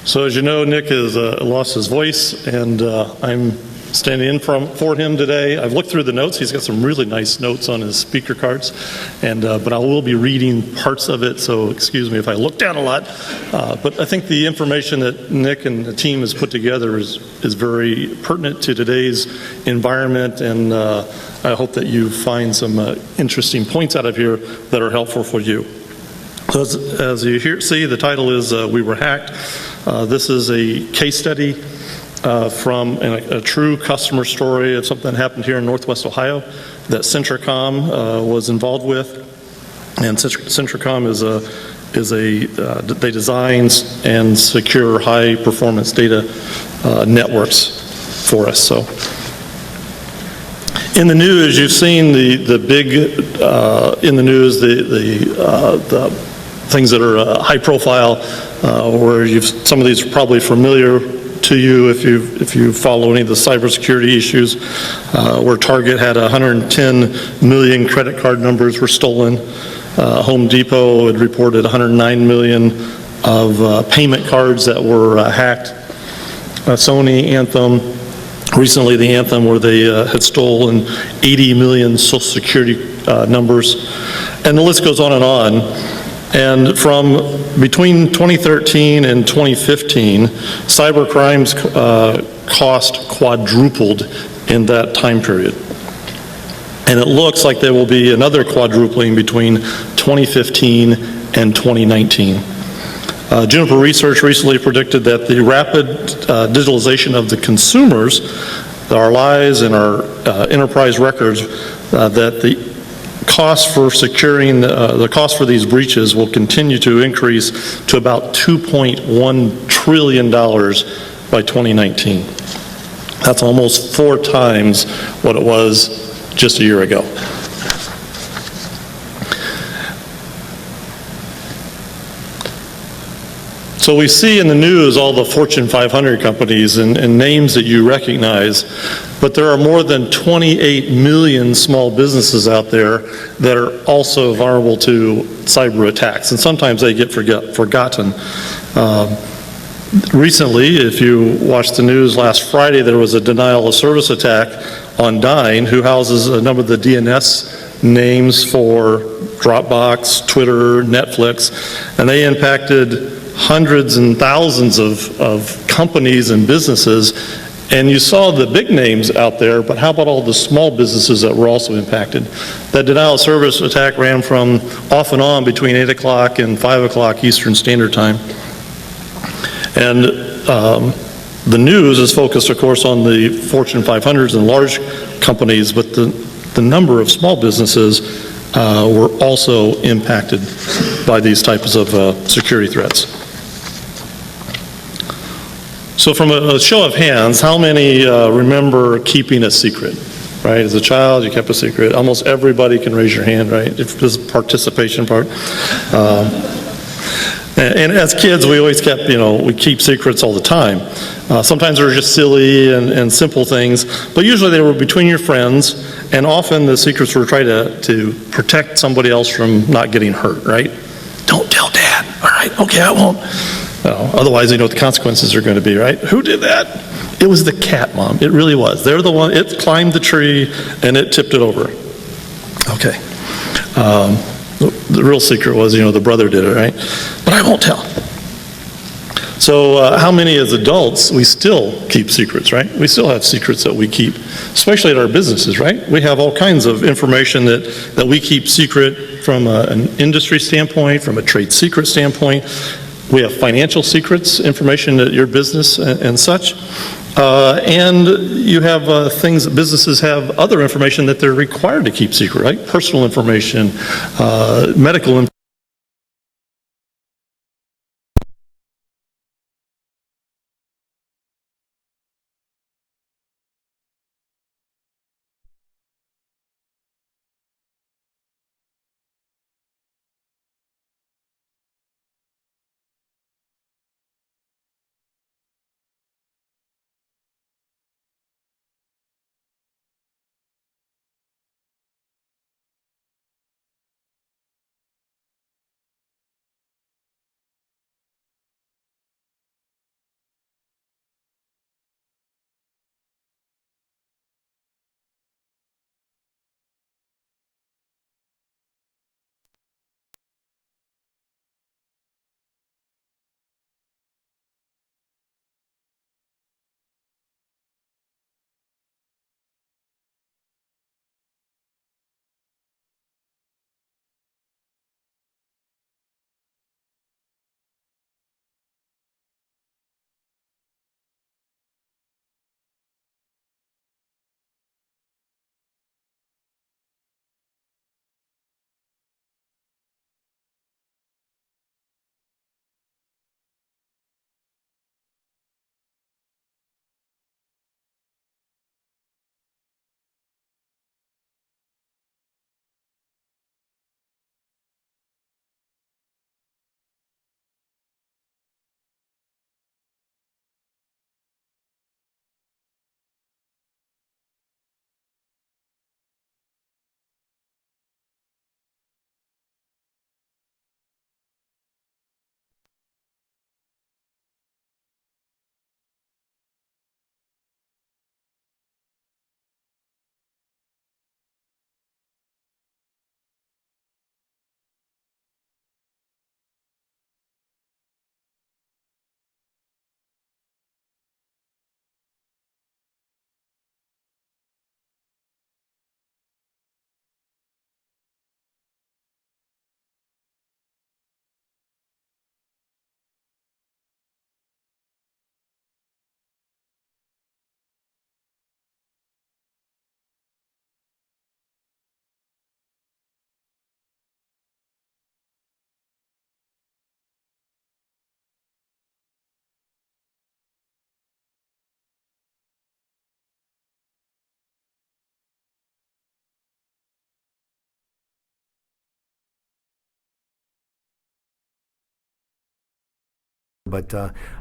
So as you know, Nick has lost his voice, and I'm standing in for him today. I've looked through the notes. He's got some really nice notes on his speaker cards, and but I will be reading parts of it, so excuse me if I look down a lot. But I think the information that Nick and the team has put together is very pertinent to today's environment, and I hope that you find some interesting points out of here that are helpful for you. So as you see, the title is We Were Hacked. This is a case study from a true customer story of something that happened here in Northwest Ohio that Centricom was involved with. And Centricom they design and secure high performance data networks for us. So in the news, you've seen the big in the news the things that are high profile, where some of these are probably familiar to you if you follow any of the cybersecurity issues, where Target had 110 million credit card numbers were stolen. Home Depot had reported 109 million of payment cards that were hacked. Sony, Anthem, recently the Anthem where they had stolen 80 million Social Security numbers, and the list goes on and on. And from between 2013 and 2015, cyber crimes cost quadrupled in that time period. And it looks like there will be another quadrupling between 2015 and 2019. Juniper Research recently predicted that the rapid digitalization of the consumers, our lives and our enterprise records, that the cost for securing the cost for these breaches will continue to increase to about $2.1 trillion by 2019. That's almost 4 times what it was just a year ago. So we see in the news all the Fortune 500 companies and names that you recognize, but there are more than 28 million small businesses out there that are also vulnerable to cyber attacks, and sometimes they get forgotten. Recently, if you watched the news last Friday, there was a denial of service attack on Dyn, who houses a number of the DNS names for Dropbox, Twitter, Netflix, and they impacted hundreds and thousands of companies and businesses. And you saw the big names out there, but how about all the small businesses that were also impacted? That denial of service attack ran from off and on between 8 o'clock and 5 o'clock Eastern Standard Time. And the news is focused, of course, on the Fortune 500s and large companies, but the number of small businesses were also impacted by these types of security threats. So from a show of hands, how many remember keeping a secret? Right, as a child, you kept a secret. Almost everybody can raise your hand, right? If this is participation part. And as kids, we always kept, we keep secrets all the time. Sometimes they were just silly and simple things, but usually they were between your friends, and often the secrets were trying to protect somebody else from not getting hurt, right? Don't tell Dad. All right, okay, I won't. Otherwise, you know what the consequences are going to be, right? Who did that? It was the cat, Mom. It really was. They're the one. It climbed the tree and it tipped it over. Okay. The real secret was, the brother did it, right? But I won't tell. So how many as adults, we still keep secrets, right? We still have secrets that we keep, especially at our businesses, right? We have all kinds of information that we keep secret from an industry standpoint, from a trade secret standpoint. We have financial secrets, information at your business and such. And you have things that businesses have other information that they're required to keep secret, right? Personal information, medical information. But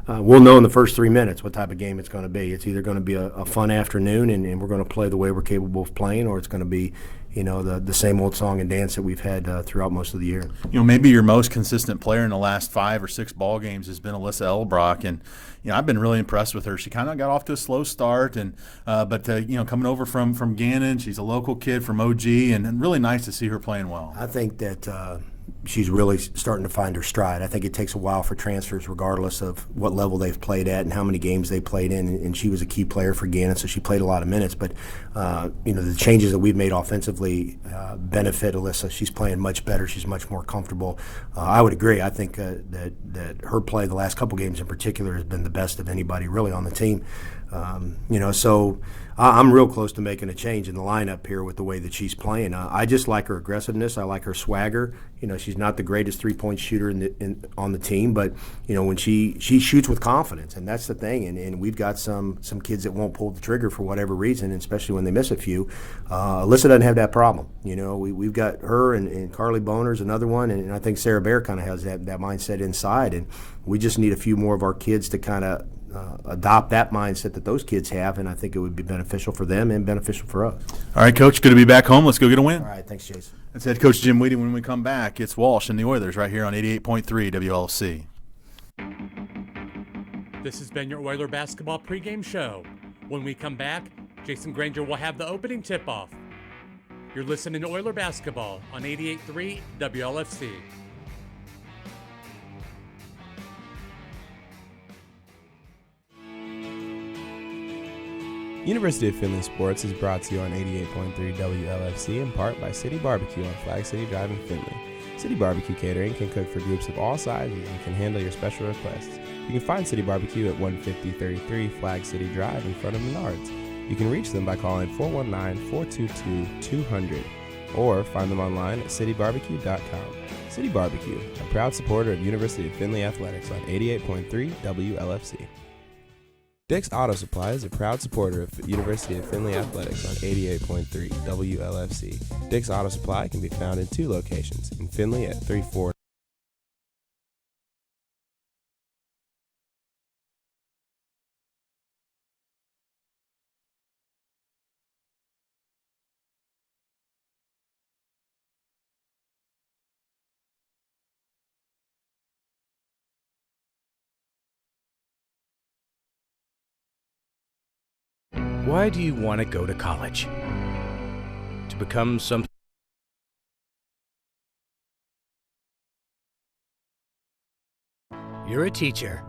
we'll know in the first 3 minutes what type of game it's going to be. It's either going to be a fun afternoon and we're going to play the way we're capable of playing, or it's going to be, the same old song and dance that we've had throughout most of the year. Maybe your most consistent player in the last 5 or 6 ball games has been Alyssa Elbrock, and I've been really impressed with her. She kind of got off to a slow start, and but coming over from Gannon, she's a local kid from OG, and really nice to see her playing well. I think that she's really starting to find her stride. I think it takes a while for transfers, regardless of what level they've played at and how many games they played in. And she was a key player for Gannon, so she played a lot of minutes. But the changes that we've made offensively benefit Alyssa. She's playing much better. She's much more comfortable. I would agree. I think that her play the last couple games in particular has been the best of anybody really on the team. So I'm real close to making a change in the lineup here with the way that she's playing. I just like her aggressiveness. I like her swagger. She's not the greatest three-point shooter on the team, but when she shoots with confidence, and that's the thing. And we've got some kids that won't pull the trigger for whatever reason, especially when they miss a few. Alyssa doesn't have that problem. We've got her and Carly Boner's another one, and I think Sarah Bear kind of has that mindset inside, and we just need a few more of our kids to kind of adopt that mindset that those kids have, and I think it would be beneficial for them and beneficial for us. All right, Coach, good to be back home. Let's go get a win. All right, thanks, Jason. That's head coach Jim Weedy. When we come back, it's Walsh and the Oilers right here on 88.3 WLFC. This has been your Oiler basketball pregame show. When we come back, Jason Granger will have the opening tip-off. You're listening to Oiler basketball on 88.3 WLFC. University of Findlay Sports is brought to you on 88.3 WLFC in part by City Barbecue on Flag City Drive in Findlay. City Barbecue Catering can cook for groups of all sizes and can handle your special requests. You can find City Barbecue at 15033 Flag City Drive in front of Menards. You can reach them by calling 419-422-200 or find them online at citybarbecue.com. City Barbecue, a proud supporter of University of Findlay Athletics on 88.3 WLFC. Dick's Auto Supply is a proud supporter of University of Findlay Athletics on 88.3 WLFC. Dick's Auto Supply can be found in 2 locations, in Findlay at 34. Why do you want to go to college? To become something? You're a teacher.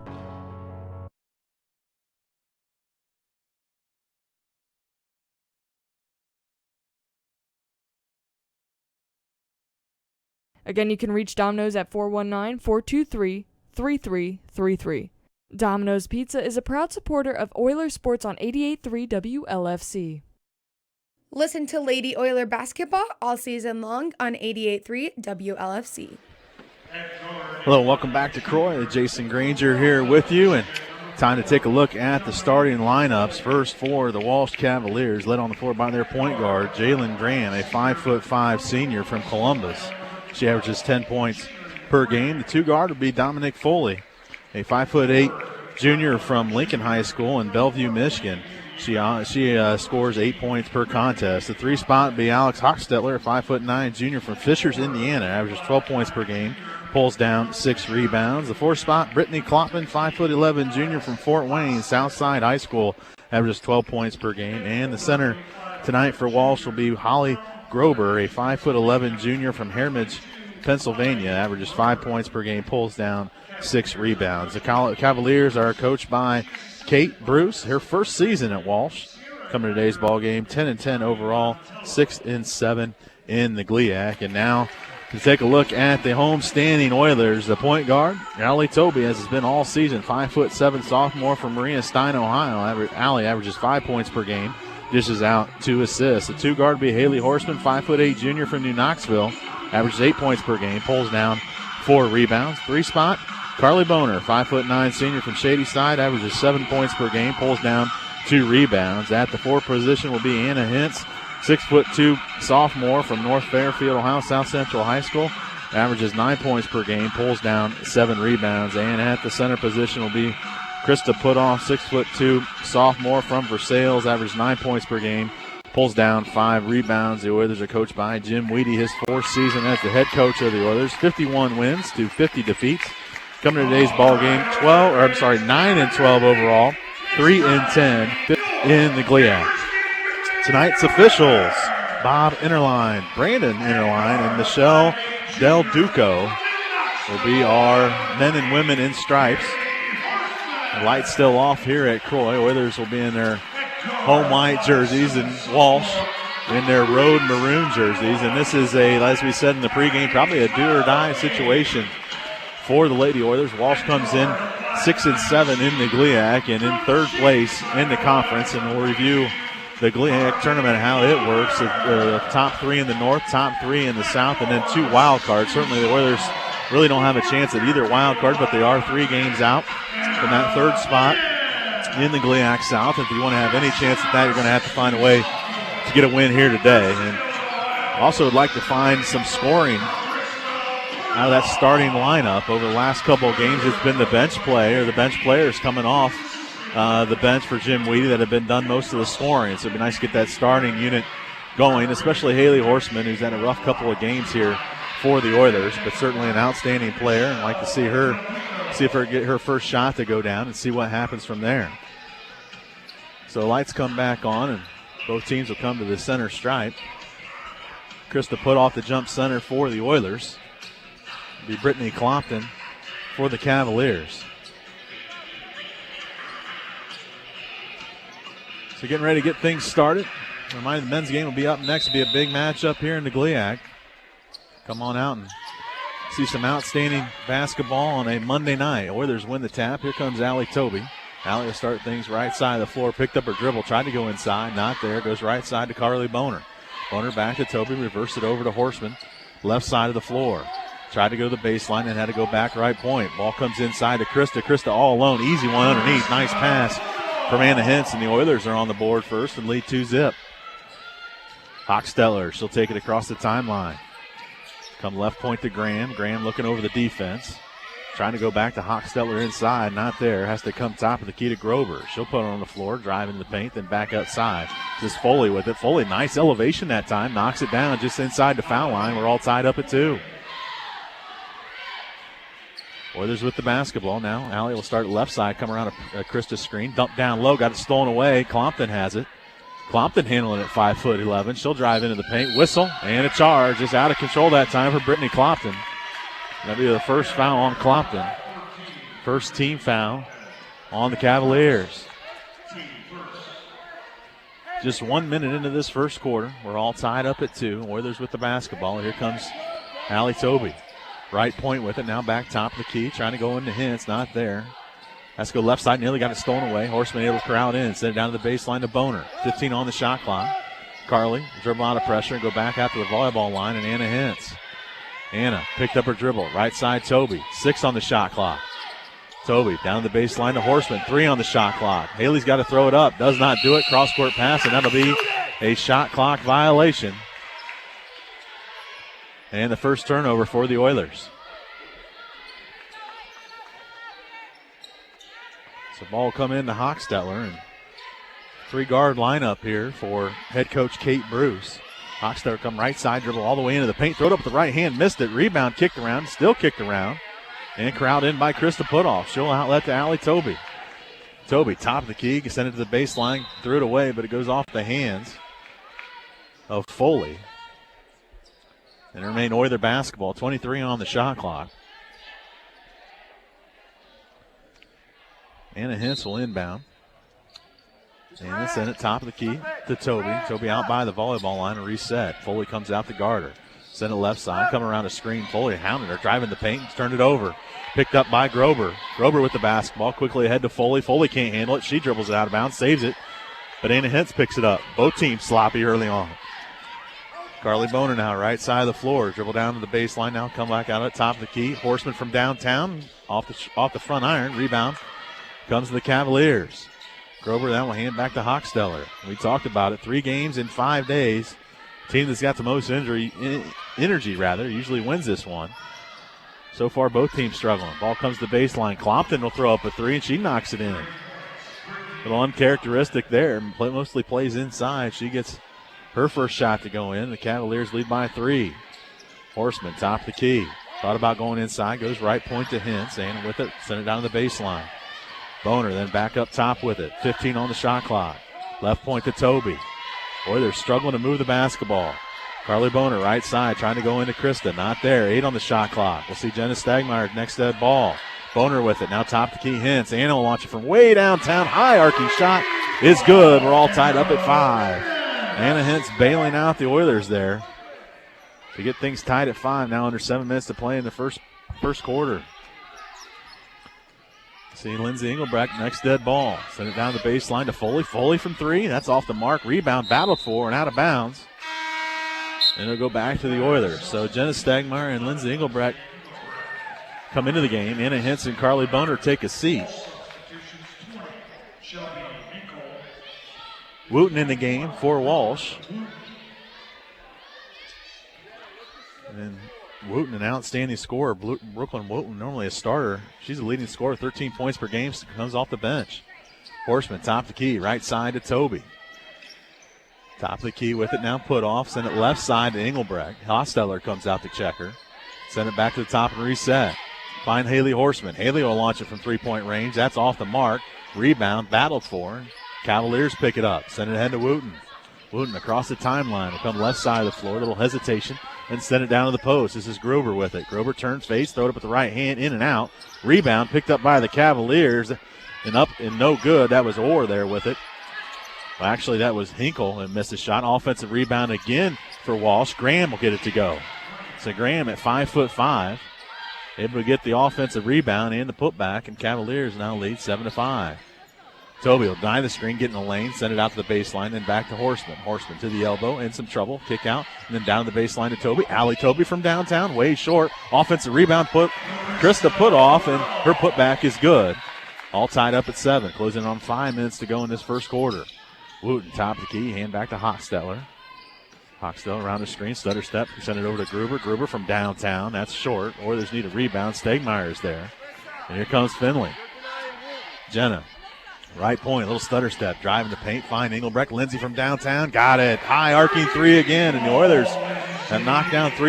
Again, you can reach Domino's at 419-423-3333. Domino's Pizza is a proud supporter of Oiler sports on 88.3 WLFC. Listen to Lady Oiler basketball all season long on 88.3 WLFC. Hello, welcome back to Croy. Jason Granger here with you, and time to take a look at the starting lineups. First for the Walsh Cavaliers, led on the floor by their point guard, Jalen Graham, a 5'5" senior from Columbus. She averages 10 points per game. The 2 guard would be Dominic Foley, a 5'8" junior from Lincoln High School in Bellevue, Michigan. She scores 8 points per contest. The 3 spot would be Alex Hochstetler, a 5'9" junior from Fishers, Indiana, averages 12 points per game, pulls down 6 rebounds. The 4 spot, Brittany Kloppman, 5'11" junior from Fort Wayne, Southside High School, averages 12 points per game. And the center tonight for Walsh will be Holly Grober, a 5'11" junior from Hermitage, Pennsylvania, averages 5 points per game, pulls down 6 rebounds. The Cavaliers are coached by Kate Bruce, her first season at Walsh. Coming to today's ball game, 10-10 overall, 6-7 in the GLIAC. And now to take a look at the home-standing Oilers, the point guard, Allie Toby, as has been all season, 5'7" sophomore from Marina Stein, Ohio. Allie averages 5 points per game, dishes out 2 assists. The 2 guard would be Haley Horseman, 5'8" junior from New Knoxville, averages 8 points per game, pulls down 4 rebounds. 3 spot, Carly Boner, 5'9" senior from Shadyside, averages 7 points per game, pulls down 2 rebounds. At the 4 position will be Anna Hintz, 6'2" sophomore from North Fairfield, Ohio, South Central High School, averages 9 points per game, pulls down 7 rebounds. And at the center position will be Krista Putoff, 6'2", sophomore from Versailles, averages 9 points per game, pulls down 5 rebounds. The Oilers are coached by Jim Weedy, his 4th season as the head coach of the Oilers. 51 wins to 50 defeats. Coming to today's ball game, 9-12 overall, 3-10 in the GLIAC. Tonight's officials: Bob Interline, Brandon Interline, and Michelle Del Duco will be our men and women in stripes. The light's still off here at Croy. Oilers will be in their home white jerseys, and Walsh in their road maroon jerseys. And this is as we said in the pregame, probably a do-or-die situation for the Lady Oilers. Walsh comes in 6-7 in the GLIAC and in 3rd place in the conference. And we'll review the GLIAC tournament, how it works. The top 3 in the north, top 3 in the south, and then 2 wild cards. Certainly the Oilers really don't have a chance at either wild card, but they are 3 games out from that 3rd spot in the GLIAC South. If you want to have any chance at that, you're going to have to find a way to get a win here today. And also would like to find some scoring out of that starting lineup. Over the last couple of games, it's been the bench play, or the bench players coming off the bench for Jim Weedy that have been done most of the scoring. So it'd be nice to get that starting unit going, especially Haley Horseman, who's had a rough couple of games here for the Oilers, but certainly an outstanding player. And I'd like to see if her get her first shot to go down and see what happens from there. So lights come back on, and both teams will come to the center stripe. Krista Putoff the jump center for the Oilers. It'll be Brittany Clopton for the Cavaliers. So getting ready to get things started. Remind the men's game will be up next. It'll be a big matchup here in the GLIAC. Come on out and see some outstanding basketball on a Monday night. Oilers win the tap. Here comes Allie Toby. Allie will start things right side of the floor. Picked up her dribble. Tried to go inside. Not there. Goes right side to Carly Boner. Boner back to Toby. Reversed it over to Horseman. Left side of the floor. Tried to go to the baseline and had to go back right point. Ball comes inside to Krista. Krista all alone. Easy one underneath. Nice pass from Anna Hintz. And the Oilers are on the board first and lead 2-zip. Hochsteller. She'll take it across the timeline. Come left point to Graham. Graham looking over the defense. Trying to go back to Hochsteller inside. Not there. Has to come top of the key to Grover. She'll put it on the floor, drive into the paint, then back outside. Just Foley with it. Foley, nice elevation that time. Knocks it down just inside the foul line. We're all tied up at 2. Oilers with the basketball now. Allie will start left side, come around a Krista's screen. Dump down low, got it stolen away. Clompton has it. Clompton handling it 5'11". She'll drive into the paint. Whistle and a charge. Is out of control that time for Brittany Clompton. That'll be the first foul on Clompton. First team foul on the Cavaliers. Just 1 minute into this first quarter. We're all tied up at 2. Oilers with the basketball. Here comes Allie Toby. Right point with it. Now back top of the key. Trying to go into Hintz. Not there. Has to go left side. Nearly got it stolen away. Horseman able to crowd in. Send it down to the baseline to Boner. 15 on the shot clock. Carly dribble out of pressure and go back out to the volleyball line. And Anna Hintz. Anna picked up her dribble. Right side Toby. 6 on the shot clock. Toby down the baseline to Horseman. 3 on the shot clock. Haley's got to throw it up. Does not do it. Cross-court pass, and that'll be a shot clock violation. And the first turnover for the Oilers. So ball will come in to Hochsteller. And 3-guard lineup here for head coach Kate Bruce. Hochsteller come right side, dribble all the way into the paint. Throw it up with the right hand, missed it. Rebound kicked around, still kicked around. And crowd in by Krista Putoff. She'll outlet to Allie Toby. Toby, top of the key, send it to the baseline, threw it away, but it goes off the hands of Foley. And remain Oiler basketball, 23 on the shot clock. Anna Hintz will inbound. And then send it top of the key to Toby. Toby out by the volleyball line and reset. Foley comes out to guard her. Send it left side, coming around a screen. Foley hounding her, driving the paint, and turned it over. Picked up by Grover. Grover with the basketball, quickly ahead to Foley. Foley can't handle it. She dribbles it out of bounds, saves it. But Anna Hintz picks it up. Both teams sloppy early on. Carly Boner now, right side of the floor. Dribble down to the baseline now, come back out at top of the key. Horseman from downtown, off the front iron. Rebound comes to the Cavaliers. Grover then will hand back to Hochsteller. We talked about it. 3 games in 5 days Team that's got the most energy usually wins this one. So far, both teams struggling. Ball comes to the baseline. Clompton will throw up a three, and she knocks it in. A little uncharacteristic there. Mostly plays inside. She gets her first shot to go in. The Cavaliers lead by 3. Horseman, top of the key. Thought about going inside. Goes right point to Hintz. And with it, send it down to the baseline. Boner then back up top with it. 15 on the shot clock. Left point to Toby. Boy, they're struggling to move the basketball. Carly Boner, right side, trying to go into Krista. Not there. 8 on the shot clock. We'll see Jenna Stagmeyer next to that ball. Boner with it. Now top to key Hintz. Anna will launch it from way downtown. High arcing shot is good. We're all tied up at 5. Anna Hintz bailing out the Oilers there to get things tied at 5. Now under 7 minutes to play in the first quarter. See Lindsay Engelbrecht, next dead ball. Send it down the baseline to Foley. Foley from 3. That's off the mark. Rebound, battled for, and out of bounds. And it'll go back to the Oilers. So Jenna Stagmeyer and Lindsay Engelbrecht come into the game. Anna Hintz and Carly Boner take a seat. Wooten in the game for Walsh. And Wooten, an outstanding scorer. Brooklyn Wooten, normally a starter. She's a leading scorer, 13 points per game, comes off the bench. Horseman, top of the key, right side to Toby. Top of the key with it now, put off. Send it left side to Engelbrecht. Hosteller comes out to check her. Send it back to the top and reset. Find Haley Horseman. Haley will launch it from 3-point range. That's off the mark. Rebound, battled for. Cavaliers pick it up. Send it ahead to Wooten. Wooten across the timeline will come left side of the floor. A little hesitation. And send it down to the post. This is Gruber with it. Gruber turns face, throw it up with the right hand, in and out. Rebound picked up by the Cavaliers. And up and no good. That was Orr there with it. Well, actually, that was Hinkle and missed a shot. Offensive rebound again for Walsh. Graham will get it to go. So Graham at 5'5", able to get the offensive rebound and the putback, and Cavaliers now lead 7-5. Toby will deny the screen, get in the lane, send it out to the baseline, then back to Horseman. Horseman to the elbow, in some trouble, kick out, and then down to the baseline to Toby. Allie Toby from downtown, way short. Offensive rebound, Krista put off, and her putback is good. All tied up at 7, closing on 5 minutes to go in this first quarter. Wooten, top of the key, hand back to Hochsteller. Hochsteller around the screen, stutter step, send it over to Gruber. Gruber from downtown, that's short. Oilers need a rebound. Stegmeyer's there. And here comes Findlay. Jenna, right point, little stutter step, driving the paint, find Engelbrecht. Lindsay from downtown, got it. High arcing 3 again, and the Oilers have knocked down 2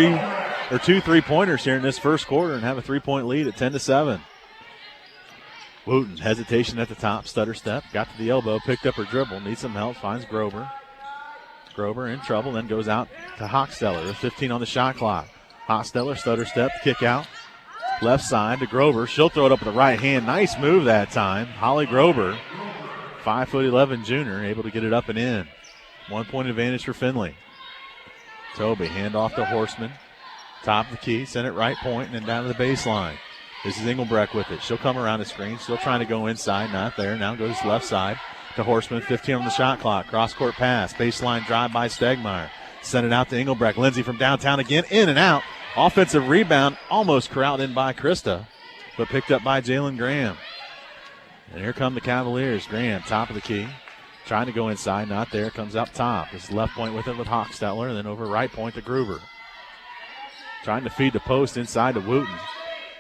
3-pointers here in this first quarter and have a 3-point lead at 10-7. Wooten, hesitation at the top, stutter step, got to the elbow, picked up her dribble, needs some help, finds Grover. Grover in trouble, then goes out to Hochsteller with 15 on the shot clock. Hochsteller, stutter step, kick out, left side to Grover. She'll throw it up with the right hand. Nice move that time. Holly Grover, 5'11" junior, able to get it up and in. 1-point advantage for Findlay. Toby, hand off to Horseman. Top of the key, send it right point, and then down to the baseline. This is Engelbrecht with it. She'll come around the screen. Still trying to go inside. Not there. Now goes left side to Horseman. 15 on the shot clock. Cross-court pass. Baseline drive by Stegmeyer. Send it out to Engelbrecht. Lindsay from downtown again. In and out. Offensive rebound. Almost corralled in by Krista, but picked up by Jalen Graham. And here come the Cavaliers. Graham, top of the key. Trying to go inside. Not there. Comes up top. This is left point with it with Hochsteller. And then over right point to Gruber. Trying to feed the post inside to Wooten.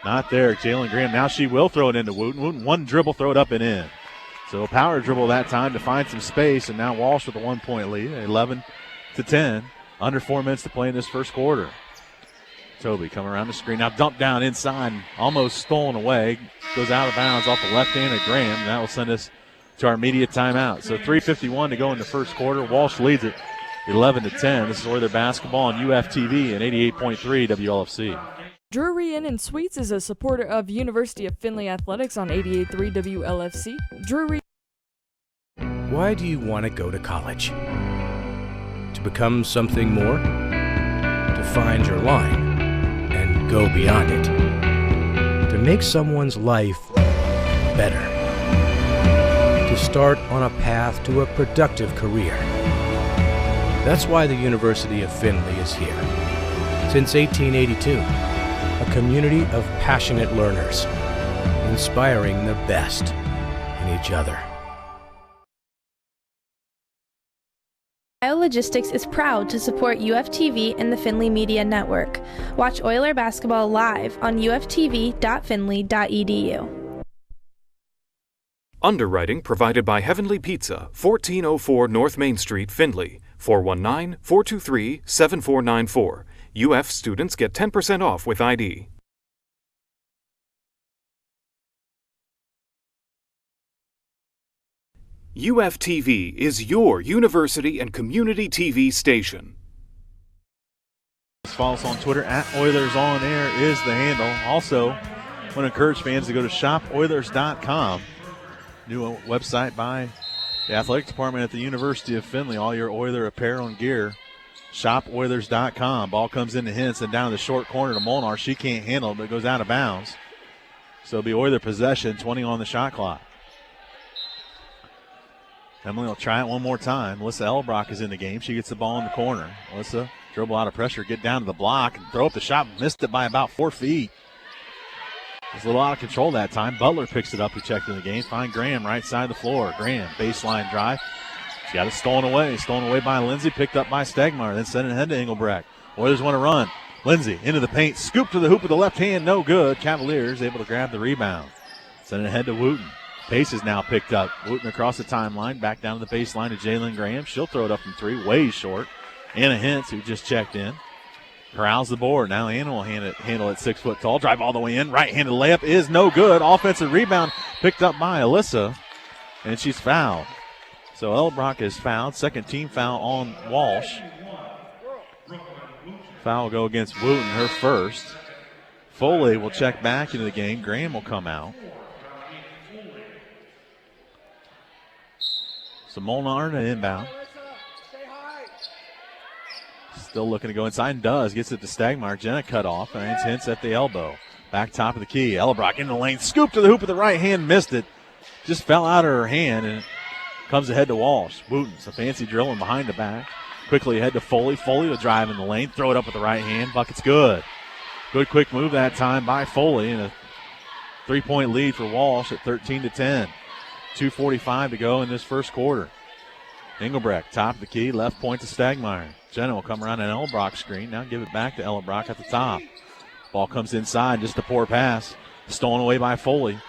Not there, Jalen Graham. Now she will throw it into Wooten. Wooten, one dribble, throw it up and in. So a power dribble that time to find some space, and now Walsh with a 1-point lead, 11-10. Under 4 minutes to play in this first quarter. Toby coming around the screen. Now dumped down inside, almost stolen away. Goes out of bounds off the left hand of Graham, and that will send us to our immediate timeout. So 3:51 to go in the first quarter. Walsh leads it 11-10. This is Oilers basketball on UFTV and 88.3 WLFC. Drury Inn and Suites is a supporter of University of Findlay Athletics on 88.3 WLFC. Drury. Why do you want to go to college? To become something more? To find your line and go beyond it? To make someone's life better? To start on a path to a productive career? That's why the University of Findlay is here. Since 1882. A community of passionate learners, inspiring the best in each other. Logistics is proud to support UFTV and the Findlay Media Network. Watch Oiler basketball live on UFTV.findlay.edu. Underwriting provided by Heavenly Pizza, 1404 North Main Street, Findlay, 419-423-7494. UF students get 10% off with ID. UFTV is your university and community TV station. Follow us on Twitter at Oilers On Air is the handle. Also, want to encourage fans to go to shopoilers.com. New website by the athletic department at the University of Findlay. All your Oiler apparel and gear. Shopoilers.com. Ball comes into Hintz and down the short corner to Molnar. She can't handle it, but it goes out of bounds. So it'll be Oiler possession, 20 on the shot clock. Emily will try it one more time. Alyssa Elbrock is in the game. She gets the ball in the corner. Alyssa dribble out of pressure, get down to the block, and throw up the shot. Missed it by about 4 feet. Was a little out of control that time. Butler picks it up, who checked in the game. Find Graham right side of the floor. Graham, baseline drive. She got it stolen away. Stolen away by Lindsay, picked up by Stegmaier, then sent it ahead to Engelbrecht. Oilers want to run. Lindsay into the paint, scoop to the hoop with the left hand, no good. Cavaliers able to grab the rebound. Send it ahead to Wooten. Pace is now picked up. Wooten across the timeline, back down to the baseline to Jalen Graham. She'll throw it up from three, way short. Anna Hintz, who just checked in, corrals the board. Now Anna will handle it 6 foot tall. Drive all the way in. Right-handed layup is no good. Offensive rebound picked up by Alyssa, and she's fouled. So Elbrock is fouled. Second team foul on Walsh. Foul will go against Wooten, her first. Foley will check back into the game. Graham will come out. So Molnar an inbound. Still looking to go inside and does. Gets it to Stegmaier. Jenna cut off. And it's Hintz at the elbow. Back top of the key. Elbrock in the lane. Scoop to the hoop with the right hand. Missed it. Just fell out of her hand and comes ahead to Walsh. Wooten's a fancy drilling behind the back. Quickly ahead to Foley. Foley will drive in the lane. Throw it up with the right hand. Bucket's good. Good quick move that time by Foley. And a 3-point lead for Walsh at 13-10. 2:45 to go in this first quarter. Engelbrecht, top of the key, left point to Stegmaier. Jenna will come around an Elbrock screen. Now give it back to Elbrock at the top. Ball comes inside, just a poor pass. Stolen away by Foley.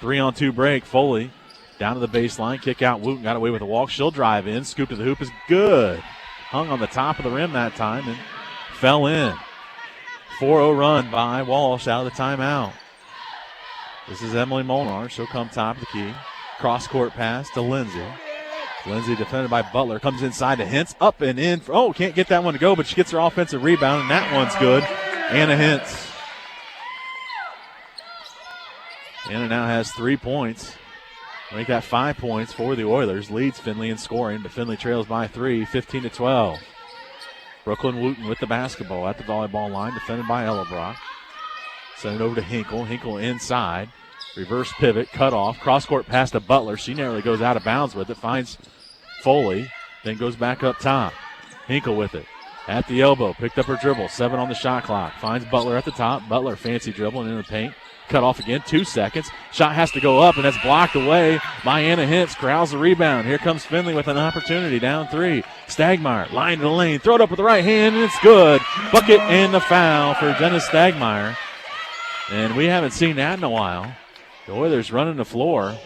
3-on-2 break. Foley down to the baseline. Kick out. Wooten got away with a walk. She'll drive in. Scoop to the hoop is good. Hung on the top of the rim that time and fell in. 4-0 run by Walsh out of the timeout. This is Emily Molnar. She'll come top of the key. Cross-court pass to Lindsay. Lindsay defended by Butler. Comes inside to Hintz. Up and in. Can't get that one to go, but she gets her offensive rebound, and that one's good. Anna Hintz. Anna now has 3 points. Make that 5 points for the Oilers. Leads Findlay in scoring, but Findlay trails by 3, 15-12. Brooklyn Wooten with the basketball at the volleyball line, defended by Elbrock. Send it over to Hinkle. Hinkle inside. Reverse pivot, cut off, cross-court pass to Butler. She narrowly goes out of bounds with it, finds Foley, then goes back up top. Hinkle with it. At the elbow, picked up her dribble, 7 on the shot clock. Finds Butler at the top. Butler fancy dribbling in the paint. Cut off again, 2 seconds. Shot has to go up, and that's blocked away by Anna Hintz. Corrals the rebound. Here comes Findlay with an opportunity, down 3. Stegmaier, line to the lane, throw it up with the right hand, and it's good. Bucket and the foul for Jenna Stegmaier. And we haven't seen that in a while. The Oilers running the floor.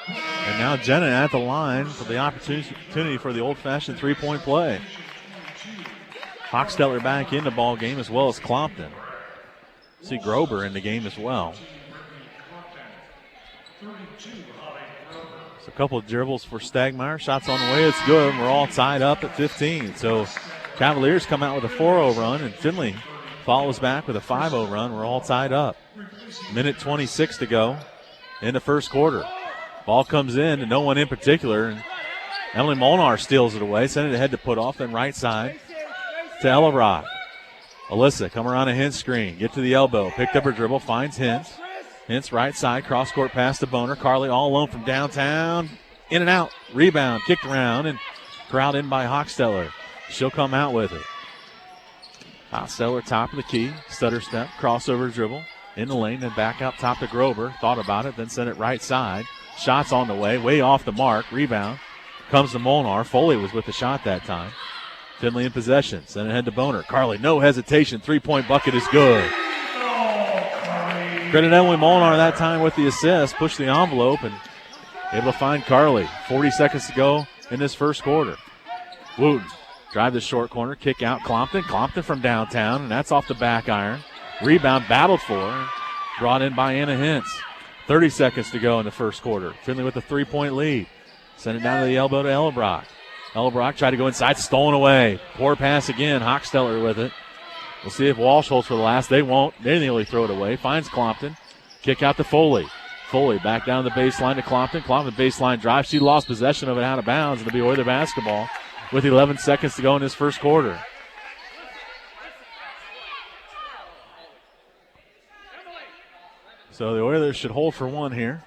And now Jenna at the line for the opportunity for the old-fashioned 3-point play. Hochstetler back in the ball game as well as Clompton. See Grober in the game as well. So a couple of dribbles for Stegmaier. Shots on the way. It's good. We're all tied up at 15. So Cavaliers come out with a 4-0 run, and Findlay follows back with a 5-0 run. We're all tied up. Minute 26 to go in the first quarter. Ball comes in to no one in particular. And Emily Molnar steals it away. Send it ahead to put off, then right side to Ellerock. Alyssa come around a Hintz screen. Get to the elbow. Picked up her dribble. Finds Hintz. Hintz right side. Cross-court pass to Boner. Carly all alone from downtown. In and out. Rebound. Kicked around and corralled in by Hochstetler. She'll come out with it. Hochstetler top of the key. Stutter step. Crossover dribble. In the lane, then back out top to Grover. Thought about it, then sent it right side. Shots on the way, way off the mark. Rebound Comes to Molnar. Foley was with the shot that time. Findlay in possession. Send it ahead to Boner. Carly, no hesitation. 3-point bucket is good. Credit Emily Molnar that time with the assist. Pushed the envelope and able to find Carly. 40 seconds to go in this first quarter. Wooten. Drive the short corner. Kick out Clompton. Clompton from downtown, and that's off the back iron. Rebound battled for. Brought in by Anna Hintz. 30 seconds to go in the first quarter. Findlay with a 3-point lead. Send it down to the elbow to Ellebrock. Ellebrock tried to go inside, stolen away. Poor pass again. Hochsteller with it. We'll see if Walsh holds for the last. They won't. They nearly throw it away. Finds Clompton. Kick out to Foley. Foley back down the baseline to Clompton. Clompton baseline drive. She lost possession of it out of bounds. It'll be Oiler basketball with 11 seconds to go in this first quarter. So the Oilers should hold for one here.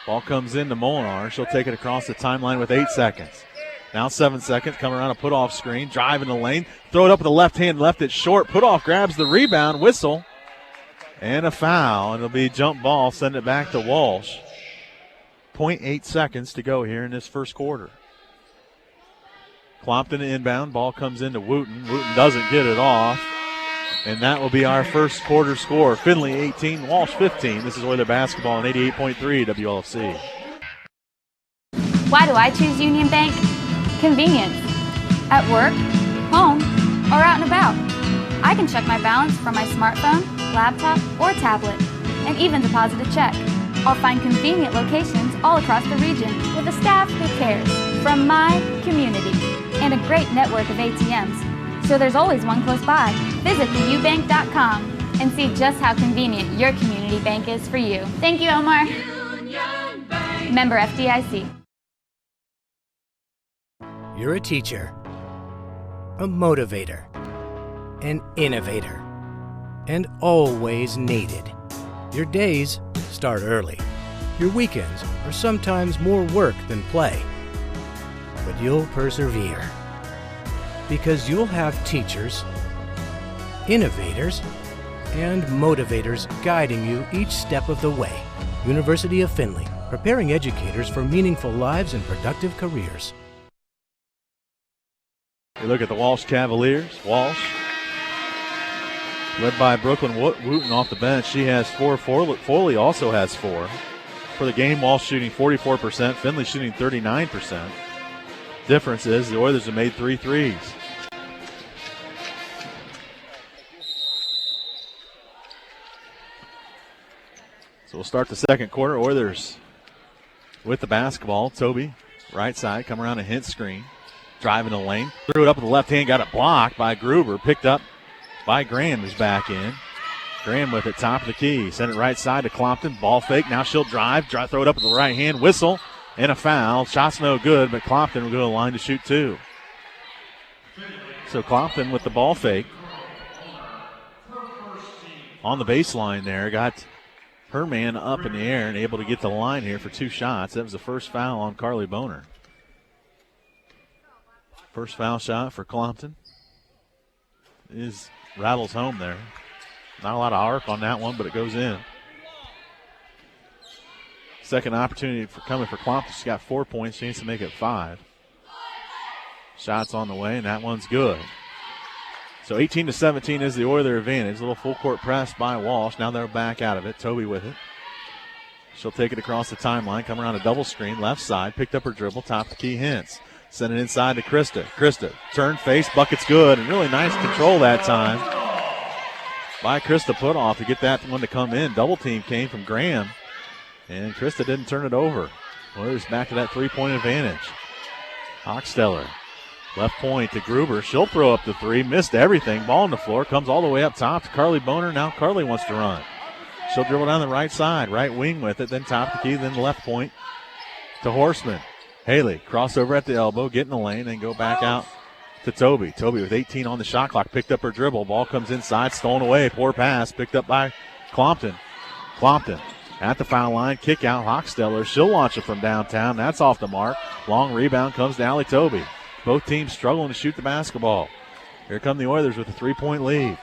Ball comes in to Molnar. She'll take it across the timeline with 8 seconds. Now 7 seconds. Come around a put-off screen. Drive in the lane. Throw it up with the left hand. Left it short. Put-off grabs the rebound. Whistle. And a foul. And it'll be jump ball. Send it back to Walsh. 0.8 seconds to go here in this first quarter. Clompton inbound. Ball comes into Wooten. Wooten doesn't get it off. And that will be our first quarter score. Findlay 18, Walsh 15. This is Oiler basketball on 88.3 WLFC. Why do I choose Union Bank? Convenience. At work, home, or out and about. I can check my balance from my smartphone, laptop, or tablet, and even deposit a check. I'll find convenient locations all across the region with a staff who cares, from my community, and a great network of ATMs. So there's always one close by. Visit theubank.com and see just how convenient your community bank is for you. Thank you, Omar. Member FDIC. You're a teacher, a motivator, an innovator, and always needed. Your days start early. Your weekends are sometimes more work than play. But you'll persevere. Because you'll have teachers, innovators, and motivators guiding you each step of the way. University of Findlay, preparing educators for meaningful lives and productive careers. We look at the Walsh Cavaliers. Walsh, led by Brooklyn Wooten off the bench. She has 4. Foley also has 4. For the game, Walsh shooting 44%, Findlay shooting 39%. Difference is the Oilers have made 3 threes. So we'll start the second quarter. Oilers with the basketball. Toby, right side, come around a hint screen. Driving the lane. Threw it up with the left hand, got it blocked by Gruber. Picked up by Graham, who's back in. Graham with it, top of the key. Send it right side to Clompton. Ball fake. Now she'll drive. Throw it up with the right hand. Whistle. And a foul. Shot's no good, but Clompton will go to the line to shoot 2. So Clompton with the ball fake. On the baseline there. Got her man up in the air and able to get the line here for 2 shots. That was the first foul on Carly Boner. First foul shot for Clompton. Rattles home there. Not a lot of arc on that one, but it goes in. Second opportunity coming for Clompton. She's got 4 points. She needs to make it 5. Shots on the way, and that one's good. So 18-17 is the Oiler advantage. A little full court press by Walsh. Now they're back out of it. Toby with it. She'll take it across the timeline. Come around a double screen. Left side. Picked up her dribble. Top the key Hintz. Send it inside to Krista. Krista, turn face. Bucket's good. And really nice control that time by Krista Putoff to get that one to come in. Double team came from Graham. And Krista didn't turn it over. Oilers back to that 3-point advantage. Hochsteller. Left point to Gruber. She'll throw up the 3. Missed everything. Ball on the floor. Comes all the way up top to Carly Boner. Now Carly wants to run. She'll dribble down the right side. Right wing with it. Then top the key. Then left point to Horseman. Haley. Crossover at the elbow. Get in the lane. And go back out to Toby. Toby with 18 on the shot clock. Picked up her dribble. Ball comes inside. Stolen away. Poor pass. Picked up by Clompton. Clompton. At the foul line, kick out Hochsteller. She'll launch it from downtown. That's off the mark. Long rebound comes to Allie Toby. Both teams struggling to shoot the basketball. Here come the Oilers with a 3-point lead.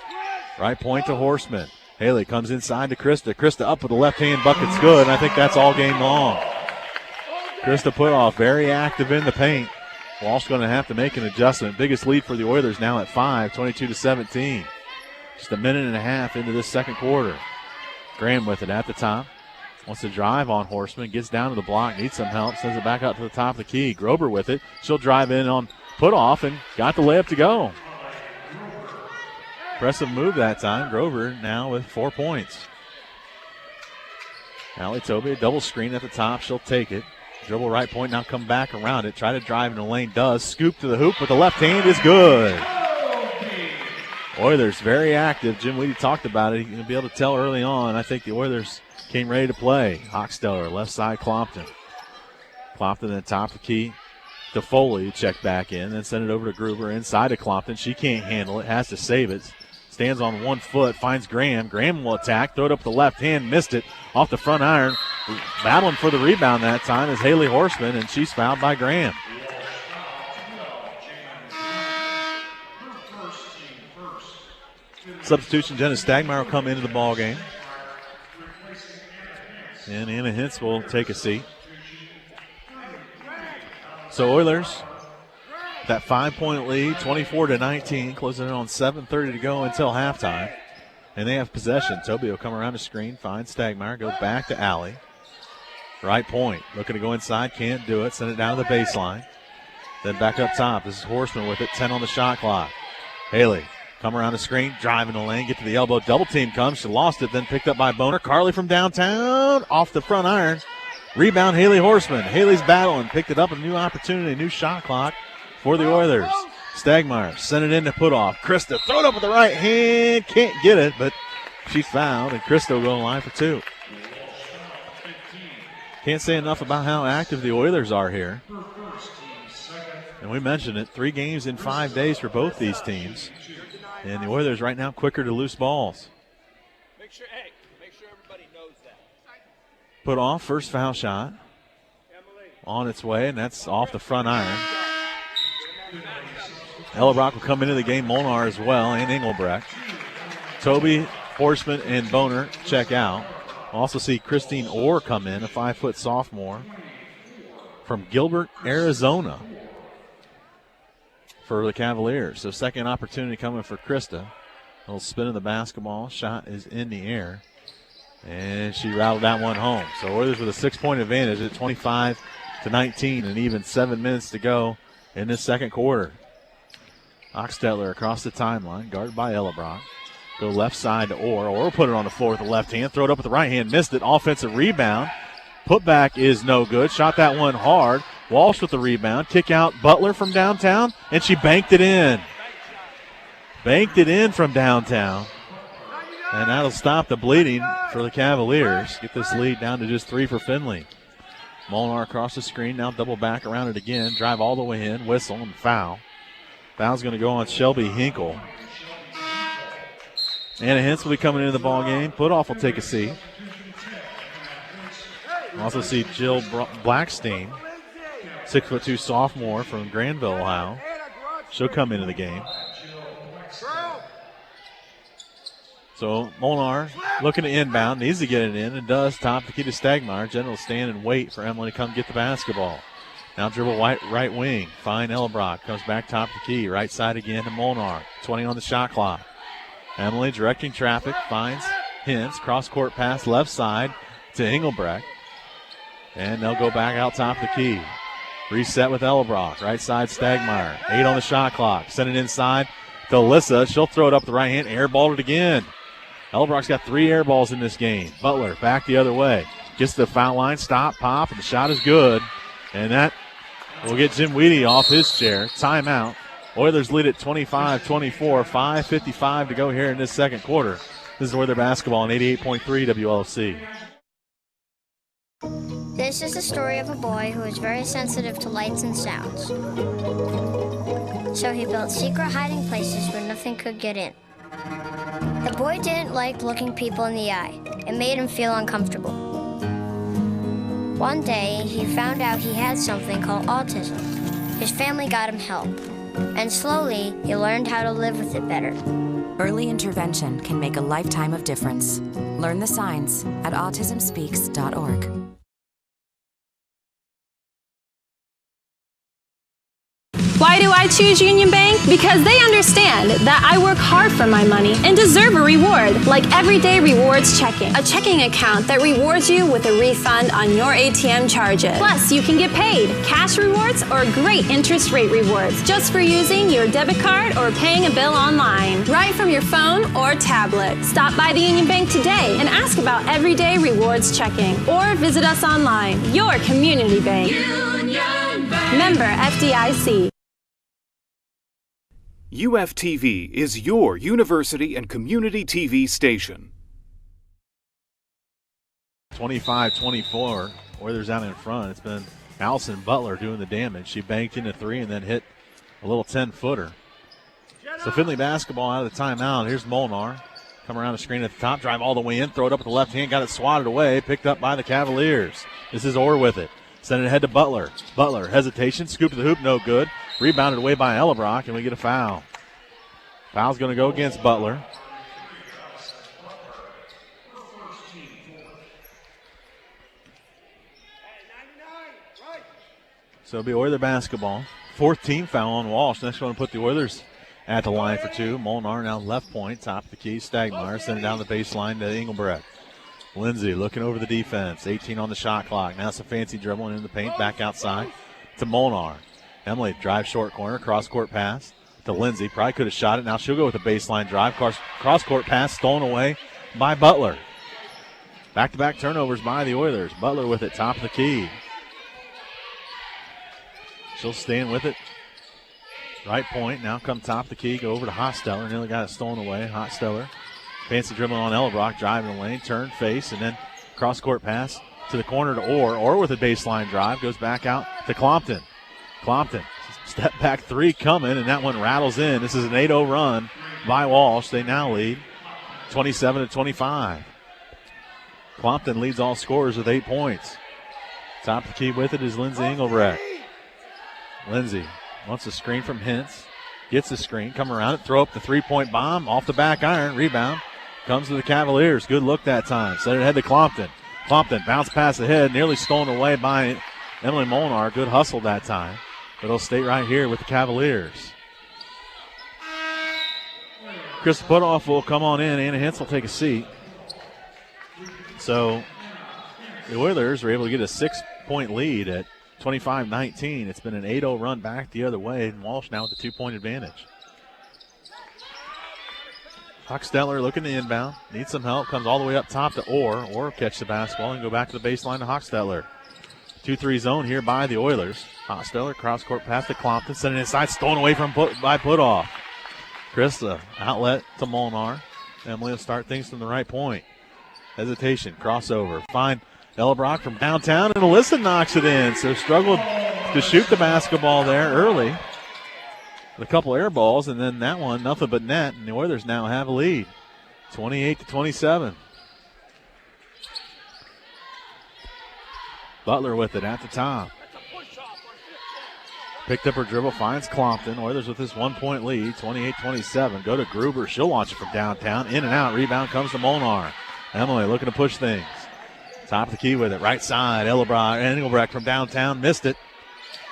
Right point to Horseman. Haley comes inside to Krista. Krista up with the left hand. Bucket's good, and I think that's all game long. Krista Putoff very active in the paint. Walsh going to have to make an adjustment. Biggest lead for the Oilers now at 5, 22-17. Just a minute and a half into this second quarter. Graham with it at the top. Wants to drive on Horseman. Gets down to the block. Needs some help. Sends it back out to the top of the key. Grober with it. She'll drive in on Putoff and got the layup to go. Impressive move that time. Grover now with 4 points. Allie Toby, double screen at the top. She'll take it. Dribble right point, now come back around it. Try to drive in the lane, does. Scoop to the hoop with the left hand is good. Oilers very active. Jim Weedy talked about it. You're going to be able to tell early on. I think the Oilers came ready to play. Hochsteller, left side, Clompton. Clompton at the top of the key to Foley, check back in, then send it over to Gruber inside to Clompton. She can't handle it, has to save it. Stands on 1 foot, finds Graham. Graham will attack, throw it up with the left hand, missed it off the front iron. Battling for the rebound that time is Haley Horseman, and she's fouled by Graham. Substitution, Jenna Stagmeyer will come into the ball game. And Anna Hintz will take a seat. So Oilers, that 5-point lead, 24-19, closing in on 7:30 to go until halftime. And they have possession. Toby will come around the screen, finds Stagmeyer, goes back to Alley. Right point, looking to go inside, can't do it. Send it down to the baseline. Then back up top. This is Horseman with it, 10 on the shot clock. Haley, come around the screen, drive in the lane, get to the elbow. Double team comes, she lost it, then picked up by Boner. Carly from downtown, off the front iron. Rebound, Haley Horseman. Haley's battling, picked it up, a new opportunity, new shot clock for the Oilers. Stagmeyer sent it in to Putoff. Krista throw it up with the right hand. Can't get it, but she's fouled, and Krista will go in line for 2. Can't say enough about how active the Oilers are here. And we mentioned it, 3 games in 5 days for both these teams. And the Oilers right now quicker to loose balls. Make sure everybody knows that. Putoff, first foul shot. On its way, and that's off the front iron. Ellabrock will come into the game, Molnar as well, and Engelbrecht. Toby, Horseman, and Boner check out. Also see Christine Orr come in, a 5-foot sophomore from Gilbert, Arizona for the Cavaliers. So second opportunity coming for Krista. A little spin of the basketball. Shot is in the air. And she rattled that one home. So Oilers with a 6-point advantage at 25-19 and even 7 minutes to go in this second quarter. Oxtetler across the timeline, guarded by Ellabrock. Go left side to Orr. Orr put it on the floor with the left hand. Throw it up with the right hand. Missed it. Offensive rebound. Putback is no good. Shot that one hard. Walsh with the rebound. Kick out Butler from downtown, and she banked it in. Banked it in from downtown. And that'll stop the bleeding for the Cavaliers. Get this lead down to just 3 for Findlay. Molnar across the screen. Now double back around it again. Drive all the way in. Whistle and foul. Foul's going to go on Shelby Hinkle. Anna Hintz will be coming into the ball game. Putoff will take a seat. Also see Jill Blackstein, 6'2" sophomore from Granville, Ohio. She'll come into the game. So Molnar looking to inbound, needs to get it in, and does. Top the key to Stagmeyer. Jen will stand and wait for Emily to come get the basketball. Now dribble right wing. Fine Ellabrock comes back top the key. Right side again to Molnar. 20 on the shot clock. Emily directing traffic, finds Hintz. Cross-court pass left side to Engelbrecht. And they'll go back out top of the key. Reset with Ellabrock. Right side Stagmeyer. 8 on the shot clock. Send it inside to Alyssa. She'll throw it up the right hand. Airballed it again. Ellabrock's got 3 air balls in this game. Butler back the other way. Gets to the foul line. Stop, pop, and the shot is good. And that will get Jim Weedy off his chair. Timeout. Oilers lead at 25-24. 5:55 to go here in this second quarter. This is Oiler basketball on 88.3 WLFC. This is the story of a boy who was very sensitive to lights and sounds. So he built secret hiding places where nothing could get in. The boy didn't like looking people in the eye. It made him feel uncomfortable. One day, he found out he had something called autism. His family got him help. And slowly, he learned how to live with it better. Early intervention can make a lifetime of difference. Learn the signs at autismspeaks.org. Why do I choose Union Bank? Because they understand that I work hard for my money and deserve a reward, like Everyday Rewards Checking, a checking account that rewards you with a refund on your ATM charges. Plus, you can get paid cash rewards or great interest rate rewards just for using your debit card or paying a bill online, right from your phone or tablet. Stop by the Union Bank today and ask about Everyday Rewards Checking, or visit us online. Your community bank. Union Bank. Member FDIC. UFTV is your university and community TV station. 25-24. Oilers out in front. It's been Allison Butler doing the damage. She banked in a 3 and then hit a little 10-footer. So Findlay basketball out of the timeout. Here's Molnar. Come around the screen at the top, drive all the way in, throw it up with the left hand, got it swatted away, picked up by the Cavaliers. This is Orr with it. Send it ahead to Butler. Butler, hesitation, scoop to the hoop, no good. Rebounded away by Ellebrock, and we get a foul. Foul's going to go against Butler. So it'll be Oiler basketball. 4th team foul on Walsh. Next one to put the Oilers at the line for 2. Molnar now left point, top of the key. Stagmeyer send it down the baseline to Engelbrecht. Lindsay looking over the defense. 18 on the shot clock. Now some fancy dribbling in the paint. Back outside to Molnar. Emily drives short corner. Cross-court pass to Lindsay. Probably could have shot it. Now she'll go with a baseline drive. Cross-court pass stolen away by Butler. Back-to-back turnovers by the Oilers. Butler with it, top of the key. She'll stand with it. Right point. Now come top of the key. Go over to Hosteller. Nearly got it stolen away. Hosteller. Fancy dribbling on Ellebrock. Driving the lane. Turn, face, and then cross-court pass to the corner to Orr. Orr with a baseline drive. Goes back out to Clompton. Clompton. Step back 3 coming, and that one rattles in. This is an 8-0 run by Walsh. They now lead 27-25. Clompton leads all scorers with 8 points. Top of the key with it is Lindsay Engelbrecht. Lindsay wants a screen from Hintz. Gets the screen, come around it, throw up the 3-point bomb off the back iron. Rebound comes to the Cavaliers. Good look that time. Set it ahead to Clompton. Clompton bounce pass ahead, nearly stolen away by Emily Molnar. Good hustle that time. But it'll stay right here with the Cavaliers. Chris Putoff will come on in. Anna Hintz will take a seat. So the Oilers are able to get a 6-point lead at 25-19. It's been an 8-0 run back the other way, and Walsh now with the 2-point advantage. Hochsteller looking to inbound. Needs some help. Comes all the way up top to Orr. Orr catch the basketball and go back to the baseline to Hochsteller. 2-3 zone here by the Oilers. Hochsteller cross-court pass to Clompton. Sending it inside. Stolen away by Putoff. Krista outlet to Molnar. Emily will start things from the right point. Hesitation. Crossover. Find Ellebrock from downtown, and Alyssa knocks it in. So struggled to shoot the basketball there early. A couple air balls, and then that one, nothing but net, and the Oilers now have a lead. 28-27. Butler with it at the top. Picked up her dribble, finds Clompton. Oilers with this 1-point lead, 28-27. Go to Gruber. She'll launch it from downtown. In and out. Rebound comes to Molnar. Emily looking to push things. Top of the key with it. Right side. Engelbrecht from downtown. Missed it.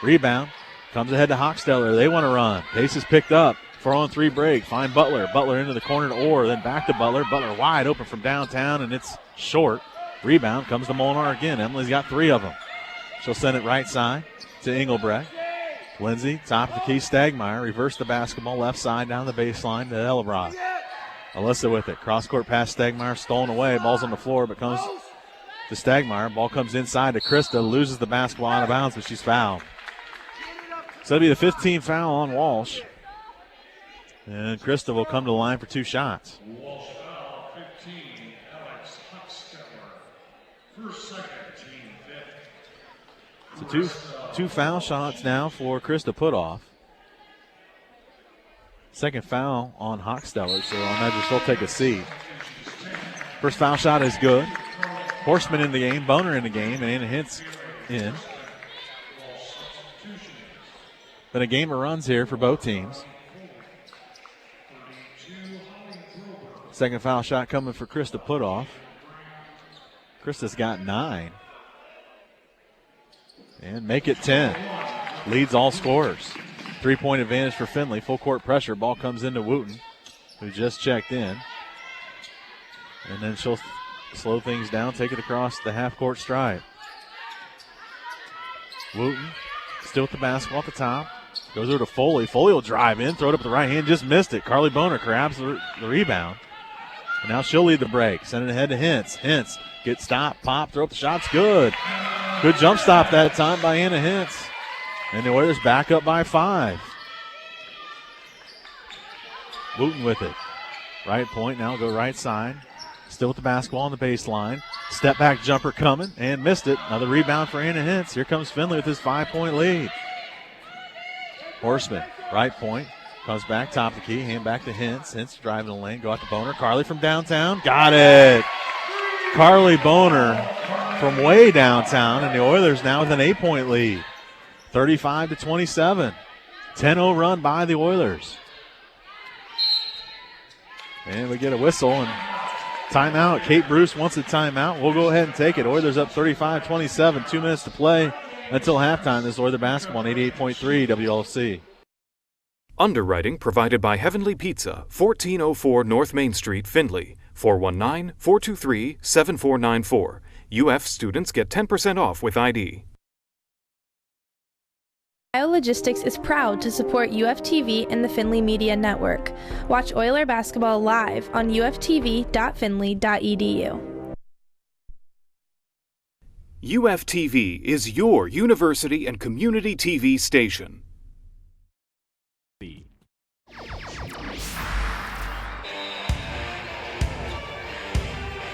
Rebound. Comes ahead to Hochsteller. They want to run. Pace is picked up. 4-on-3 break. Find Butler. Butler into the corner to Orr. Then back to Butler. Butler wide open from downtown, and it's short. Rebound comes to Molnar again. Emily's got 3 of them. She'll send it right side to Engelbrecht. Lindsay, top of the key, Stagmeyer. Reverse the basketball, left side down the baseline to Ellebrock. Alyssa with it. Cross-court pass, Stagmeyer stolen away. Ball's on the floor, but comes to Stagmeyer. Ball comes inside to Krista. Loses the basketball out of bounds, but she's fouled. So it'll be the 15th foul on Walsh. And Krista will come to the line for 2 shots. Walsh foul, 15, Alex Hochsteller. First, second, team fifth. So two foul shots now for Krista Putoff. Second foul on Hochsteller, so I imagine she'll take a seat. First foul shot is good. Horseman in the game, Boner in the game, and Anna Hintz in. Been a game of runs here for both teams. Second foul shot coming for Krista Putoff. Krista's got 9. And make it 10. Leads all scorers. 3-point advantage for Findlay. Full court pressure. Ball comes into Wooten, who just checked in. And then she'll slow things down, take it across the half-court stripe. Wooten still with the basketball at the top. Goes over to Foley. Foley will drive in, throw it up with the right hand, just missed it. Carly Boner grabs the rebound. And now she'll lead the break. Send it ahead to Hintz. Hintz gets stopped, pop, throw up the shots, good. Good jump stop that time by Anna Hintz. And the Oilers back up by 5. Wooten with it. Right point, now go right side. Still with the basketball on the baseline. Step back jumper coming and missed it. Another rebound for Anna Hintz. Here comes Findlay with his 5-point lead. Horseman, right point. Comes back, top of the key, hand back to Hintz. Hintz driving the lane, go out to Boner. Carly from downtown, got it. Carly Boner from way downtown, and the Oilers now with an 8-point lead. 35-27. 10-0 run by the Oilers. And we get a whistle and timeout. Kate Bruce wants a timeout. We'll go ahead and take it. Oilers up 35-27. 2 minutes to play until halftime. This is Oilers basketball on 88.3 WLFC. Underwriting provided by Heavenly Pizza, 1404 North Main Street, Findlay, 419-423-7494. UF students get 10% off with ID. Biologistics is proud to support UFTV and the Findlay Media Network. Watch Oiler basketball live on UFTV.findlay.edu. UFTV is your university and community TV station.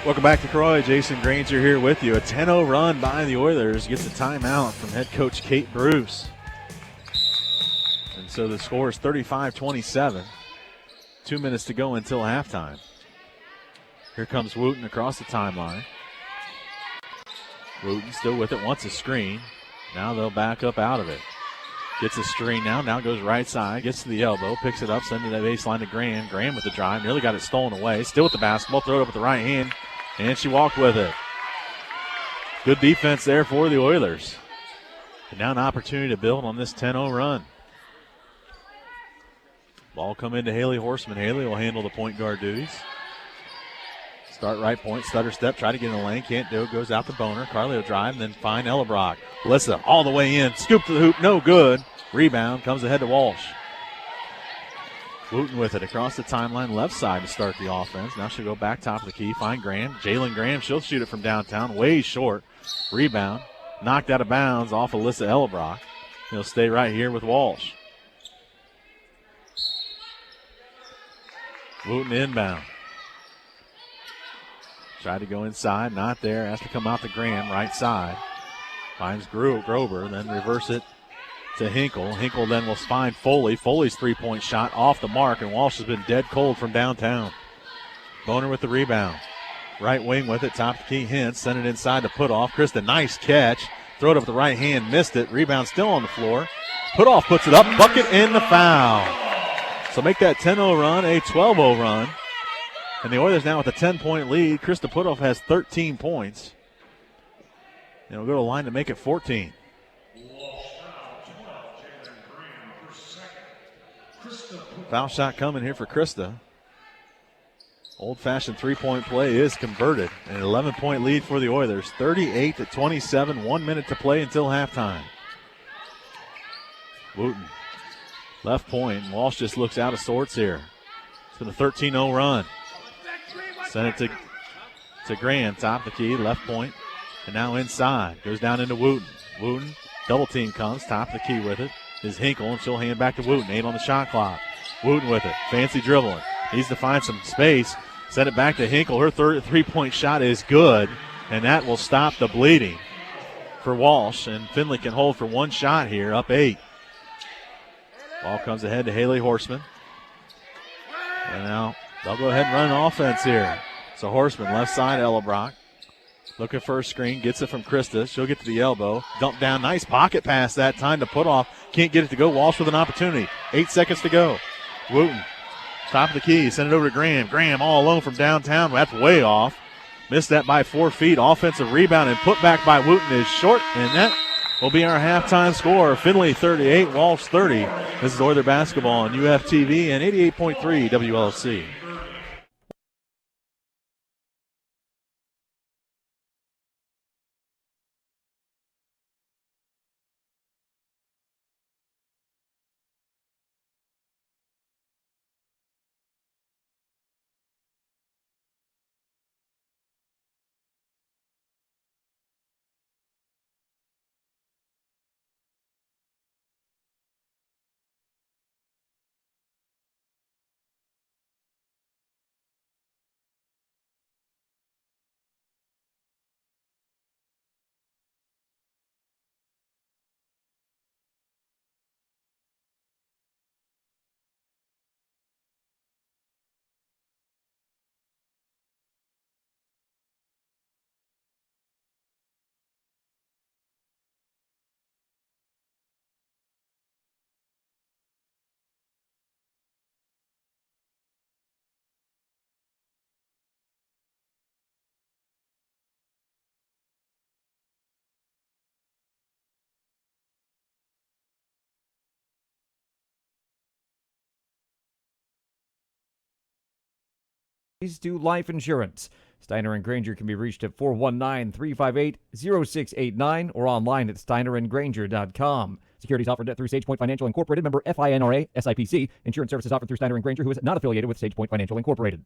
Welcome back to Croy. Jason Granger here with you. A 10-0 run by the Oilers. Gets a timeout from head coach Kate Bruce. And so the score is 35-27. 2 minutes to go until halftime. Here comes Wooten across the timeline. Wooten still with it, wants a screen. Now they'll back up out of it. Gets a screen now goes right side, gets to the elbow, picks it up, sends it to the baseline to Graham. Graham with the drive, nearly got it stolen away. Still with the basketball, throw it up with the right hand, and she walked with it. Good defense there for the Oilers. And now an opportunity to build on this 10-0 run. Ball come into Haley Horseman. Haley will handle the point guard duties. Start right point, stutter step, try to get in the lane, can't do it, goes out to Boner. Carly will drive and then find Ellebrock. Alyssa all the way in, scoop to the hoop, no good. Rebound comes ahead to Walsh. Wooten with it across the timeline, left side to start the offense. Now she'll go back top of the key, find Graham. Jalen Graham, she'll shoot it from downtown, way short. Rebound, knocked out of bounds off Alyssa Ellebrock. He'll stay right here with Walsh. Wooten inbound. Tried to go inside, not there. Has to come out to Graham, right side. Finds Grover, then reverse it to Hinkle. Hinkle then will find Foley. Foley's three-point shot off the mark, and Walsh has been dead cold from downtown. Boner with the rebound. Right wing with it, top of the key, Hintz. Send it inside to Putoff. Krista, nice catch. Throw it up with the right hand, missed it. Rebound still on the floor. Putoff puts it up, bucket, and the foul. So make that 10-0 run a 12-0 run. And the Oilers now with a 10-point lead. Krista Putoff has 13 points. And we'll go to the line to make it 14. Foul shot coming here for Krista. Old-fashioned three-point play is converted. An 11-point lead for the Oilers. 38-27, 1 minute to play until halftime. Wooten, left point. Walsh just looks out of sorts here. It's been a 13-0 run. Send it to Graham, top of the key, left point. And now inside. Goes down into Wooten. Wooten, double team comes, top of the key with it. Is Hinkle, and she'll hand back to Wooten. 8 on the shot clock. Wooten with it. Fancy dribbling. Needs to find some space. Send it back to Hinkle. Her three-point shot is good, and that will stop the bleeding for Walsh. And Findlay can hold for one shot here, up 8. Ball comes ahead to Haley Horseman. And now they'll go ahead and run an offense here. So Horseman, left side, Ellebrock. Looking for a screen, gets it from Krista. She'll get to the elbow. Dump down, nice pocket pass that time to Putoff. Can't get it to go. Walsh with an opportunity. 8 seconds to go. Wooten, top of the key, send it over to Graham. Graham all alone from downtown. That's way off. Missed that by 4 feet. Offensive rebound and put back by Wooten is short, and that will be our halftime score. Findlay 38, Walsh 30. This is Oiler basketball on UFTV and 88.3 WLFC. Do life insurance. Steiner and Granger can be reached at 419-358-0689 or online at steinerandgranger.com. Securities offered through SagePoint Financial Incorporated, member FINRA, SIPC. Insurance services offered through Steiner and Granger, who is not affiliated with SagePoint Financial Incorporated.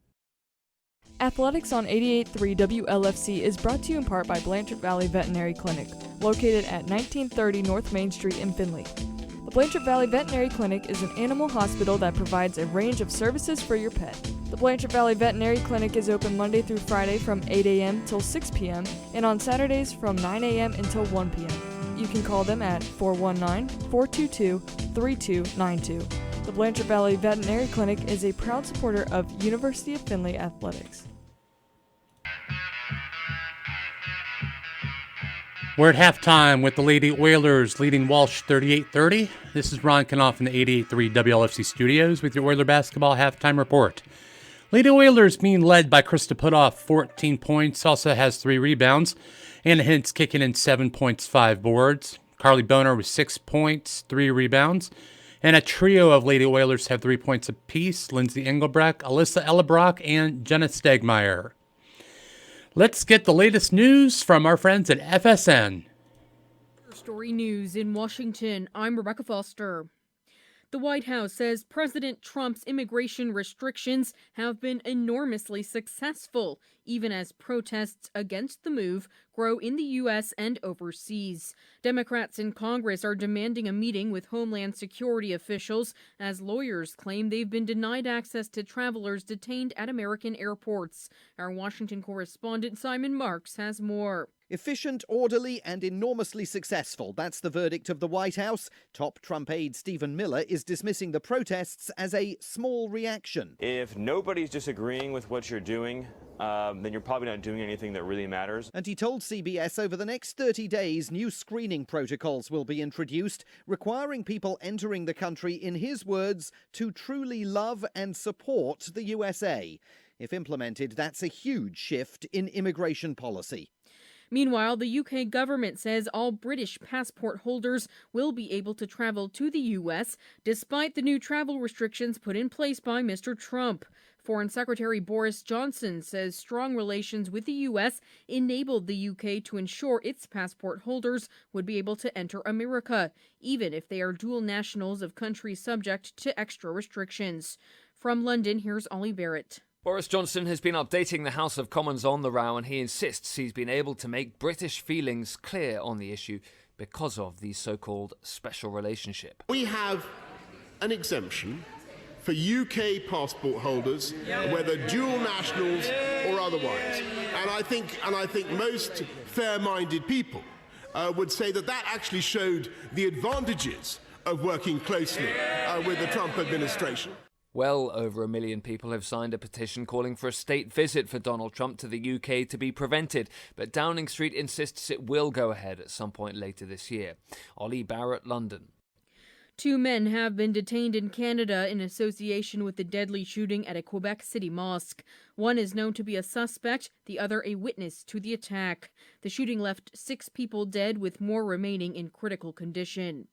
Athletics on 88.3 WLFC is brought to you in part by Blanchard Valley Veterinary Clinic, located at 1930 North Main Street in Findlay. The Blanchard Valley Veterinary Clinic is an animal hospital that provides a range of services for your pet. The Blanchard Valley Veterinary Clinic is open Monday through Friday from 8 a.m. till 6 p.m. and on Saturdays from 9 a.m. until 1 p.m. You can call them at 419-422-3292. The Blanchard Valley Veterinary Clinic is a proud supporter of University of Findlay Athletics. We're at halftime with the Lady Oilers leading Walsh 38-30. This is Ron Knopf in the 88.3 WLFC studios with your Oiler basketball halftime report. Lady Oilers being led by Krista Putoff, 14 points, also has 3 rebounds. Anna Hintz kicking in 7 points, 5 boards. Carly Boner with 6 points, 3 rebounds. And a trio of Lady Oilers have 3 points apiece: Lindsay Engelbrecht, Alyssa Ellebrock, and Jenna Stegmeyer. Let's get the latest news from our friends at FSN. Story News in Washington, I'm Rebecca Foster. The White House says President Trump's immigration restrictions have been enormously successful, even as protests against the move grow in the U.S. and overseas. Democrats in Congress are demanding a meeting with Homeland Security officials as lawyers claim they've been denied access to travelers detained at American airports. Our Washington correspondent Simon Marks has more. Efficient, orderly, and enormously successful. That's the verdict of the White House. Top Trump aide Stephen Miller is dismissing the protests as a small reaction. If nobody's disagreeing with what you're doing, then you're probably not doing anything that really matters. And he told CBS over the next 30 days, new screening protocols will be introduced, requiring people entering the country, in his words, to truly love and support the USA. If implemented, that's a huge shift in immigration policy. Meanwhile, the UK government says all British passport holders will be able to travel to the US despite the new travel restrictions put in place by Mr. Trump. Foreign Secretary Boris Johnson says strong relations with the US enabled the UK to ensure its passport holders would be able to enter America, even if they are dual nationals of countries subject to extra restrictions. From London, here's Ollie Barrett. Boris Johnson has been updating the House of Commons on the row, and he insists he's been able to make British feelings clear on the issue because of the so-called special relationship. We have an exemption for UK passport holders, whether dual nationals or otherwise. And I think most fair-minded people would say that actually showed the advantages of working closely with the Trump administration. Well over 1 million people have signed a petition calling for a state visit for Donald Trump to the UK to be prevented, but Downing Street insists it will go ahead at some point later this year. Ollie Barrett, London. 2 men have been detained in Canada in association with the deadly shooting at a Quebec City mosque. One is known to be a suspect, the other a witness to the attack. The shooting left 6 people dead, with more remaining in critical condition.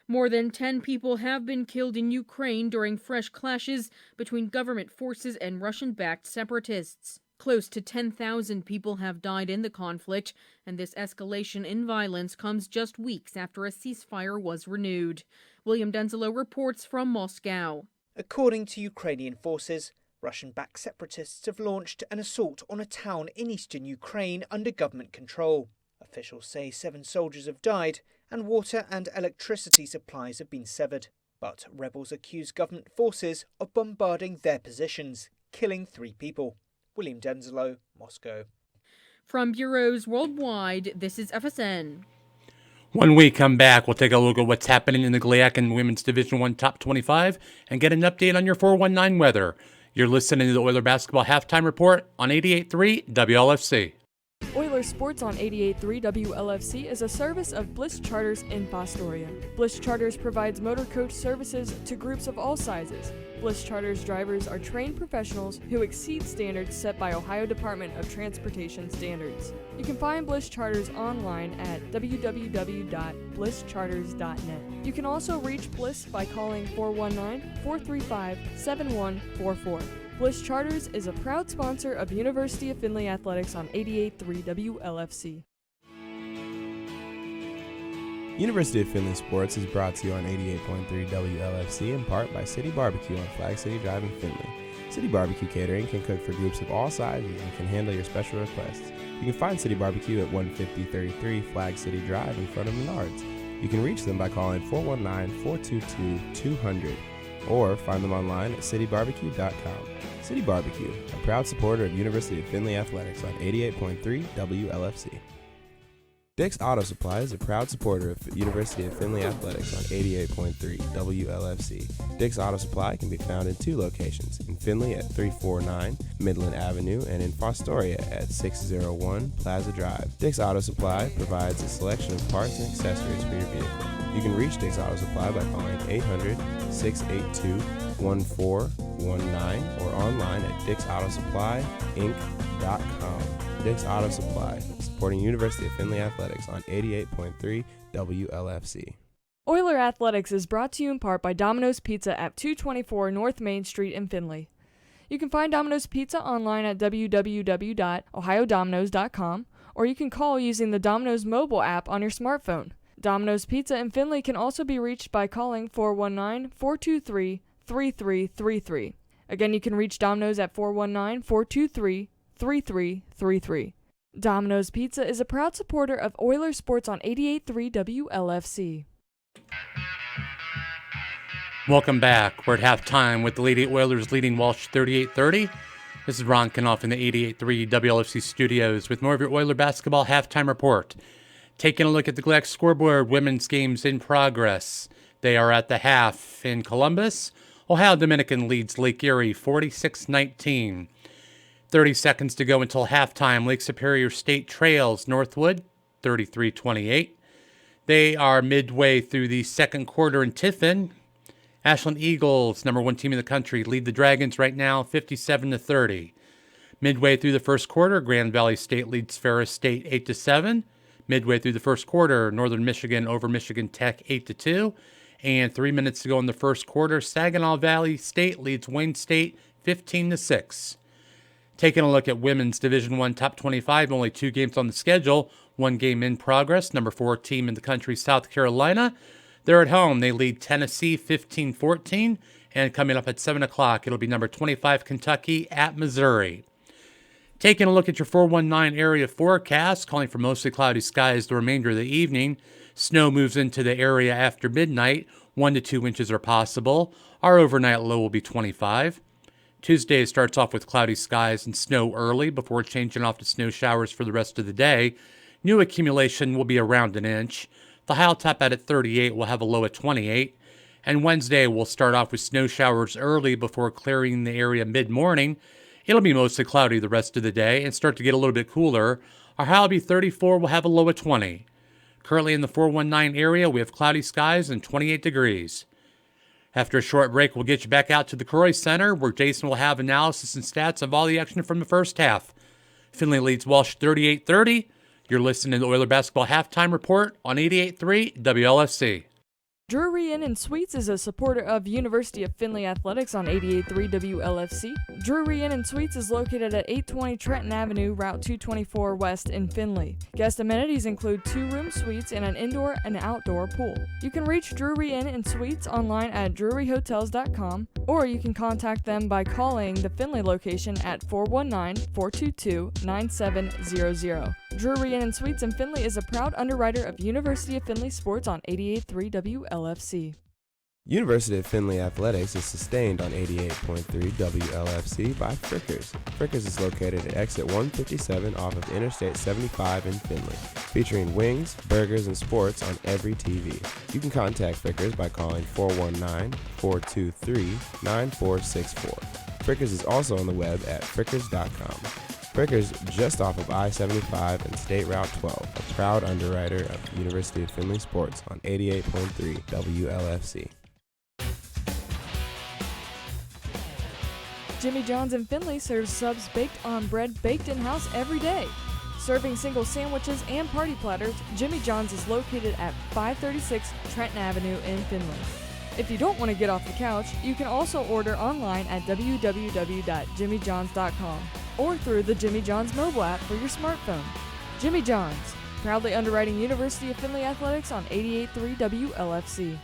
More than 10 people have been killed in Ukraine during fresh clashes between government forces and Russian-backed separatists. Close to 10,000 people have died in the conflict, and this escalation in violence comes just weeks after a ceasefire was renewed. William Denzelo reports from Moscow. According to Ukrainian forces, Russian-backed separatists have launched an assault on a town in eastern Ukraine under government control. Officials say 7 soldiers have died and water and electricity supplies have been severed. But rebels accuse government forces of bombarding their positions, killing 3 people. William Denzelo, Moscow. From bureaus worldwide, this is FSN. When we come back, we'll take a look at what's happening in the GLIAC and Women's Division I Top 25 and get an update on your 419 weather. You're listening to the Oiler Basketball Halftime Report on 88.3 WLFC. Oiler Sports on 88.3 WLFC is a service of Bliss Charters in Fostoria. Bliss Charters provides motor coach services to groups of all sizes. Bliss Charters drivers are trained professionals who exceed standards set by Ohio Department of Transportation standards. You can find Bliss Charters online at www.blisscharters.net. You can also reach Bliss by calling 419-435-7144. Bliss Charters is a proud sponsor of University of Findlay Athletics on 88.3 WLFC. University of Findlay Sports is brought to you on 88.3 WLFC in part by City Barbecue on Flag City Drive in Findlay. City Barbecue Catering can cook for groups of all sizes and can handle your special requests. You can find City Barbecue at 15033 Flag City Drive in front of Menards. You can reach them by calling 419-422-200 or find them online at citybarbecue.com. City Barbecue, a proud supporter of University of Findlay Athletics on 88.3 WLFC. Dick's Auto Supply is a proud supporter of University of Findlay Athletics on 88.3 WLFC. Dick's Auto Supply can be found in 2 locations, in Findlay at 349 Midland Avenue and in Fostoria at 601 Plaza Drive. Dick's Auto Supply provides a selection of parts and accessories for your vehicle. You can reach Dick's Auto Supply by calling 800-682-1419 or online at dicksautosupplyinc.com. Dick's Auto Supply, supporting University of Findlay Athletics on 88.3 WLFC. Oiler Athletics is brought to you in part by Domino's Pizza at 224 North Main Street in Findlay. You can find Domino's Pizza online at www.ohiodomino's.com, or you can call using the Domino's mobile app on your smartphone. Domino's Pizza in Findlay can also be reached by calling 419-423-3333. Again, you can reach Domino's at 419-423-3333. Domino's Pizza is a proud supporter of Oiler Sports on 88.3 WLFC. Welcome back. We're at halftime with the Lady Oilers leading Walsh 38-30. This is Ron Knopf in the 88.3 WLFC studios with more of your Oiler basketball halftime report. Taking a look at the GLIAC scoreboard, women's games in progress. They are at the half in Columbus. Ohio Dominican leads Lake Erie 46-19. 30 seconds to go until halftime. Lake Superior State trails Northwood 33-28. They are midway through the second quarter in Tiffin. Ashland Eagles, number 1 team in the country, lead the Dragons right now 57-30. Midway through the first quarter, Grand Valley State leads Ferris State 8-7. Midway through the first quarter, Northern Michigan over Michigan Tech 8-2. And 3 minutes to go in the first quarter, Saginaw Valley State leads Wayne State 15-6. Taking a look at Women's Division I Top 25, only 2 games on the schedule, 1 game in progress. Number 4 team in the country, South Carolina. They're at home. They lead Tennessee 15-14. And coming up at 7 o'clock, it'll be number 25 Kentucky at Missouri. Taking a look at your 419 area forecast, calling for mostly cloudy skies the remainder of the evening. Snow moves into the area after midnight. 1 to 2 inches are possible. Our overnight low will be 25. Tuesday starts off with cloudy skies and snow early before changing off to snow showers for the rest of the day. New accumulation will be around an inch. The high will top out at 38. We'll have a low at 28. And Wednesday we'll start off with snow showers early before clearing the area mid-morning. It'll be mostly cloudy the rest of the day and start to get a little bit cooler. Our high will be 34. We'll have a low at 20. Currently in the 419 area, we have cloudy skies and 28 degrees. After a short break, we'll get you back out to the Croy Center, where Jason will have analysis and stats of all the action from the first half. Findlay leads Walsh 38-30. You're listening to the Oiler Basketball Halftime Report on 88.3 WLFC. Drury Inn & Suites is a supporter of University of Findlay Athletics on 88.3 WLFC. Drury Inn & Suites is located at 820 Trenton Avenue, Route 224 West in Findlay. Guest amenities include 2-room suites and an indoor and outdoor pool. You can reach Drury Inn & Suites online at druryhotels.com, or you can contact them by calling the Findlay location at 419-422-9700. Drury Inn & Suites in Findlay is a proud underwriter of University of Findlay Sports on 88.3 WLFC. University of Findlay Athletics is sustained on 88.3 WLFC by Frickers. Frickers is located at exit 157 off of Interstate 75 in Findlay, featuring wings, burgers, and sports on every TV. You can contact Frickers by calling 419-423-9464. Frickers is also on the web at frickers.com. Frickers just off of I-75 and State Route 12, a proud underwriter of University of Findlay Sports on 88.3 WLFC. Jimmy John's in Findlay serves subs baked on bread baked in-house every day. Serving single sandwiches and party platters, Jimmy John's is located at 536 Trenton Avenue in Findlay. If you don't want to get off the couch, you can also order online at www.jimmyjohns.com or through the Jimmy John's mobile app for your smartphone. Jimmy John's, proudly underwriting University of Findlay Athletics on 88.3 WLFC.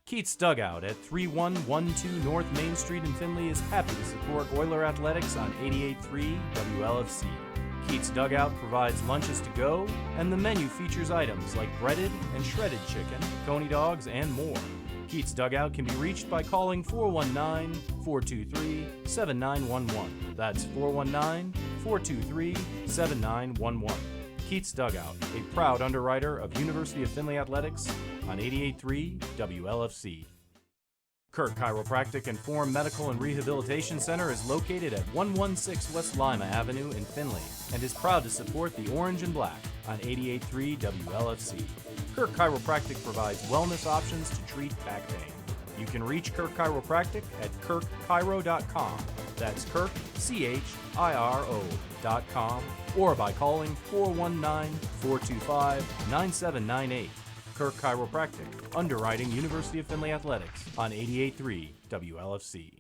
Keats Dugout at 3112 North Main Street in Findlay is happy to support Oiler Athletics on 88.3 WLFC. Keats Dugout provides lunches to go, and the menu features items like breaded and shredded chicken, coney dogs, and more. Keats Dugout can be reached by calling 419-423-7911. That's 419-423-7911. Keats Dugout, a proud underwriter of University of Findlay Athletics on 88.3 WLFC. Kirk Chiropractic and Forum Medical and Rehabilitation Center is located at 116 West Lima Avenue in Findlay and is proud to support the Orange and Black on 88.3 WLFC. Kirk Chiropractic provides wellness options to treat back pain. You can reach Kirk Chiropractic at kirkchiro.com. That's Kirk, CHIRO.com, or by calling 419-425-9798. Kirk Chiropractic, underwriting University of Findlay Athletics on 88.3 WLFC.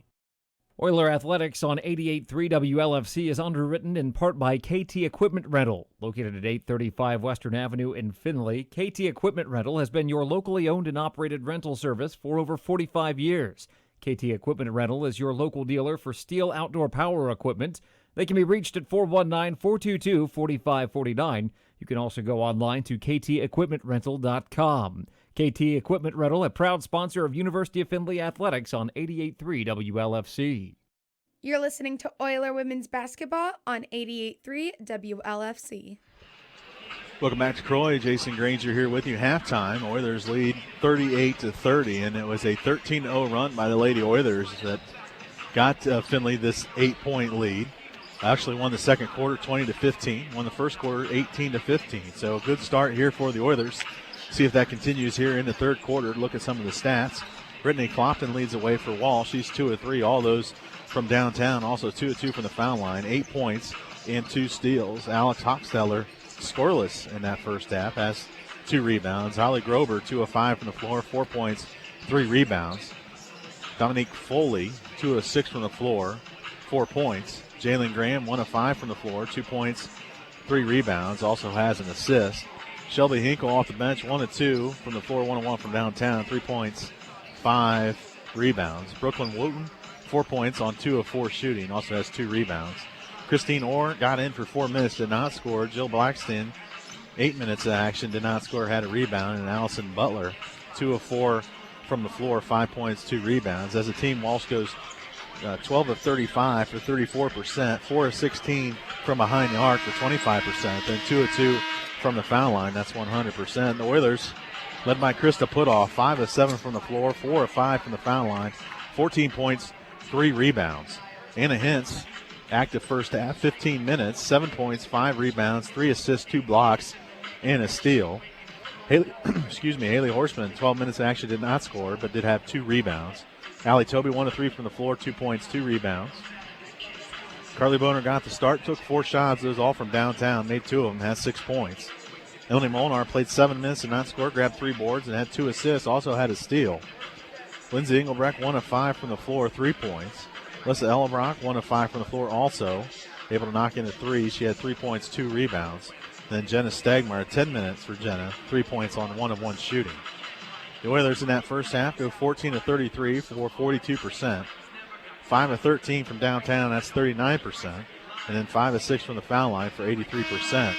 Oiler Athletics on 88.3 WLFC is underwritten in part by KT Equipment Rental. Located at 835 Western Avenue in Findlay, KT Equipment Rental has been your locally owned and operated rental service for over 45 years. KT Equipment Rental is your local dealer for steel outdoor power equipment. They can be reached at 419-422-4549. You can also go online to ktequipmentrental.com. KT Equipment Rental, a proud sponsor of University of Findlay Athletics on 88.3 WLFC. You're listening to Oiler Women's Basketball on 88.3 WLFC. Welcome back to Croy. Jason Granger here with you. Halftime, Oilers lead 38-30, and it was a 13-0 run by the Lady Oilers that got Findlay this 8-point lead. Actually won the second quarter 20-15, won the first quarter 18-15. So a good start here for the Oilers. See if that continues here in the third quarter. Look at some of the stats. Brittany Clopton leads the way for Walsh. She's 2 of 3, all those from downtown. Also 2 of 2 from the foul line. 8 points and 2 steals. Alex Hochsteller scoreless in that first half, has 2 rebounds. Holly Grover 2 of 5 from the floor, 4 points, 3 rebounds. Dominique Foley 2 of 6 from the floor, 4 points. Jalen Graham 1 of 5 from the floor, 2 points, 3 rebounds. Also has an assist. Shelby Hinkle off the bench, 1 of 2 from the floor, 1 of 1 from downtown, 3 points, 5 rebounds. Brooklyn Wooten 4 points on 2 of 4 shooting, also has 2 rebounds. Christine Orr got in for 4 minutes, did not score. Jill Blackston, 8 minutes of action, did not score, had a rebound. And Allison Butler, 2 of 4 from the floor, 5 points, 2 rebounds. As a team, Walsh goes 12 of 35 for 34%, 4 of 16 from behind the arc for 25%, then 2 of 2 from the foul line. That's 100%. The Oilers, led by Krista Putoff, 5 of 7 from the floor, 4 of 5 from the foul line, 14 points, 3 rebounds. Anna Hintz, active first half, 15 minutes, 7 points, 5 rebounds, 3 assists, 2 blocks, and a steal. Haley Horseman, 12 minutes and actually did not score, but did have 2 rebounds. Allie Toby, 1 of 3 from the floor, 2 points, 2 rebounds. Carly Boner got the start, took 4 shots, those all from downtown, made 2 of them, had 6 points. Emily Molnar played 7 minutes and not scored, grabbed 3 boards and had 2 assists, also had a steal. Lindsay Engelbrecht, 1 of 5 from the floor, 3 points. Alyssa Ellenbrock, 1 of 5 from the floor, also able to knock in a 3. She had 3 points, 2 rebounds. Then Jenna Stegmeyer, 10 minutes for Jenna, 3 points on 1 of 1 shooting. The Oilers in that first half go 14 of 33 for 42%. 5 of 13 from downtown, that's 39%. And then 5 of 6 from the foul line for 83%.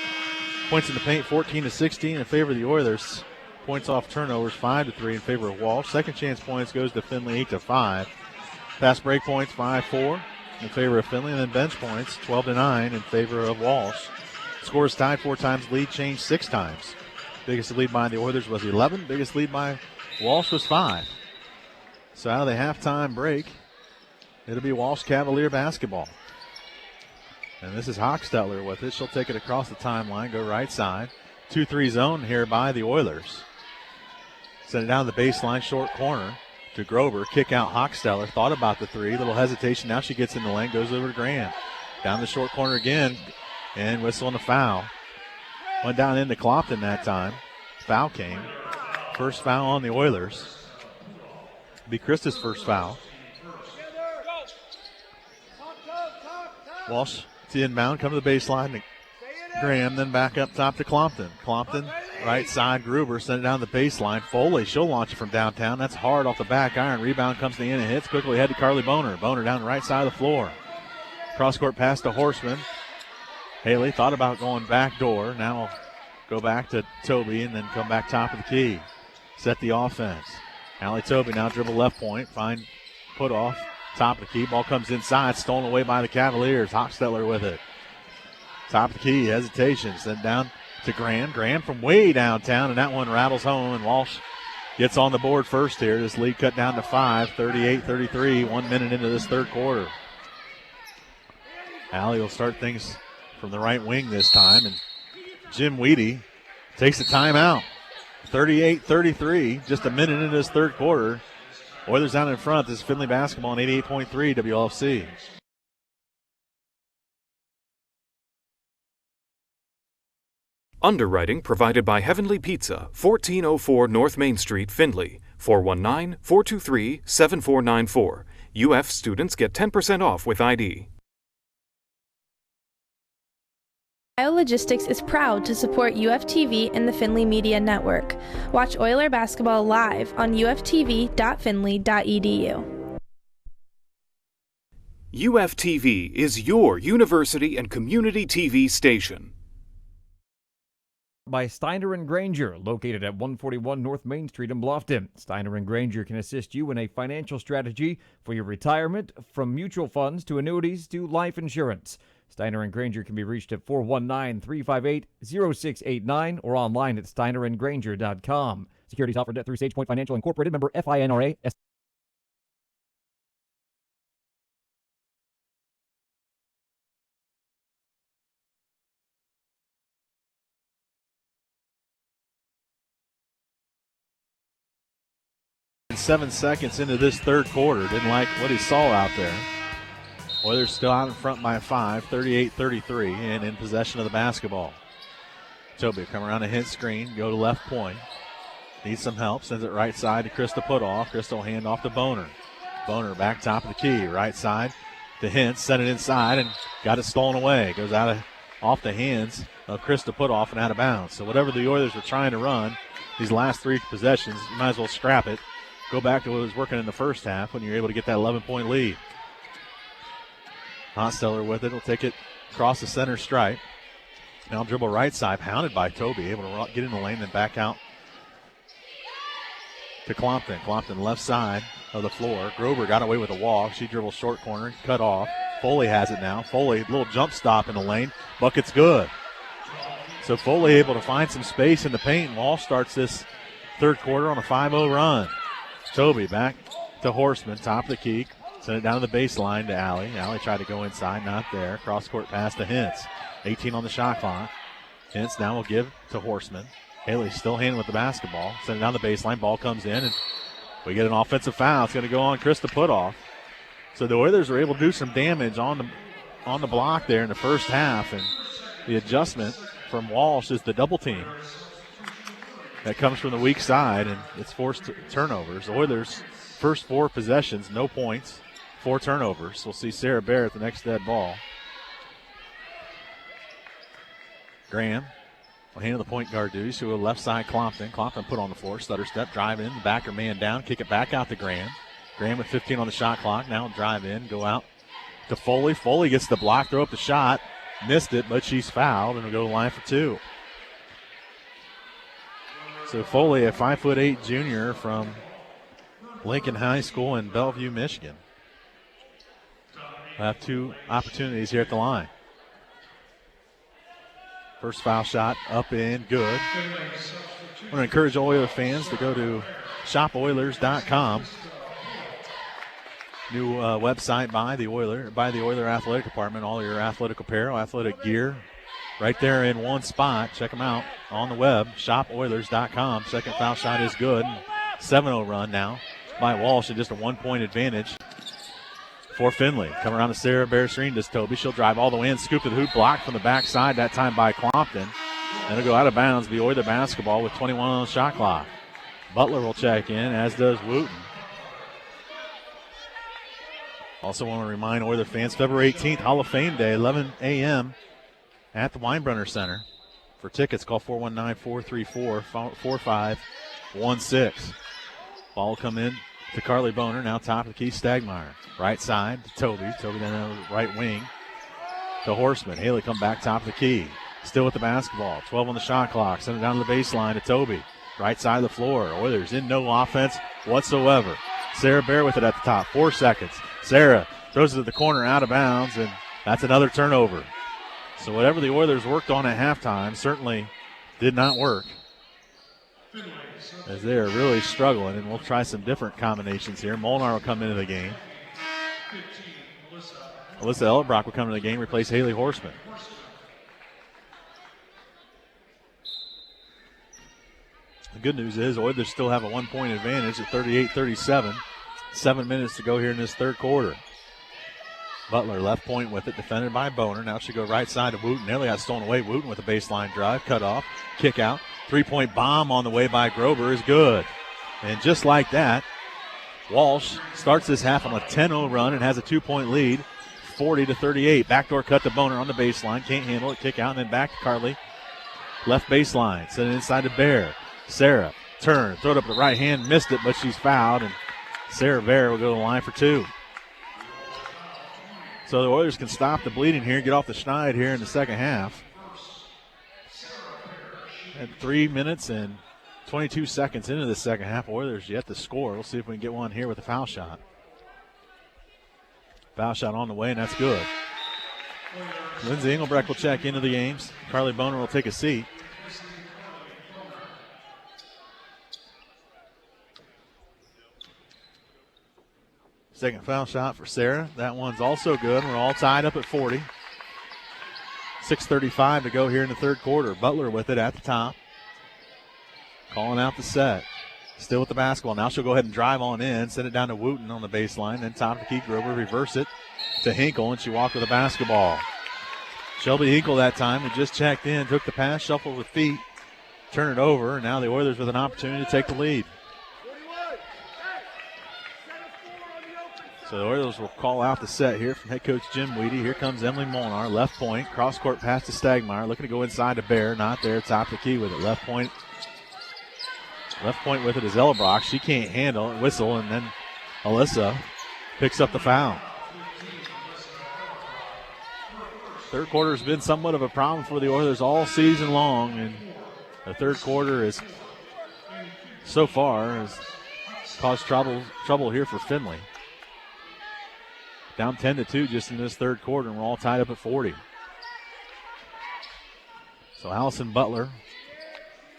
Points in the paint, 14 to 16 in favor of the Oilers. Points off turnovers, 5 to 3 in favor of Walsh. Second chance points goes to Findlay, 8 to 5. Fast break points, 5-4 in favor of Findlay. And then bench points, 12 to 9 in favor of Walsh. Scores tied 4 times, lead changed 6 times. Biggest lead by the Oilers was 11. Biggest lead by Walsh was 5. So out of the halftime break, it'll be Walsh Cavalier basketball. And this is Hochstetler with it. She'll take it across the timeline, go right side. 2-3 zone here by the Oilers. Send it down the baseline, short corner to Grover. Kick out Hochstetler. Thought about the 3. Little hesitation. Now she gets in the lane, goes over to Graham. Down the short corner again. And whistle on the foul. Went down into Clopton that time. Foul came. First foul on the Oilers. It'll be Krista's first foul. Walsh to inbound, come to the baseline to Graham, then back up top to Clopton. Clopton, right side, Gruber, send it down the baseline. Foley, she'll launch it from downtown. That's hard off the back iron. Rebound comes to the end and hits. Quickly ahead to Carly Boner. Boner down the right side of the floor. Cross-court pass to Horseman. Haley thought about going back door. Now go back to Toby and then come back top of the key. Set the offense. Allie Toby now dribble left point. Find put off. Top of the key. Ball comes inside. Stolen away by the Cavaliers. Hochstetler with it. Top of the key. Hesitation. Sent down to Graham. Graham from way downtown, and that one rattles home, and Walsh gets on the board first here. This lead cut down to 5, 38-33, 1 minute into this third quarter. Allie will start things from the right wing this time, and Jim Weedy takes the timeout. 38-33, just a minute into this third quarter. Oilers down in front. This is Findlay basketball on 88.3 WLFC. Underwriting provided by Heavenly Pizza, 1404 North Main Street, Findlay, 419-423-7494. UF students get 10% off with ID. Biologistics is proud to support UFTV and the Findlay Media Network. Watch Oiler basketball live on UFTV.findlay.edu. UFTV is your university and community TV station. By Steiner & Granger, located at 141 North Main Street in Bluffton. Steiner & Granger can assist you in a financial strategy for your retirement, from mutual funds to annuities to life insurance. Steiner & Granger can be reached at 419-358-0689 or online at steinerandgranger.com. Securities offered debt through SagePoint Financial Incorporated, member FINRA. And 7 seconds into this third quarter. Didn't like what he saw out there. Oilers still out in front by 5, 38-33, and in possession of the basketball. Toby come around a hit screen, go to left point. Needs some help, sends it right side to Krista Putoff. Krista will hand off to Boner. Boner back top of the key, right side to Hintz, sent it inside and got it stolen away. Goes off the hands of Krista Putoff and out of bounds. So whatever the Oilers were trying to run, these last 3 possessions, you might as well scrap it. Go back to what was working in the first half when you're able to get that 11-point lead. Hochstetler with it. He'll take it across the center stripe. Now dribble right side, pounded by Toby. Able to get in the lane, then back out to Clopton. Clopton left side of the floor. Grover got away with a walk. She dribbles short corner, cut off. Foley has it now. Foley, little jump stop in the lane. Bucket's good. So Foley able to find some space in the paint. Walsh starts this third quarter on a 5-0 run. Toby back to Horseman, top of the key. Sent it down to the baseline to Allie. Allie tried to go inside, not there. Cross-court pass to Hintz. 18 on the shot clock. Hence now will give to Horseman. Haley still handling with the basketball. Send it down the baseline. Ball comes in, and we get an offensive foul. It's going to go on Krista Putoff. So the Oilers were able to do some damage on the block there in the first half, and the adjustment from Walsh is the double team that comes from the weak side, and it's forced turnovers. The Oilers' first 4 possessions, no points, 4 turnovers. We'll see Sarah Bear at the next dead ball. Graham will handle the point guard duties to a left side Clompton. Clompton put on the floor, stutter step, drive in, back her man down, kick it back out to Graham. Graham with 15 on the shot clock. Now drive in, go out to Foley. Foley gets the block, throw up the shot. Missed it, but she's fouled, and will go to the line for 2. So Foley, a 5'8" junior from Lincoln High School in Bellevue, Michigan, will have 2 opportunities here at the line. First foul shot up and good. I want to encourage Oiler fans to go to shopoilers.com. New website by the Oiler Athletic Department. All your athletic apparel, athletic gear, right there in one spot. Check them out on the web, shopoilers.com. Second foul shot is good. 7-0 run now by Walsh, and just a 1-point advantage for Findlay. Come around the Sarah Bear screen, does Toby. She'll drive all the way in, scoop to the hoop, blocked from the backside, that time by Clompton. And it'll go out of bounds, be Oiler basketball with 21 on the shot clock. Butler will check in, as does Wooten. Also want to remind Oiler fans, February 18th, Hall of Fame Day, 11 a.m. at the Weinbrenner Center. For tickets, call 419-434-4516. Ball will come in to Carly Boner, now top of the key, Stagmeyer. Right side to Toby. Toby then on the right wing to Horseman. Haley come back top of the key. Still with the basketball. 12 on the shot clock. Send it down to the baseline to Toby. Right side of the floor. Oilers in no offense whatsoever. Sarah Bear with it at the top. 4 seconds. Sarah throws it to the corner out of bounds, and that's another turnover. So whatever the Oilers worked on at halftime certainly did not work, as they are really struggling, and we'll try some different combinations here. Molnar will come into the game. Alyssa Ellenbrock will come into the game, replace Haley Horseman. The good news is Oilers still have a 1-point advantage at 38-37. 7 minutes to go here in this third quarter. Butler left point with it, defended by Boner. Now she'll go right side to Wooten. Nearly got stolen away. Wooten with a baseline drive, cut off, kick out. 3-point bomb on the way by Grover is good. And just like that, Walsh starts this half on a 10-0 run and has a 2-point lead, 40-38. Backdoor cut to Boner on the baseline. Can't handle it. Kick out and then back to Carly. Left baseline. Send it inside to Bear. Sarah, turn, throw it up with the right hand. Missed it, but she's fouled. And Sarah Bear will go to the line for 2. So the Oilers can stop the bleeding here and get off the schneid here in the second half. At 3 minutes and 22 seconds into the second half, Oilers yet to score. We'll see if we can get one here with a foul shot. Foul shot on the way, and that's good. Lindsay Engelbrecht will check into the games. Carly Boner will take a seat. Second foul shot for Sarah. That one's also good. We're all tied up at 40. 6:35 to go here in the third quarter. Butler with it at the top. Calling out the set. Still with the basketball. Now she'll go ahead and drive on in. Send it down to Wooten on the baseline. Then top of the key, Grover reverse it to Hinkle, and she walked with the basketball. Shelby Hinkle that time, who just checked in, took the pass, shuffled with feet, turn it over, and now the Oilers with an opportunity to take the lead. So the Oilers will call out the set here from head coach Jim Weedy. Here comes Emily Molnar, left point, cross-court pass to Stagmeyer, looking to go inside to Bear, not there, top of the key with it. Left point with it is Ellebrock. She can't handle it, whistle, and then Alyssa picks up the foul. Third quarter has been somewhat of a problem for the Oilers all season long, and the third quarter is so far has caused trouble here for Findlay. Down 10-2 just in this third quarter, and we're all tied up at 40. So Allison Butler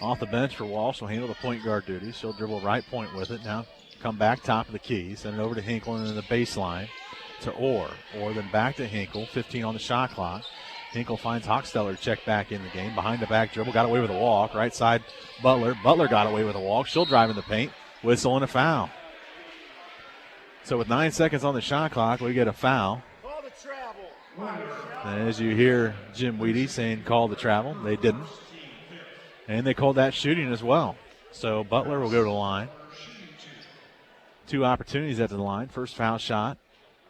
off the bench for Walsh will handle the point guard duties. She'll dribble right point with it. Now come back top of the key. Send it over to Hinkle and then the baseline to Orr. Orr then back to Hinkle. 15 on the shot clock. Hinkle finds Hochsteller to check back in the game. Behind the back dribble, got away with a walk. Right side, Butler. Butler got away with a walk. She'll drive in the paint. Whistle and a foul. So with 9 seconds on the shot clock, we get a foul. And as you hear Jim Weedy saying call the travel, they didn't. And they called that shooting as well. So Butler will go to the line. 2 opportunities at the line. First foul shot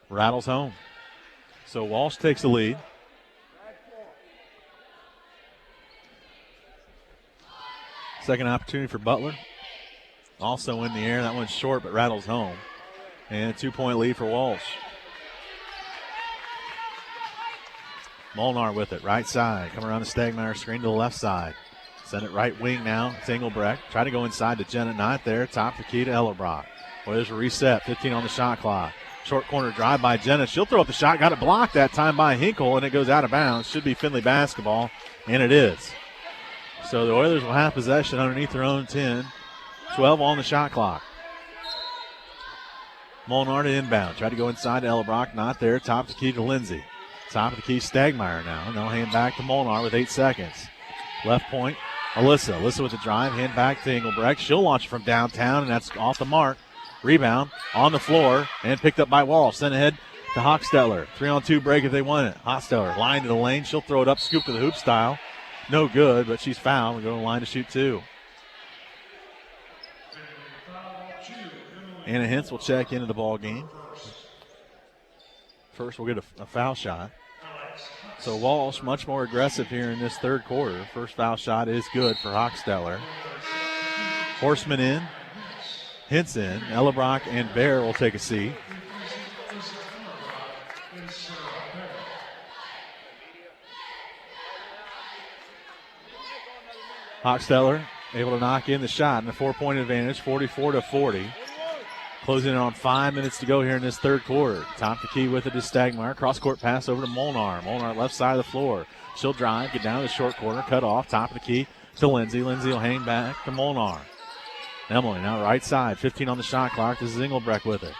rattles home. So Walsh takes the lead. Second opportunity for Butler. Also in the air. That one's short but rattles home. And a 2-point lead for Walsh. Molnar with it, right side. Come around the Stegmeyer screen to the left side. Send it right wing now. It's Engelbrecht. Try to go inside to Jenna. Not there. Top the key to Ellerbrock. Well, there's a reset. 15 on the shot clock. Short corner drive by Jenna. She'll throw up the shot. Got it blocked that time by Hinkle, and it goes out of bounds. Should be Findlay basketball, and it is. So the Oilers will have possession underneath their own 10. 12 on the shot clock. Molnar to inbound. Try to go inside to Ellerbrock. Not there. Top the key to Lindsay. Top of the key, Stegmeyer now. Now hand back to Molnar with 8 seconds. Left point, Alyssa. Alyssa with the drive. Hand back to Engelbrecht. She'll launch from downtown, and that's off the mark. Rebound on the floor and picked up by Walsh. Sent ahead to Hochsteller. 3-on-2 break if they want it. Hochsteller line to the lane. She'll throw it up, scoop to the hoop style. No good, but she's fouled. We'll go to the line to shoot 2. Anna Hintz will check into the ball game. First, we'll get a foul shot. So Walsh much more aggressive here in this third quarter. First foul shot is good for Hochsteller. Horseman in, Hintz in. Ellerbrock and Bear will take a seat. Hochsteller able to knock in the shot and a 4-point advantage, 44-40. Closing in on 5 minutes to go here in this third quarter. Top the key with it is Stegmeyer. Cross-court pass over to Molnar. Molnar left side of the floor. She'll drive, get down to the short corner, cut off. Top of the key to Lindsay. Lindsay will hang back to Molnar. Emily now right side. 15 on the shot clock. This is Engelbrecht with it.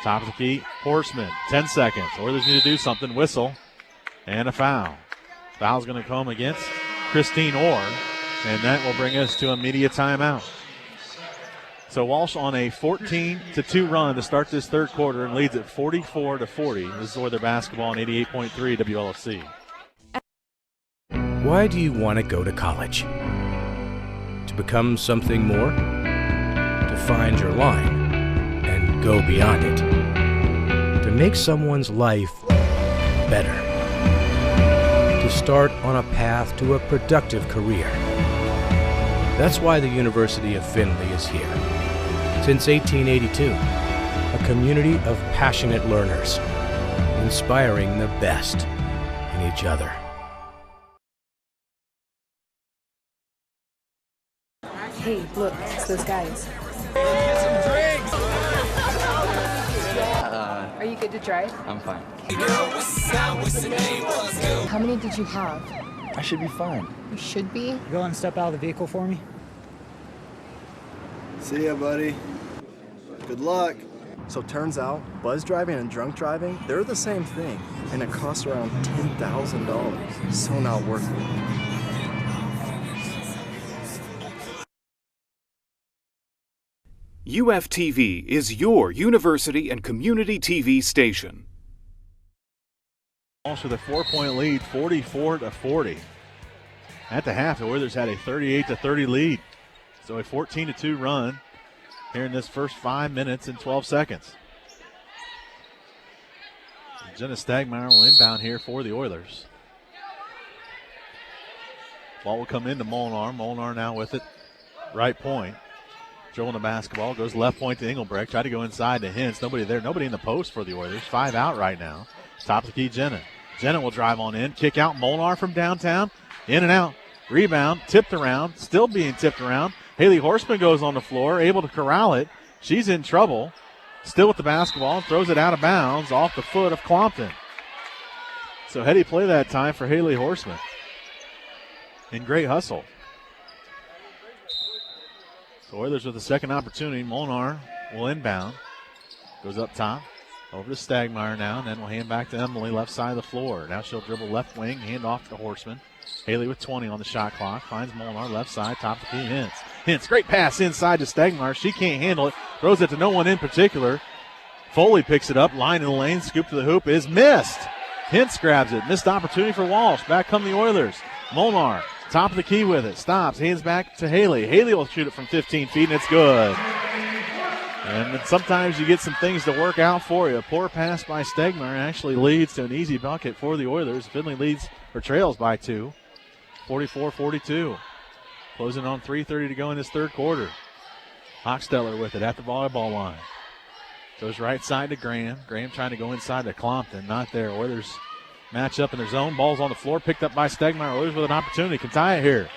Top of the key, Horseman. 10 seconds. Oilers need to do something. Whistle and a foul. Foul's going to come against Christine Orr, and that will bring us to a media timeout. So Walsh on a 14-2 run to start this third quarter and leads at 44-40. This is Oilers basketball on 88.3 WLFC. Why do you want to go to college? To become something more? To find your line and go beyond it? To make someone's life better? To start on a path to a productive career? That's why the University of Findlay is here. Since 1882, a community of passionate learners, inspiring the best in each other. Hey, look, it's those guys. Get some drinks! Are you good to drive? I'm fine. How many did you have? I should be fine. You should be? Go and step out of the vehicle for me. See ya, buddy. Good luck. So turns out, buzz driving and drunk driving, they're the same thing, and it costs around $10,000. So not worth it. UFTV is your university and community TV station. Walsh with a 4-point lead, 44-40. At the half, the Oilers had a 38-30 lead. So a 14-2 run here in this first 5 minutes and 12 seconds. Jenna Stegmeyer will inbound here for the Oilers. Ball will come into Molnar. Molnar now with it. Right point. Dribbling the basketball. Goes left point to Engelbrecht. Try to go inside to Hintz. Nobody there. Nobody in the post for the Oilers. 5 out right now. Top of the key, Jenna. Jenna will drive on in. Kick out Molnar from downtown. In and out. Rebound. Tipped around. Still being tipped around. Haley Horseman goes on the floor. Able to corral it. She's in trouble. Still with the basketball. Throws it out of bounds off the foot of Clompton. So heady play that time for Haley Horseman. And great hustle. So Oilers with the second opportunity. Molnar will inbound. Goes up top. Over to Stagmeyer now, and then we'll hand back to Emily, left side of the floor. Now she'll dribble left wing, hand off to Horseman. Haley with 20 on the shot clock. Finds Molnar, left side, top of the key, Hintz. Hintz, great pass inside to Stagmeyer. She can't handle it. Throws it to no one in particular. Foley picks it up, line in the lane, scoop to the hoop is missed. Hintz grabs it, missed opportunity for Walsh. Back come the Oilers. Molnar, top of the key with it, stops, hands back to Haley. Haley will shoot it from 15 feet, and it's good. And then sometimes you get some things to work out for you. A poor pass by Stegmeyer actually leads to an easy bucket for the Oilers. Findlay leads or trails by 2, 44-42. Closing on 3:30 to go in this third quarter. Hochsteller with it at the volleyball line. Goes right side to Graham. Graham trying to go inside to Clompton. Not there. Oilers match up in their zone. Ball's on the floor. Picked up by Stegmeyer. Oilers with an opportunity. Can tie it here.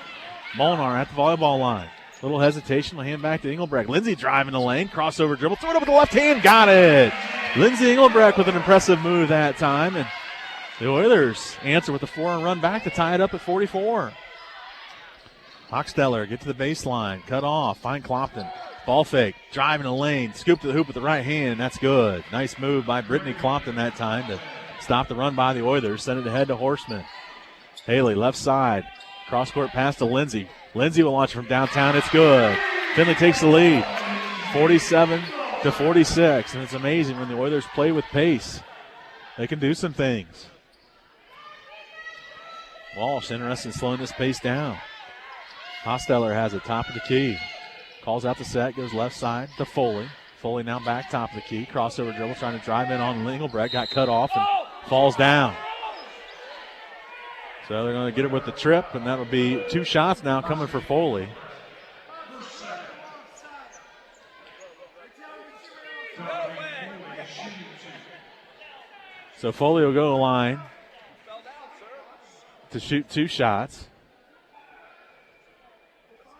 Molnar at the volleyball line. Little hesitation. We'll hand back to Engelbrecht. Lindsay driving the lane. Crossover dribble. Throw it up with the left hand. Got it. Lindsay Engelbrecht with an impressive move that time. And the Oilers answer with a 4-run run back to tie it up at 44. Hochsteller get to the baseline. Cut off. Find Clopton. Ball fake. Driving the lane. Scoop to the hoop with the right hand. That's good. Nice move by Brittany Clopton that time to stop the run by the Oilers. Send it ahead to Horseman. Haley left side. Cross-court pass to Lindsay. Lindsay will launch from downtown. It's good. Findlay takes the lead, 47-46. And it's amazing when the Oilers play with pace. They can do some things. Walsh interested in slowing this pace down. Hochsteller has it top of the key. Calls out the set, goes left side to Foley. Foley now back top of the key. Crossover dribble, trying to drive in on Engelbrecht. Got cut off and falls down. So they're going to get it with the trip, and that will be 2 shots now coming for Foley. So Foley will go to the line to shoot 2 shots.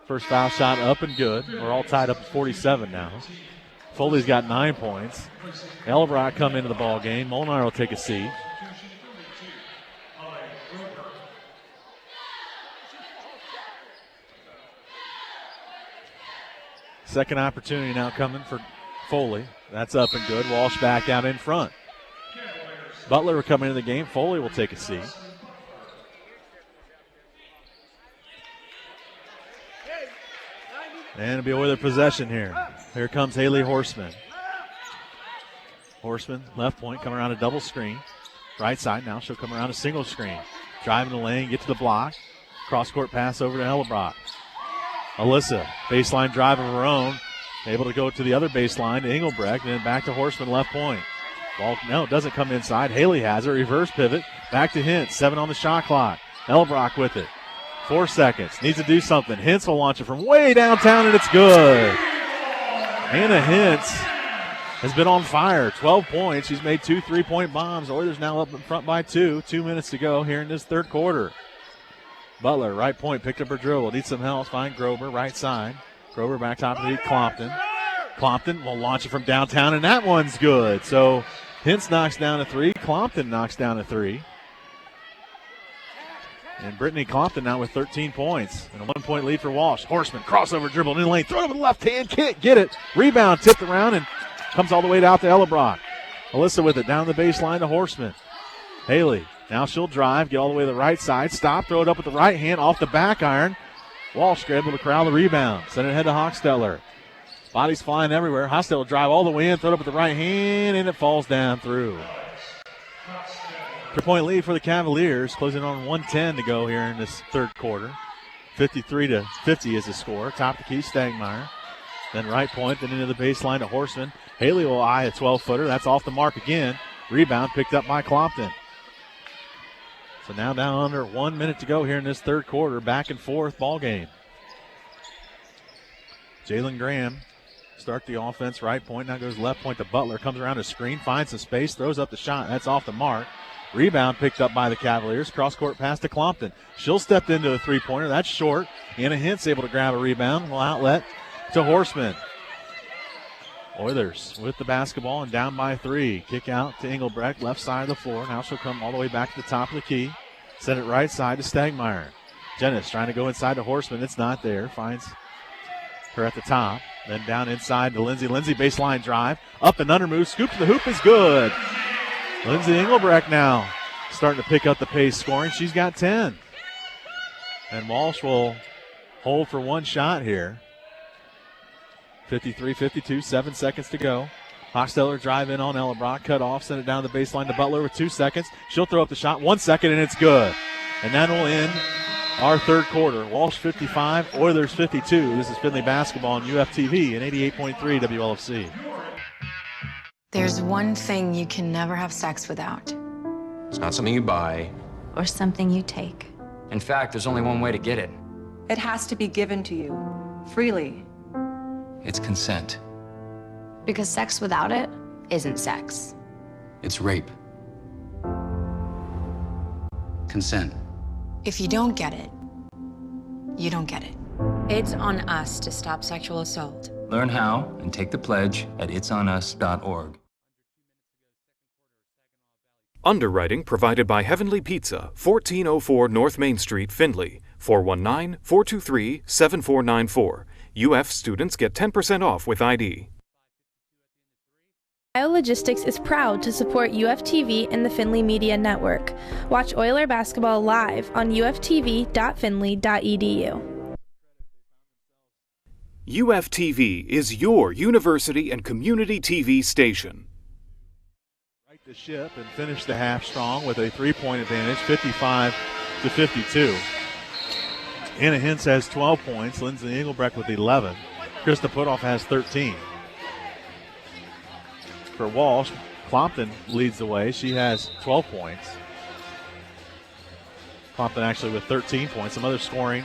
First foul shot up and good. We're all tied up at 47 now. Foley's got 9 points. Elbrock come into the ball game. Molnar will take a seat. Second opportunity now coming for Foley. That's up and good. Walsh back out in front. Butler will come into the game. Foley will take a seat. And it'll be Oiler possession here. Here comes Haley Horseman. Horseman, left point, coming around a double screen. Right side, now she'll come around a single screen. Driving the lane, get to the block. Cross-court pass over to Hellebrock. Alyssa, baseline drive of her own. Able to go to the other baseline to Engelbrecht, and then back to Horseman, left point. Ball, no, it doesn't come inside. Haley has it, reverse pivot. Back to Hintz, 7 on the shot clock. Hellebrock with it. 4 seconds. Needs to do something. Hintz will launch it from way downtown, and it's good. Hannah Hintz has been on fire. 12 points. She's made 2 3-point bombs. Oilers now up in front by 2. 2 minutes to go here in this third quarter. Butler, right point, picked up her dribble. Needs some help. Find Grover, right side. Grover back top of the Clompton. Clompton will launch it from downtown, and that one's good. So Hintz knocks down a 3. Clompton knocks down a 3. And Brittany Clompton now with 13 points. And a 1-point lead for Walsh. Horseman, crossover dribble in the lane. Throw it with the left hand. Can't get it. Rebound tipped around and comes all the way out to Hellebrock. Alyssa with it down the baseline to Horseman. Haley, now she'll drive, get all the way to the right side. Stop, throw it up with the right hand off the back iron. Walsh able to corral the rebound. Send it ahead to Hochsteller. Bodies flying everywhere. Hochsteller will drive all the way in, throw it up with the right hand, and it falls down through. 3-point lead for the Cavaliers, closing on 1:10 to go here in this third quarter. 53-50 is the score. Top of the key, Stagmeyer. Then right point, then into the baseline to Horseman. Haley will eye a 12-footer. That's off the mark again. Rebound picked up by Clompton. So now down under 1 minute to go here in this third quarter. Back and forth ball game. Jalen Graham start the offense right point. Now goes left point to Butler. Comes around a screen, finds some space, throws up the shot. That's off the mark. Rebound picked up by the Cavaliers. Cross-court pass to Clompton. She'll step into a three-pointer. That's short. Anna Hintz able to grab a rebound. Will outlet to Horseman. Oilers with the basketball and down by 3. Kick out to Engelbrecht, left side of the floor. Now she'll come all the way back to the top of the key. Send it right side to Stagmeyer. Jennis trying to go inside to Horseman. It's not there. Finds Her at the top. Then down inside to Lindsay. Lindsay baseline drive. Up and under move. Scoop to the hoop is good. Lindsay Engelbrecht now starting to pick up the pace scoring. She's got 10. And Walsh will hold for one shot here. 53-52, 7 seconds to go. Hochsteller drive in on Ellenbrock, cut off, send it down the baseline to Butler with 2 seconds. She'll throw up the shot, 1 second, and it's good. And that will end our third quarter. Walsh 55, Oilers 52. This is Findlay basketball on UFTV and 88.3 WLFC. There's one thing you can never have sex without. It's not something you buy. Or something you take. In fact, there's only one way to get it. It has to be given to you, freely. It's consent. Because sex without it isn't sex. It's rape. Consent. If you don't get it, you don't get it. It's on us to stop sexual assault. Learn how and take the pledge at itsonus.org. Underwriting provided by Heavenly Pizza, 1404 North Main Street, Findlay, 419-423-7494. UF students get 10% off with ID. Biologistics is proud to support UFTV and the Findlay Media Network. Watch Oiler basketball live on UFTV.findlay.edu. UFTV is your university and community TV station. Right the ship and finish the half strong with a 3-point advantage, 55-52. Anna Hintz has 12 points. Lindsay Engelbrecht with 11. Krista Putoff has 13. For Walsh, Clompton leads the way. She has 12 points. Clompton actually with 13 points. Some other scoring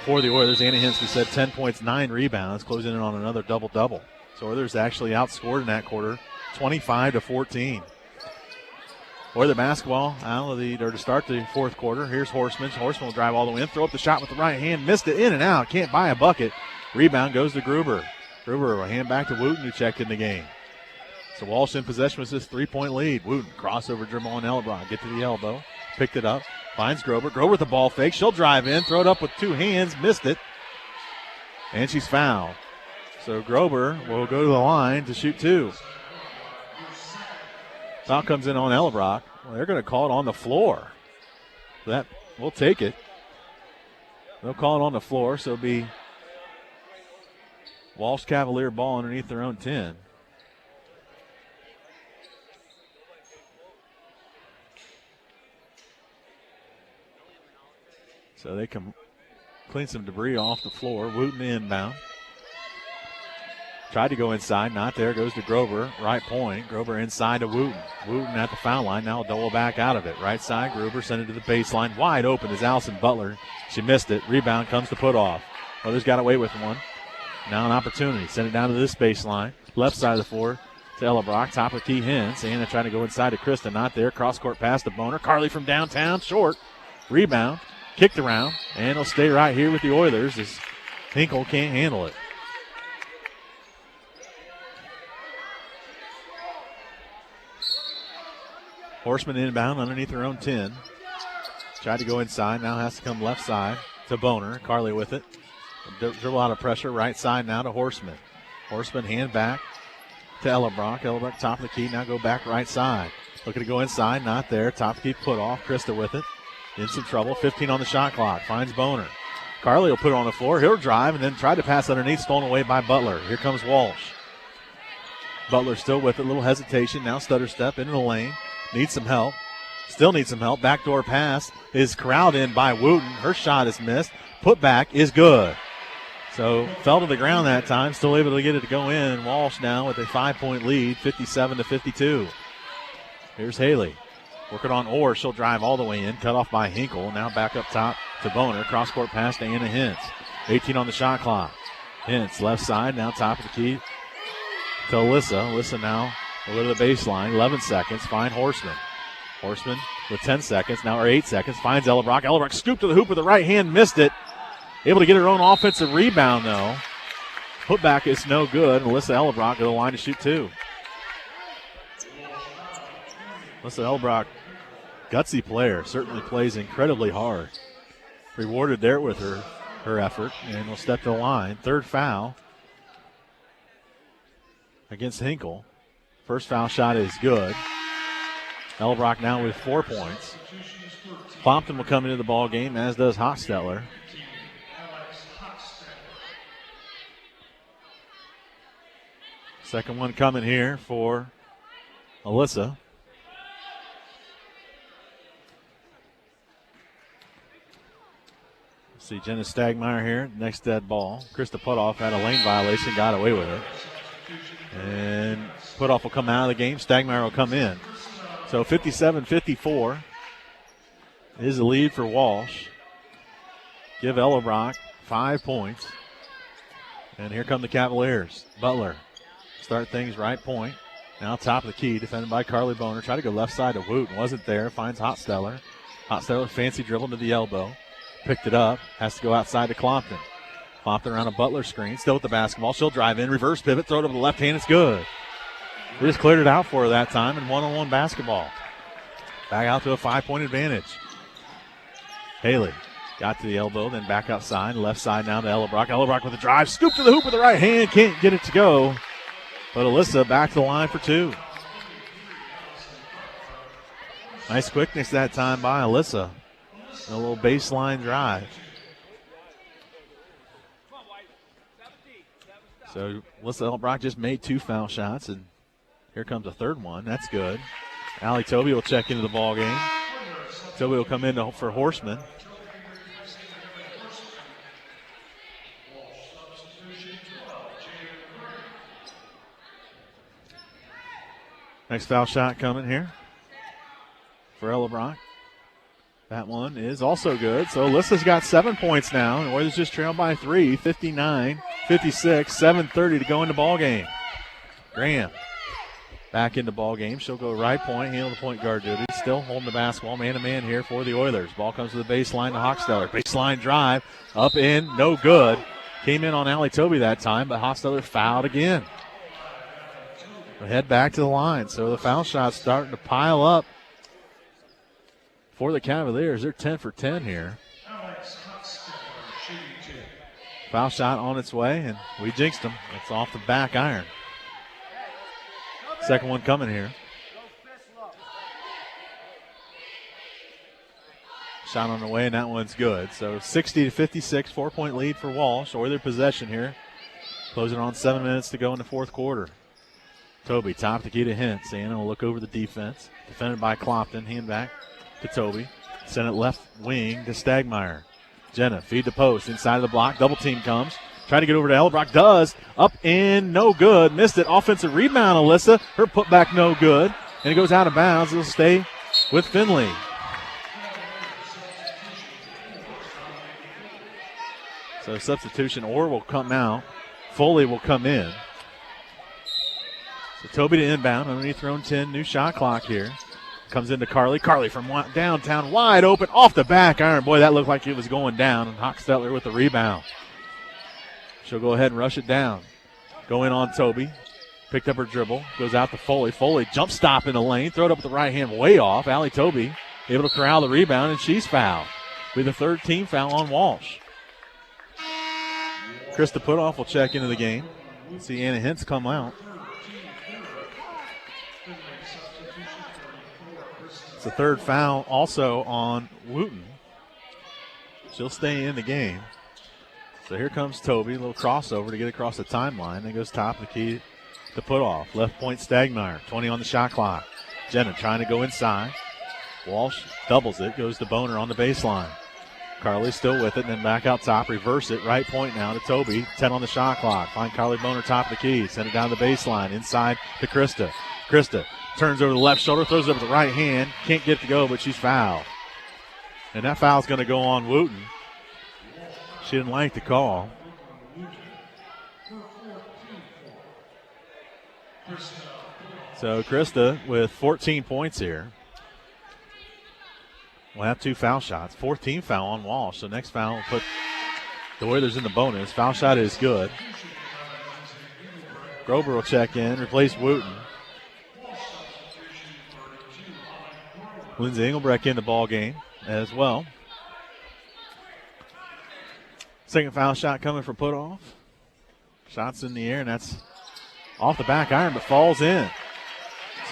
for the Oilers. Anna Hintz, we said 10 points, 9 rebounds, closing in on another double-double. So Oilers actually outscored in that quarter, 25-14. Oilers basketball out of the, or to start the fourth quarter. Here's Horseman. Horseman will drive all the way in, throw up the shot with the right hand, missed it, in and out. Can't buy a bucket. Rebound goes to Gruber. Gruber will hand back to Wooten, who checked in the game. So Walsh in possession with this 3-point lead. Wooten, crossover dribble on Ellenbrock. Get to the elbow. Picked it up. Finds Grover. Grover with the ball fake. She'll drive in. Throw it up with 2 hands. Missed it. And she's fouled. So Grover will go to the line to shoot 2. Foul comes in on Ellenbrock. Well, they're going to call it on the floor. That we'll take it. They'll call it on the floor, so it'll be Walsh Cavalier ball underneath their own 10. So they can clean some debris off the floor. Wooten inbound. Tried to go inside, not there. Goes to Grover, right point. Grover inside to Wooten. Wooten at the foul line, now double back out of it. Right side, Gruber sent it to the baseline. Wide open is Allison Butler. She missed it. Rebound comes to Putoff. Others got away with one. Now an opportunity. Send it down to this baseline. Left side of the floor to Ellenbrock. Top of the key Hintz. Anna trying to go inside to Krista, not there. Cross court pass to Boner. Carly from downtown, short. Rebound. Kicked around, and it'll stay right here with the Oilers as Hinkle can't handle it. Horseman inbound underneath her own 10. Tried to go inside, now has to come left side to Boner. Carly with it. Dribble out of pressure, right side now to Horseman. Horseman hand back to Ellenbrock. Ellenbrock top of the key, now go back right side. Looking to go inside, not there. Top of the key put off. Krista with it. In some trouble, 15 on the shot clock. Finds Boner. Carly will put it on the floor. He'll drive and then try to pass underneath, stolen away by Butler. Here comes Walsh. Butler still with it, a little hesitation. Now stutter step into the lane. Needs some help. Still needs some help. Backdoor pass is corralled in by Wooten. Her shot is missed. Put back is good. So fell to the ground that time. Still able to get it to go in. Walsh now with a 5-point lead, 57-52. Here's Haley. Working on Orr. She'll drive all the way in. Cut off by Hinkle. Now back up top to Boner. Cross-court pass to Anna Hintz. 18 on the shot clock. Hintz left side. Now top of the key to Alyssa. Alyssa now a little to the baseline. 11 seconds. Find Horseman. Horseman with 10 seconds. Now or 8 seconds. Finds Ellenbrock. Ellenbrock scooped to the hoop with the right hand. Missed it. Able to get her own offensive rebound, though. Putback is no good. Alyssa Ellenbrock to the line to shoot 2. Alyssa Ellenbrock, gutsy player, certainly plays incredibly hard. Rewarded there with her her effort and will step to the line. Third foul against Hinkle. First foul shot is good. Elbrock now with 4 points. Plompton will come into the ball game, as does Hochstetler. Second one coming here for Alyssa. See Jenna Stagmeyer here, next dead ball. Krista Putoff had a lane violation, got away with it. And Putoff will come out of the game. Stagmeyer will come in. So 57-54 is the lead for Walsh. Give Ellerbrock 5 points. And here come the Cavaliers. Butler start things right point. Now top of the key, defended by Carly Boner. Try to go left side to Wooten. Wasn't there. Finds Hochstetler. Hochstetler fancy dribble to the elbow. Picked it up. Has to go outside to Clompton. Clompton around a Butler screen. Still with the basketball. She'll drive in. Reverse pivot. Throw it over the left hand. It's good. We just cleared it out for her that time in one-on-one basketball. Back out to a 5-point advantage. Haley got to the elbow, then back outside. Left side now to Ellerbrock. Ellerbrock with a drive. Scoop to the hoop with the right hand. Can't get it to go. But Alyssa back to the line for 2. Nice quickness that time by Alyssa. A little baseline drive. So Alyssa Ellerbrock just made 2 foul shots, and here comes a third one. That's good. Allie Toby will check into the ball game. Toby will come in for Horseman. Next foul shot coming here for Ellerbrock. That one is also good. So Alyssa's got 7 points now, and Oilers just trail by 3, 59-56, 7:30 to go into ball game. Graham back into ball game. She'll go right point, handle the point guard duty. Still holding the basketball, man-to-man here for the Oilers. Ball comes to the baseline to Hochstetler. Baseline drive, up in, no good. Came in on Allie Toby that time, but Hochstetler fouled again. We'll head back to the line. So the foul shots starting to pile up for the Cavaliers. They're 10 for 10 here. Foul shot on its way, and we jinxed them. It's off the back iron. Second one coming here. Shot on the way, and that one's good. So 60-56, 4-point lead for Walsh. Oiler possession here. Closing on 7 minutes to go in the fourth quarter. Toby, top the key to Hintz. Anna will look over the defense. Defended by Clompton. Hand back to Toby. Send it left wing to Stagmeyer. Jenna, feed the post. Inside of the block. Double team comes. Trying to get over to Ellerbrock. Does. Up in. No good. Missed it. Offensive rebound, Alyssa. Her putback no good. And it goes out of bounds. It'll stay with Findlay. So substitution. Orr will come out. Foley will come in. So Toby to inbound. Underneath her own 10. New shot clock here. Comes into Carly. Carly from downtown, wide open, off the back iron. Boy, that looked like it was going down. And Hochstetler with the rebound. She'll go ahead and rush it down. Go in on Toby. Picked up her dribble. Goes out to Foley. Foley jump stop in the lane. Throw it up with the right hand, way off. Allie Toby able to corral the rebound, and she's fouled. Be the third team foul on Walsh. Krista Putoff will check into the game. See Anna Hintz come out. It's the third foul also on Wooten. She'll stay in the game. So here comes Toby, a little crossover to get across the timeline. Then goes top of the key to Putoff. Left point Stagmeyer, 20 on the shot clock. Jenna trying to go inside. Walsh doubles it, goes to Boner on the baseline. Carly still with it, and then back out top, reverse it. Right point now to Toby, 10 on the shot clock. Find Carly Boner top of the key, send it down the baseline, inside to Krista. Krista turns over the left shoulder, throws it over the right hand. Can't get it to go, but she's fouled. And that foul's going to go on Wooten. She didn't like the call. So Krista with 14 points here. We'll have 2 foul shots. 14 foul on Walsh. So next foul will put the Oilers in the bonus. Foul shot is good. Grover will check in, replace Wooten. Lindsay Engelbrecht in the ball game as well. Second foul shot coming for Putoff. Shots in the air, and that's off the back iron, but falls in.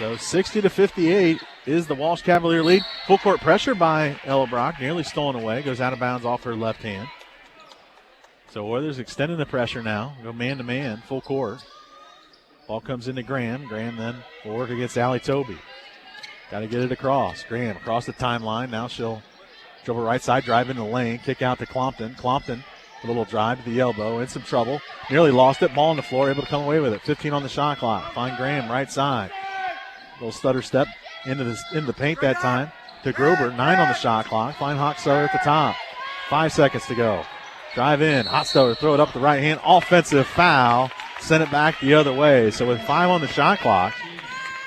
So 60-58 is the Walsh Cavalier lead. Full court pressure by Ella Brock, nearly stolen away. Goes out of bounds off her left hand. So Oilers extending the pressure now. Go man-to-man, full court. Ball comes into Graham. Graham then will work against Allie Toby. Got to get it across. Graham across the timeline. Now she'll dribble right side, drive into the lane, kick out to Clompton. Clompton, a little drive to the elbow, in some trouble. Nearly lost it. Ball on the floor, able to come away with it. 15 on the shot clock. Find Graham right side. Little stutter step into the paint that time to Gruber. 9 on the shot clock. Find Hochsteller at the top. 5 seconds to go. Drive in. Hochsteller throw it up the right hand. Offensive foul. Send it back the other way. So with 5 on the shot clock,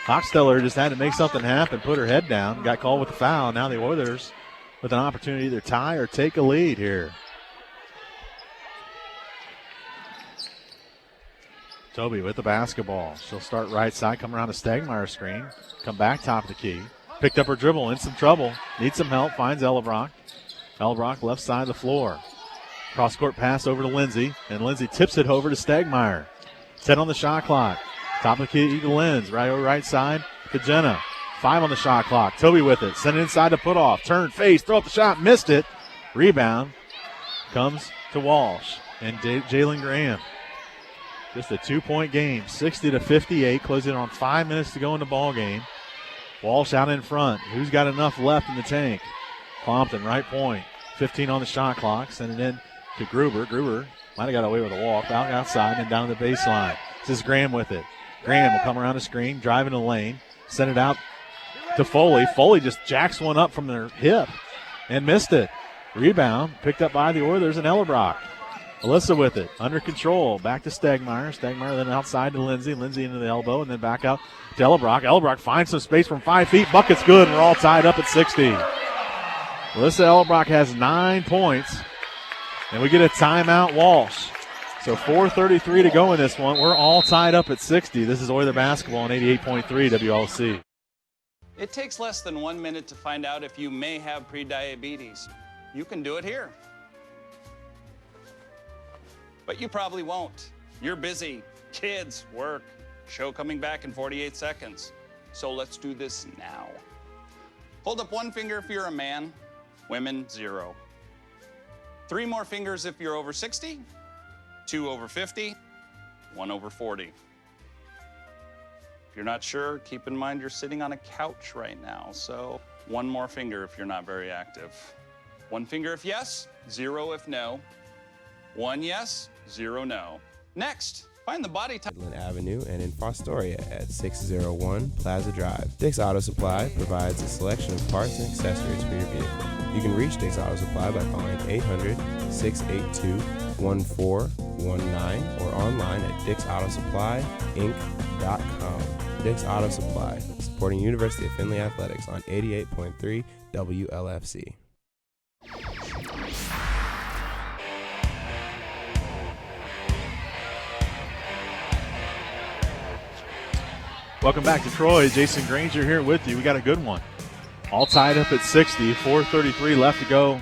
Hochsteller just had to make something happen, put her head down, got called with the foul. Now the Oilers with an opportunity to either tie or take a lead here. Toby with the basketball. She'll start right side, come around the Stegmaier screen, come back top of the key. Picked up her dribble, in some trouble, needs some help, finds Ella Brock. Ella Brock left side of the floor. Cross-court pass over to Lindsay, and Lindsay tips it over to Stegmaier. 10 on the shot clock. Top of the key to Lenz, right side to Jenna. 5 on the shot clock. Toby with it. Send it inside to Putoff. Turn, face, throw up the shot, missed it. Rebound comes to Walsh and Jalen Graham. Just a 2-point game, 60-58, closing on 5 minutes to go in the ball game. Walsh out in front. Who's got enough left in the tank? Clompton, right point. 15 on the shot clock. Send it in to Gruber. Gruber might have got away with a walk. Out outside and down to the baseline. This is Graham with it. Graham will come around the screen, drive in the lane, send it out to Foley. Foley just jacks one up from their hip and missed it. Rebound picked up by the Oilers and Ella Brock. Alyssa with it, under control. Back to Stegmaier. Stegmaier then outside to Lindsay. Lindsay into the elbow and then back out to Ella Brock. Ella Brock finds some space from 5 feet. Bucket's good, and we're all tied up at 60. Alyssa Ella Brock has 9 points, and we get a timeout, Walsh. So 4:33 to go in this one. We're all tied up at 60. This is Oiler basketball on 88.3 WLC. It takes less than 1 minute to find out if you may have prediabetes. You can do it here. But you probably won't. You're busy. Kids, work, show coming back in 48 seconds. So let's do this now. Hold up 1 finger if you're a man. Women, 0. 3 more fingers if you're over 60. 2 over 50, 1 over 40. If you're not sure, keep in mind you're sitting on a couch right now, so 1 more finger if you're not very active. 1 finger if yes, 0 if no. 1 yes, 0 no. Next, find the body type. Midland Avenue and in Fostoria at 601 Plaza Drive. Dick's Auto Supply provides a selection of parts and accessories for your vehicle. You can reach Dick's Auto Supply by calling 800-682-1419 or online at dicksautosupplyinc.com. Dick's Auto Supply, supporting University of Findlay Athletics on 88.3 WLFC. Welcome back to Troy. Jason Granger here with you. We got a good one. All tied up at 60. 4:33 left to go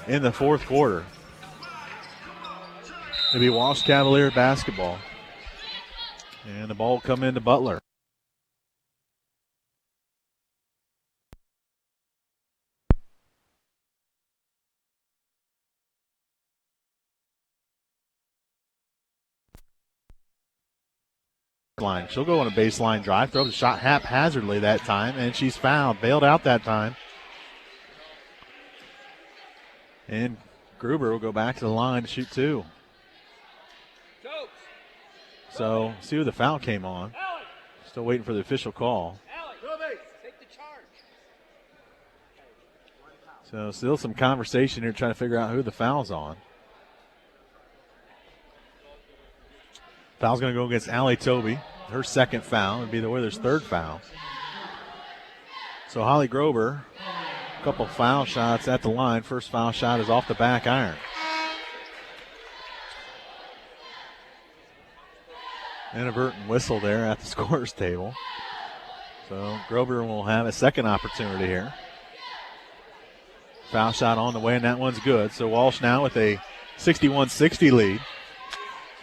in the fourth quarter. It'll be Walsh Cavalier basketball. And the ball will come into Butler. Line. She'll go on a baseline drive, throw the shot haphazardly that time, and she's fouled, bailed out that time. And Gruber will go back to the line to shoot 2. So, see who the foul came on. Still waiting for the official call. So, still some conversation here trying to figure out who the foul's on. Foul's going to go against Allie Toby. Her second foul would be the Oilers' third foul. So Holly Grober, a couple foul shots at the line. First foul shot is off the back iron. Inadvertent whistle there at the scorer's table. So Grober will have a second opportunity here. Foul shot on the way, and that one's good. So Walsh now with a 61-60 lead.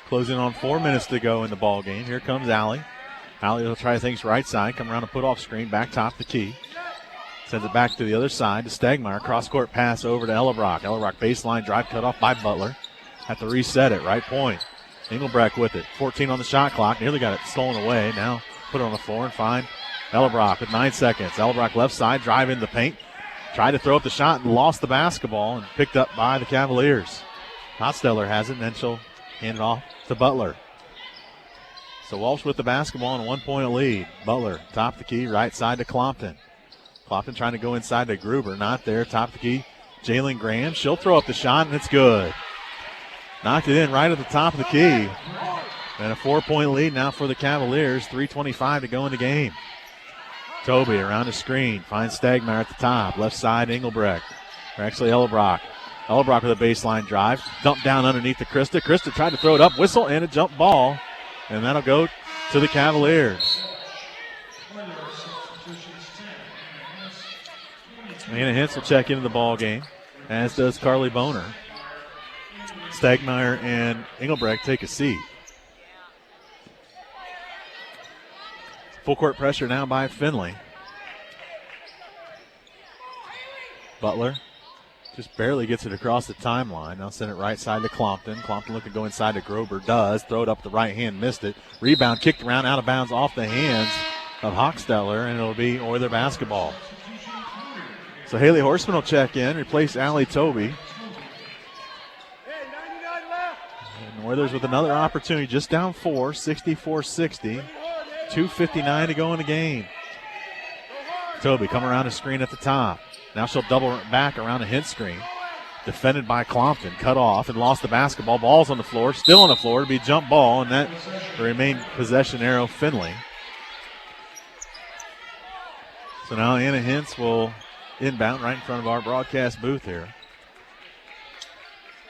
Closing on 4 minutes to go in the ball game. Here comes Allie. Allie will try things right side. Come around a put-off screen. Back top the key. Sends it back to the other side to Stegmeyer. Cross-court pass over to Ellebrock. Ellebrock baseline drive cut off by Butler. Have to reset it. Right point. Engelbrecht with it. 14 on the shot clock. Nearly got it stolen away. Now put it on the floor and find Ellebrock with 9 seconds. Ellebrock left side. Drive in the paint. Tried to throw up the shot and lost the basketball and picked up by the Cavaliers. Hotsteller has it, and then she'll hand it off to Butler. So Walsh with the basketball and a 1-point lead. Butler, top the key, right side to Clompton. Clompton trying to go inside to Gruber. Not there. Top the key, Jalen Graham. She'll throw up the shot, and it's good. Knocked it in right at the top of the key. And a 4-point lead now for the Cavaliers. 3:25 to go in the game. Toby around the screen. Finds Stegmeyer at the top. Left side, Engelbrecht. Or actually, Ellebrock. Ellebrock with a baseline drive. Dumped down underneath to Krista. Krista tried to throw it up. Whistle and a jump ball. And that'll go to the Cavaliers. Anna Hintz will check into the ball game, as does Carly Boner. Stegmeyer and Engelbrecht take a seat. Full court pressure now by Findlay. Butler just barely gets it across the timeline. Now send it right side to Clompton. Clompton looking to go inside to Grober. Does. Throw it up the right hand. Missed it. Rebound kicked around out of bounds off the hands of Hochsteller, and it'll be Oiler basketball. So Haley Horseman will check in, replace Allie Toby. And Oilers with another opportunity, just down 4, 64-60. 2:59 to go in the game. Toby come around the screen at the top. Now she'll double back around a hint screen. Defended by Clompton, cut off and lost the basketball. Ball's on the floor, still on the floor. It'll be jump ball, and that will remain possession arrow Findlay. So now Anna Hintz will inbound right in front of our broadcast booth here.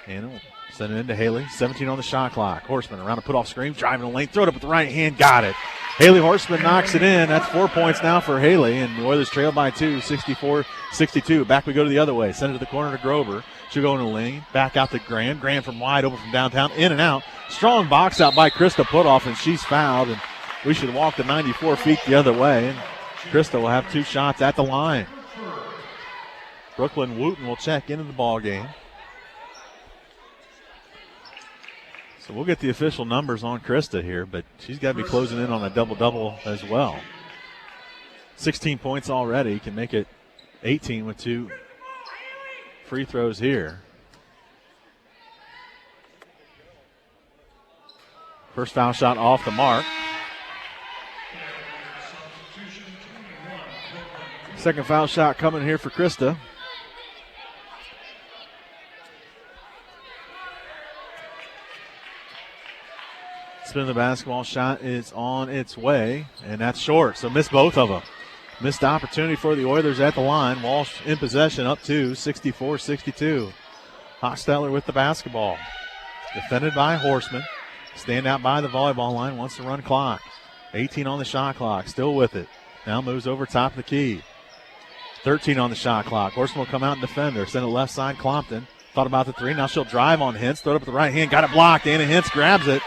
Anna will send it into Haley. 17 on the shot clock. Horseman around a put-off screen, driving the lane, throw it up with the right hand, got it. Haley Horseman knocks it in. That's 4 points now for Haley, and the Oilers trail by 2, 64-62. Back we go to the other way. Send it to the corner to Grover. She'll go in the lane. Back out to Graham. Graham from wide open from downtown. In and out. Strong box out by Krista Putoff, and she's fouled. And we should walk the 94 feet the other way. And Krista will have 2 shots at the line. Brooklyn Wooten will check into the ball game. So we'll get the official numbers on Krista here, but she's got to be closing in on a double-double as well. 16 points already. Can make it 18 with 2 free throws here. First foul shot off the mark. Second foul shot coming here for Krista. Spin the basketball, shot is on its way, and that's short, so missed both of them. Missed opportunity for the Oilers at the line. Walsh in possession, up to 64-62. Hochsteller with the basketball. Defended by Horseman. Stand out by the volleyball line, wants to run clock. 18 on the shot clock, still with it. Now moves over top of the key. 13 on the shot clock. Horseman will come out and defend her. Send it left side, Clompton. Thought about the 3, now she'll drive on Hintz. Throw it up with the right hand, got it blocked. Anna Hintz grabs it.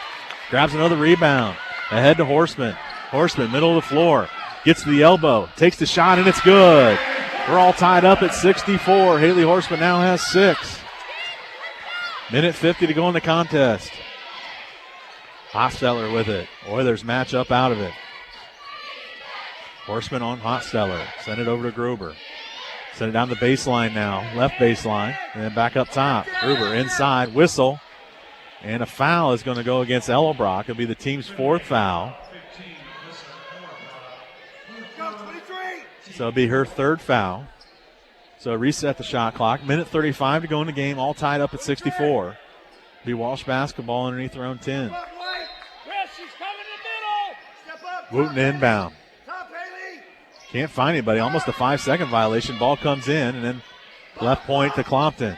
Grabs another rebound. Ahead to Horseman. Horseman, middle of the floor. Gets to the elbow. Takes the shot, and it's good. We're all tied up at 64. Haley Horseman now has 6. Minute 50 to go in the contest. Hochsteller with it. Oilers match up out of it. Horseman on Hochsteller. Send it over to Gruber. Send it down the baseline now. Left baseline. And then back up top. Gruber inside. Whistle. And a foul is going to go against Ellebrock. It'll be the team's 4th foul. So it'll be her 3rd foul. So reset the shot clock. Minute 35 to go in the game, all tied up at 64. Be Walsh basketball underneath their own 10. Wooten inbound. Can't find anybody. Almost a 5-second violation. Ball comes in, and then left point to Clompton.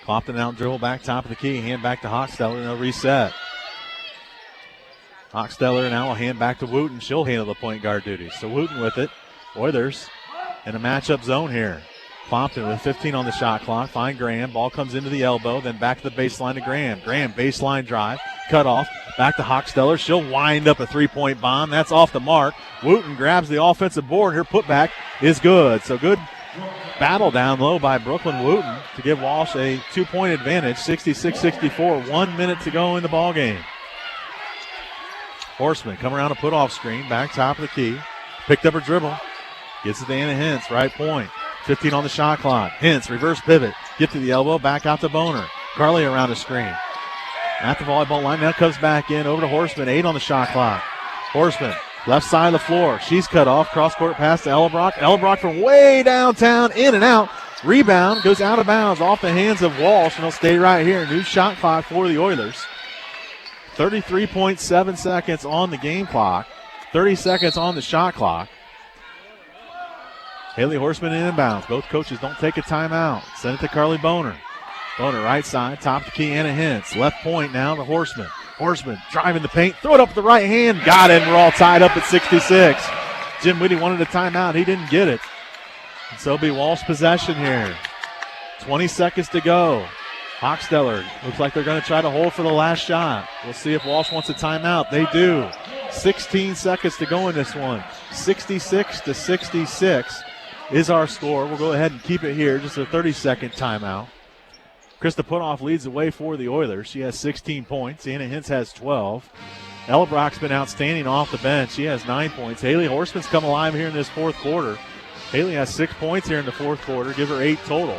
Clompton out dribble back top of the key. Hand back to Hochsteller, and they'll reset. Hochsteller now will hand back to Wooten. She'll handle the point guard duties. So Wooten with it. Oilers in a matchup zone here. Clompton with 15 on the shot clock. Find Graham. Ball comes into the elbow, then back to the baseline to Graham. Graham, baseline drive. Cut off. Back to Hochsteller. She'll wind up a three-point bomb. That's off the mark. Wooten grabs the offensive board. Her putback is good. So good battle down low by Brooklyn Wooten to give Walsh a 2-point advantage. 66-64. 1 minute to go in the ball game. Horseman come around a put-off screen. Back top of the key. Picked up her dribble. Gets it to Anna Hintz. Right point. 15 on the shot clock. Hintz, reverse pivot. Get to the elbow. Back out to Boner. Carly around the screen. At the volleyball line. Now comes back in. Over to Horseman. 8 on the shot clock. Horseman, left side of the floor. She's cut off. Cross-court pass to Ellebrock. Ellebrock from way downtown. In and out. Rebound. Goes out of bounds. Off the hands of Walsh. And he'll stay right here. New shot clock for the Oilers. 33.7 seconds on the game clock. 30 seconds on the shot clock. Haley Horseman inbounds. Both coaches don't take a timeout. Send it to Carly Boner. Boner right side, top of the key, Anna Hintz. Left point now to Horseman. Horseman driving the paint, throw it up with the right hand. Got it, and we're all tied up at 66. Jim Whitty wanted a timeout. He didn't get it. And so it'll be Walsh possession here. 20 seconds to go. Hochsteller looks like they're going to try to hold for the last shot. We'll see if Walsh wants a timeout. They do. 16 seconds to go in this one. 66-66 is our score. We'll go ahead and keep it here. Just a 30-second timeout. Krista Putoff leads the way for the Oilers. She has 16 points. Anna Hintz has 12. Ellebrock's been outstanding off the bench. She has 9 points. Haley Horseman's come alive here in this fourth quarter. Haley has 6 points here in the fourth quarter. Give her 8 total.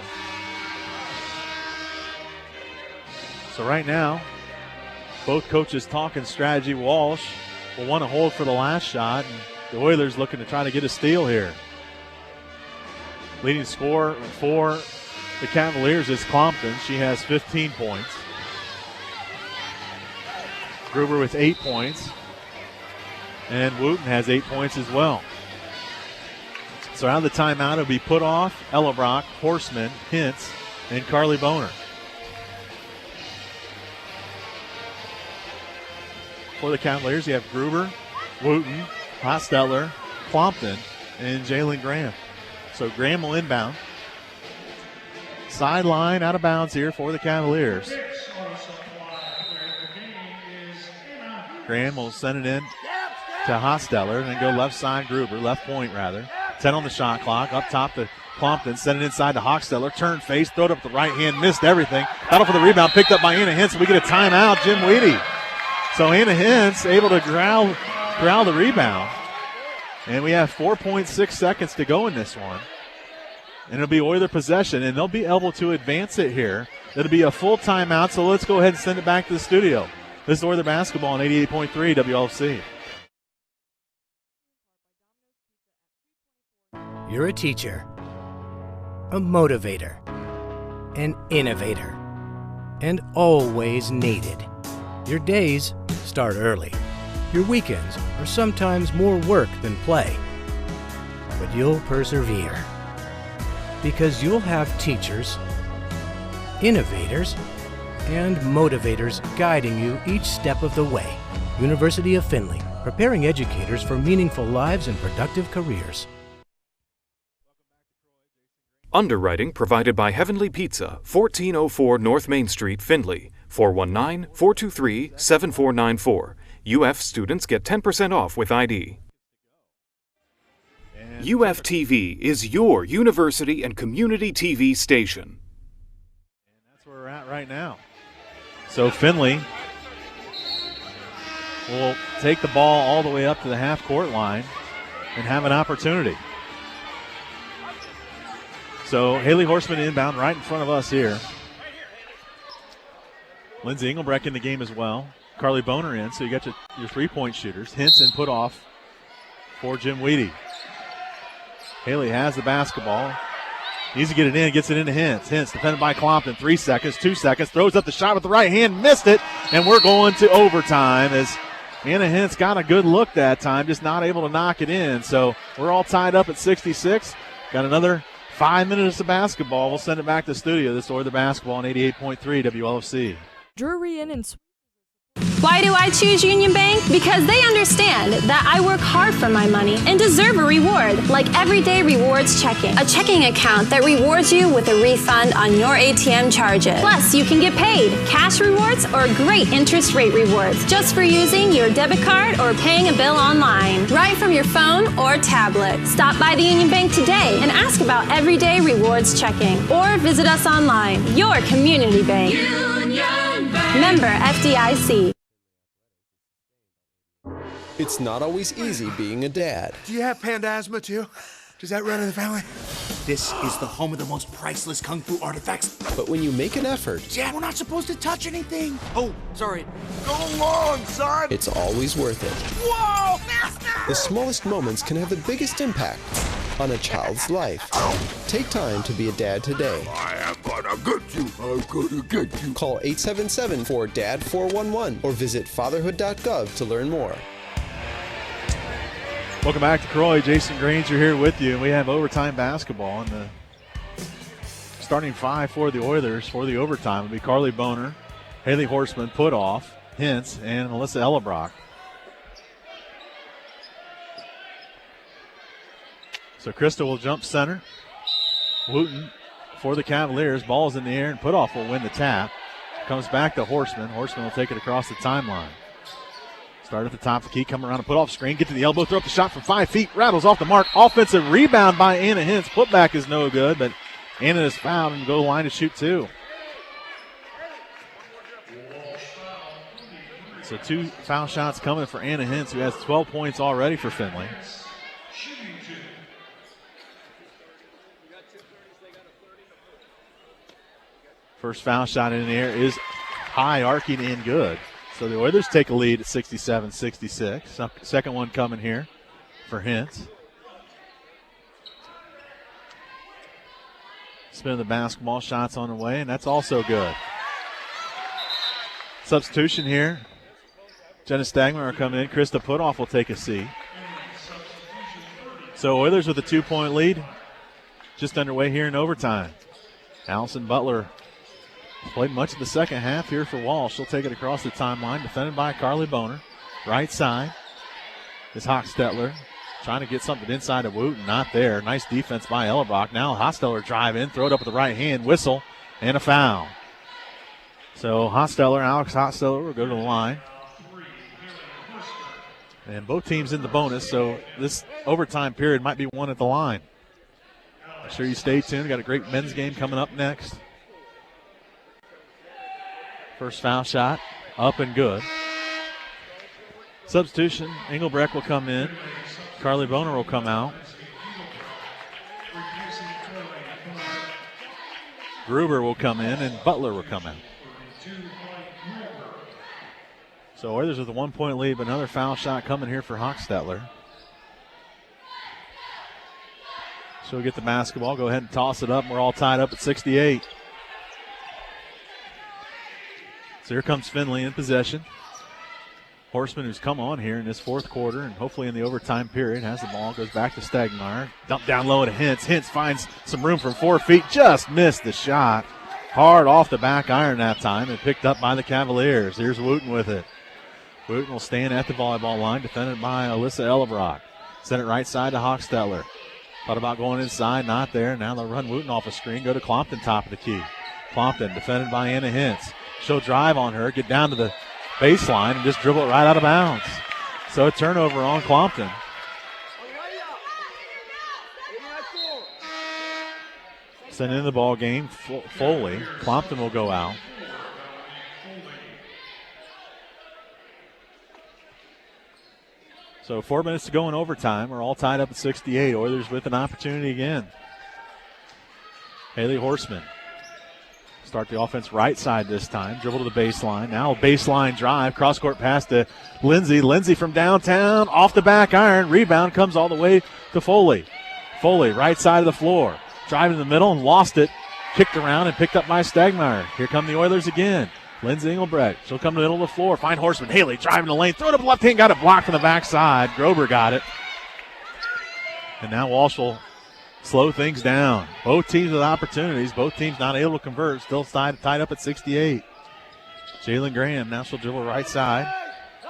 So right now, both coaches talking strategy. Walsh will want to hold for the last shot, and the Oilers looking to try to get a steal here. Leading scorer for the Cavaliers is Clompton. She has 15 points. Gruber with 8 points. And Wooten has 8 points as well. So out of the timeout, it'll be Putoff, Ellebrock, Horseman, Hintz, and Carly Boner. For the Cavaliers, you have Gruber, Wooten, Hochsteller, Clompton, and Jalen Graham. So Graham will inbound. Sideline out of bounds here for the Cavaliers. Graham will send it in to Hochsteller and then go left side Gruber, left point rather. 10 on the shot clock. Up top to Clompton, send it inside to Hochsteller. Turn face, throw it up the right hand, missed everything. Battle for the rebound, picked up by Anna Hintz. We get a timeout, Jim Weedy. So Anna Hintz able to growl the rebound. And we have 4.6 seconds to go in this one. And it'll be Oiler possession, and they'll be able to advance it here. It'll be a full timeout, so let's go ahead and send it back to the studio. This is Oiler basketball on 88.3 WLFC. You're a teacher, a motivator, an innovator, and always needed. Your days start early. Your weekends are sometimes more work than play. But you'll persevere. Because you'll have teachers, innovators, and motivators guiding you each step of the way. University of Findlay, preparing educators for meaningful lives and productive careers. Underwriting provided by Heavenly Pizza, 1404 North Main Street, Findlay, 419-423-7494. UF students get 10% off with ID. UFTV is your university and community TV station. And that's where we're at right now. So Findlay will take the ball all the way up to the half-court line and have an opportunity. So Haley Horseman inbound right in front of us here. Lindsay Engelbrecht in the game as well. Carly Boner in, so you got your three-point shooters. Hintz and Putoff for Jim Weedy. Haley has the basketball. Needs to get it in, gets it into Hintz. Hintz defended by Clompton. 3 seconds, 2 seconds. Throws up the shot with the right hand, missed it. And we're going to overtime as Anna Hintz got a good look that time, just not able to knock it in. So we're all tied up at 66. Got another 5 minutes of basketball. We'll send it back to the studio. This is Oiler basketball on 88.3 WLFC. Drury Inn and Why do I choose Union Bank? Because they understand that I work hard for my money and deserve a reward, like Everyday Rewards Checking, a checking account that rewards you with a refund on your ATM charges. Plus, you can get paid, cash rewards, or great interest rate rewards just for using your debit card or paying a bill online, right from your phone or tablet. Stop by the Union Bank today and ask about Everyday Rewards Checking, or visit us online. Your community bank. Union Bank. Member FDIC. It's not always easy being a dad. Do you have panda asthma too? Does that run in the family? This is the home of the most priceless kung fu artifacts. But when you make an effort, Dad, we're not supposed to touch anything. Oh, sorry. Go along, son. It's always worth it. Whoa, master! The smallest moments can have the biggest impact on a child's life. Take time to be a dad today. I am gonna get you. I'm gonna get you. Call 877-4DAD-411 or visit fatherhood.gov to learn more. Welcome back to Croy. Jason Granger here with you. We have overtime basketball, and the starting five for the Oilers for the overtime will be Carly Boner, Haley Horseman, Putoff, Hintz, and Alyssa Ellebrock. So Krista will jump center. Wooten for the Cavaliers. Ball's in the air, and Putoff will win the tap. Comes back to Horseman. Horseman will take it across the timeline. Start at the top of the key, come around and put off screen, get to the elbow, throw up the shot from 5 feet, rattles off the mark. Offensive rebound by Anna Hintz. Putback is no good, but Anna is fouled and go to the line to shoot two. So 2 foul shots coming for Anna Hintz, who has 12 points already for Findlay. First foul shot in the air is high, arcing in, good. So the Oilers take a lead at 67-66. Second one coming here for Hintz. Spin of the basketball, shots on the way, and that's also good. Substitution here. Jenna Stagmar are coming in. Krista Putoff will take a seat. So Oilers with a 2-point lead. Just underway here in overtime. Allison Butler played much of the second half here for Walsh. She'll take it across the timeline, defended by Carly Boner. Right side is Hochstetler trying to get something inside of Wooten. Not there. Nice defense by Ellebrock. Now Hochstetler drive in, throw it up with the right hand, whistle, and a foul. So Alex Hochstetler will go to the line. And both teams in the bonus, so this overtime period might be won at the line. Make sure you stay tuned. We've got a great men's game coming up next. First foul shot, up and good. Substitution, Engelbrecht will come in. Carly Boner will come out. Gruber will come in, and Butler will come out. So Oilers with a 1-point lead, but another foul shot coming here for Hochstetler. So we get the basketball, go ahead and toss it up. We're all tied up at 68. So here comes Findlay in possession. Horseman, who's come on here in this fourth quarter and hopefully in the overtime period, has the ball, goes back to Stagmeyer. Dump down low to Hintz. Hintz finds some room from 4 feet, just missed the shot. Hard off the back iron that time and picked up by the Cavaliers. Here's Wooten with it. Wooten will stand at the volleyball line, defended by Alyssa Ellebrock. Sent it right side to Hochstetler. Thought about going inside, not there. Now they'll run Wooten off a screen, go to Clompton, top of the key. Clompton defended by Anna Hintz. She'll drive on her, get down to the baseline, and just dribble it right out of bounds. So a turnover on Clompton. Sent in the ball game, Foley. Clompton will go out. So 4 minutes to go in overtime. We're all tied up at 68. Oilers with an opportunity again. Haley Horseman. Start the offense right side this time. Dribble to the baseline. Now a baseline drive. Cross-court pass to Lindsay. Lindsay from downtown. Off the back iron. Rebound comes all the way to Foley. Foley, right side of the floor. Driving in the middle and lost it. Kicked around and picked up by Stagmeyer. Here come the Oilers again. Lindsay Engelbrecht. She'll come to the middle of the floor. Find Horseman. Haley driving the lane. Throw it up left hand. Got it blocked from the backside. Grober got it. And now Walsh will slow things down. Both teams with opportunities. Both teams not able to convert. Still tied up at 68. Jalen Graham, now she'll dribble right side.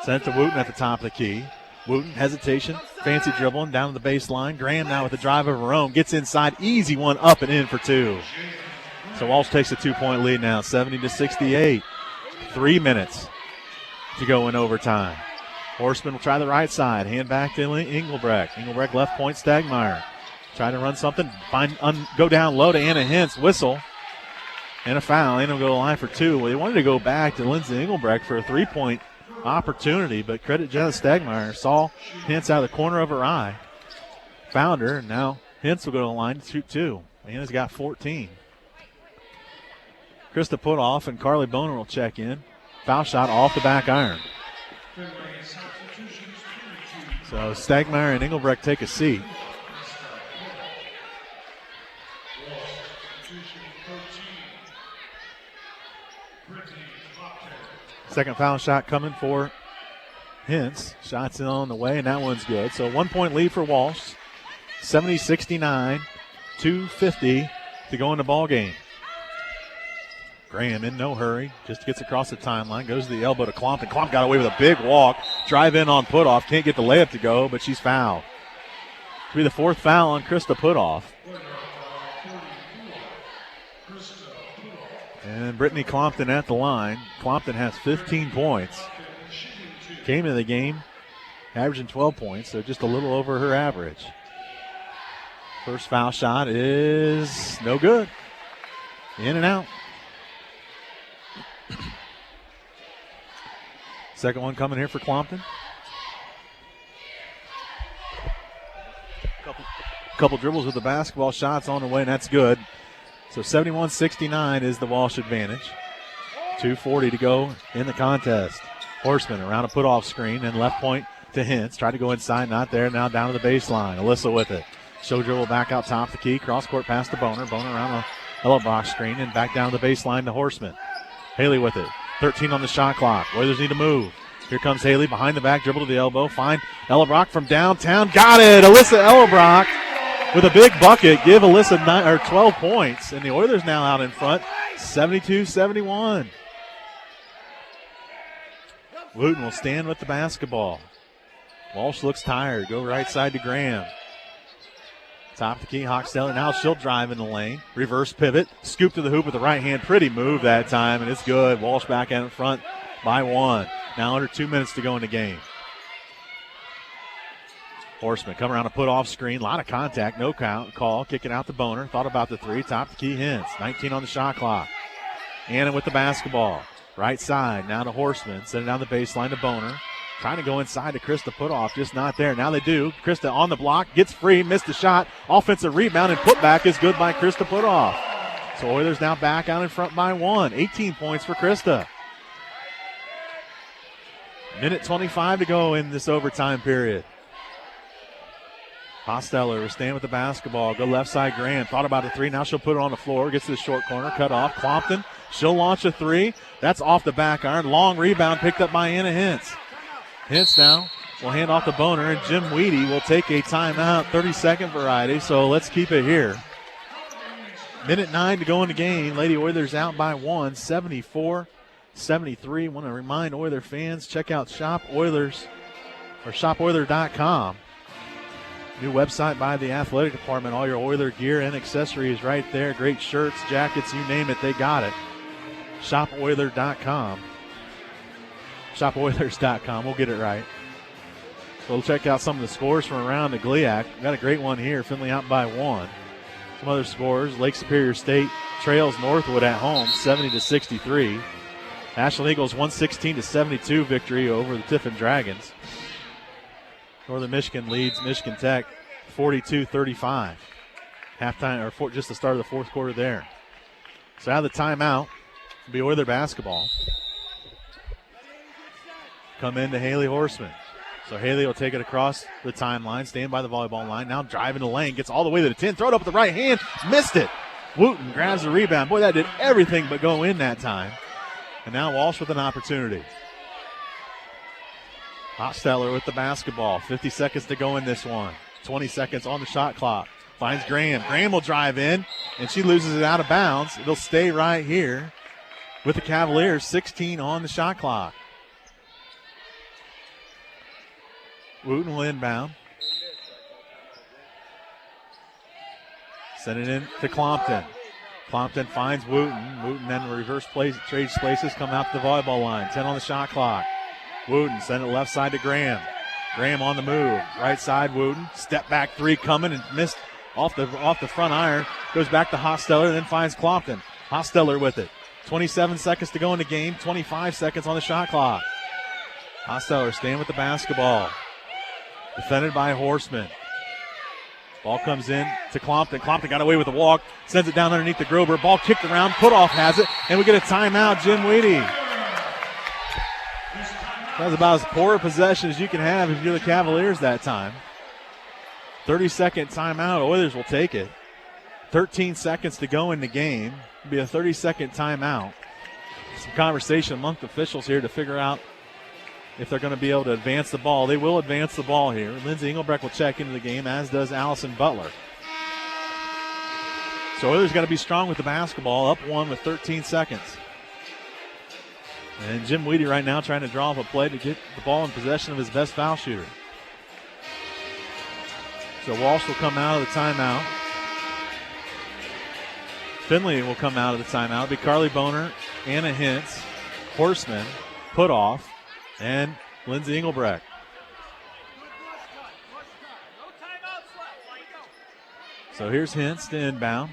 Send it to Wooten at the top of the key. Wooten, hesitation, fancy dribbling down to the baseline. Graham now with the drive of her own. Gets inside, easy one up and in for two. So Walsh takes a 2-point lead now, 70-68. 3 minutes to go in overtime. Horseman will try the right side. Hand back to Engelbrecht. Engelbrecht left point, Stagmeyer. Trying to run something. Go down low to Anna Hintz. Whistle. And a foul. Anna will go to the line for two. Well, they wanted to go back to Lindsay Engelbrecht for a 3-point opportunity, but credit Jenna Stagmeyer. Saw Hintz out of the corner of her eye. Found her, and now Hintz will go to the line to shoot two. Anna's got 14. Krista Putoff and Carly Boner will check in. Foul shot off the back iron. So Stagmeyer and Engelbrecht take a seat. Second foul shot coming for Hintz. Shots in on the way, and that one's good. So 1-point lead for Walsh. 70-69, 2:50 to go in the ball game. Graham in no hurry, just gets across the timeline, goes to the elbow to Klomp, and Klomp got away with a big walk. Drive in on Putoff, can't get the layup to go, but she's fouled. It'll be the fourth foul on Krista Putoff. And Brittany Clompton at the line. Clompton has 15 points. Came into the game averaging 12 points, so just a little over her average. First foul shot is no good. In and out. Second one coming here for Clompton. Couple dribbles with the basketball, shots on the way, and that's good. So 71-69 is the Walsh advantage. 2:40 to go in the contest. Horseman around a put-off screen and left point to Hintz. Tried to go inside, not there. Now down to the baseline. Alyssa with it. Show dribble back out top the key. Cross-court pass to Boner. Boner around the yellow box screen and back down to the baseline to Horseman. Haley with it. 13 on the shot clock. Oilers need to move. Here comes Haley behind the back, dribble to the elbow. Find Ellebrock from downtown. Got it! Alyssa Ellebrock with a big bucket. Give Alyssa 12 points. And the Oilers now out in front, 72-71. Wooten will stand with the basketball. Walsh looks tired. Go right side to Graham. Top of the key, Hochsteller. Now she'll drive in the lane. Reverse pivot. Scoop to the hoop with the right hand. Pretty move that time, and it's good. Walsh back out in front by one. Now under 2 minutes to go in the game. Horseman come around a put-off screen. A lot of contact. No count. Call. Kicking out the Boner. Thought about the three. Top of the key, Hintz. 19 on the shot clock. Anna with the basketball. Right side. Now to Horseman. Send it down the baseline to Boner. Trying to go inside to Krista Putoff, just not there. Now they do. Krista on the block, gets free, missed the shot. Offensive rebound and putback is good by Krista Putoff. So Oilers now back out in front by one. 18 points for Krista. Minute 25 to go in this overtime period. Hosteller will stand with the basketball. Go left side, Graham. Thought about a three. Now she'll put it on the floor. Gets to the short corner. Cut off. Clompton. She'll launch a three. That's off the back iron. Long rebound picked up by Anna Hintz. Hintz now will hand off the Boner, and Jim Weedy will take a timeout, 30-second variety, so let's keep it here. Minute 9 to go in the game. Lady Oilers out by one, 74-73. Want to remind Oiler fans, check out shopoiler.com. New website by the athletic department. All your Oiler gear and accessories right there. Great shirts, jackets, you name it, they got it. Shopoiler.com. ShopOilers.com. We'll get it right. So we'll check out some of the scores from around the GLIAC. Got a great one here. Findlay out by one. Some other scores. Lake Superior State trails Northwood at home, 70-63. Ashland Eagles 116-72 victory over the Tiffin Dragons. Northern Michigan leads Michigan Tech 42-35. Halftime, or just the start of the fourth quarter there. So out of the timeout, it'll be Oiler basketball. Come into Haley Horseman. So Haley will take it across the timeline, stand by the volleyball line, now driving the lane, gets all the way to the 10, throw it up with the right hand, missed it. Wooten grabs the rebound. Boy, that did everything but go in that time. And now Walsh with an opportunity. Hosteller with the basketball. 50 seconds to go in this one. 20 seconds on the shot clock. Finds Graham. Graham will drive in, and she loses it out of bounds. It'll stay right here. with the Cavaliers, 16 on the shot clock. Wooten will inbound. Send it in to Clompton. Clompton finds Wooten. Wooten then reverse trades places, come out to the volleyball line. 10 on the shot clock. Wooten send it left side to Graham. Graham on the move. Right side, Wooten. Step back three coming and missed off the front iron. Goes back to Hosteller, then finds Clompton. Hosteller with it. 27 seconds to go in the game. 25 seconds on the shot clock. Hosteller staying with the basketball. Defended by Horseman. Ball comes in to Clompton. Clompton got away with the walk. Sends it down underneath the Grober. Ball kicked around. Putoff has it. And we get a timeout. Jim Weedy. That was about as poor a possession as you can have if you're the Cavaliers that time. 30-second timeout. Oilers will take it. 13 seconds to go in the game. It'll be a 30-second timeout. Some conversation among officials here to figure out if they're going to be able to advance the ball. They will advance the ball here. Lindsay Engelbrecht will check into the game, as does Allison Butler. So Oilers got to be strong with the basketball. Up one with 13 seconds. And Jim Weedy right now trying to draw up a play to get the ball in possession of his best foul shooter. So Walsh will come out of the timeout. Findlay will come out of the timeout. It'll be Carly Boner, Anna Hintz, Horseman, Putoff, and Lindsay Engelbrecht. So here's Hintz to inbound.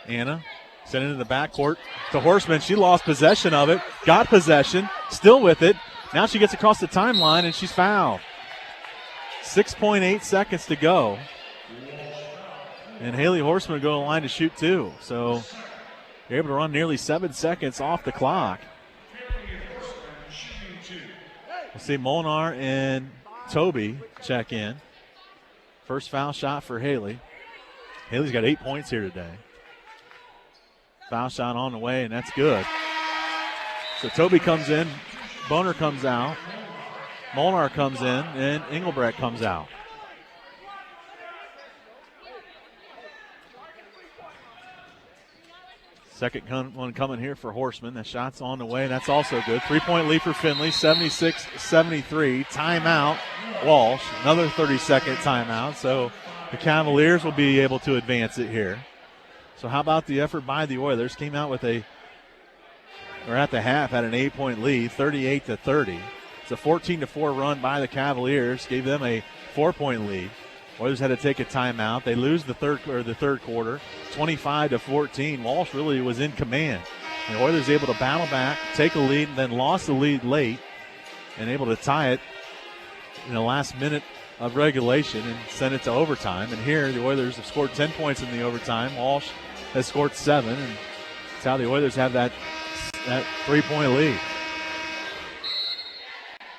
Anna sent it into the backcourt to Horseman. She lost possession of it, got possession, still with it. Now she gets across the timeline and she's fouled. 6.8 seconds to go. And Haley Horseman will go to the line to shoot two. So you're able to run nearly 7 seconds off the clock. We'll see Molnar and Toby check in. First foul shot for Haley. Haley's got 8 points here today. Foul shot on the way, and that's good. So Toby comes in, Boner comes out, Molnar comes in, and Engelbrecht comes out. Second one coming here for Horseman. The shot's on the way. That's also good. 3-point lead for Findlay, 76-73. Timeout, Walsh. Another 30-second timeout. So the Cavaliers will be able to advance it here. So how about the effort by the Oilers? Came out with at the half, had an 8-point lead, 38-30. It's a 14-4 run by the Cavaliers. Gave them a 4-point lead. Oilers had to take a timeout. They lose the third quarter, 25-14. Walsh really was in command. And the Oilers able to battle back, take a lead, and then lost the lead late, and able to tie it in the last minute of regulation and send it to overtime. And here the Oilers have scored 10 points in the overtime. Walsh has scored 7, and that's how the Oilers have that 3-point lead.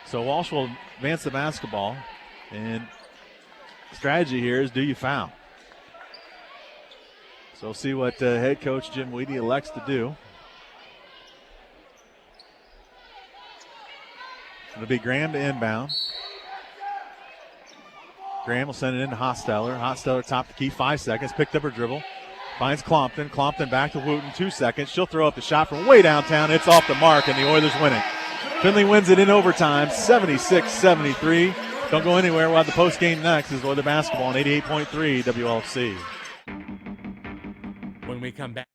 So Walsh will advance the basketball, and strategy here is, do you foul? So we'll see what head coach Jim Weedy elects to do. It'll be Graham to inbound. Graham will send it in to Hosteller. Hosteller top the key, 5 seconds. Picked up her dribble. Finds Clompton. Clompton back to Wooten, 2 seconds. She'll throw up the shot from way downtown. It's off the mark, and the Oilers win it. Findlay wins it in overtime, 76-73. Don't go anywhere. We'll have the post game next. This is Oilers basketball on 88.3 WLFC. When we come back.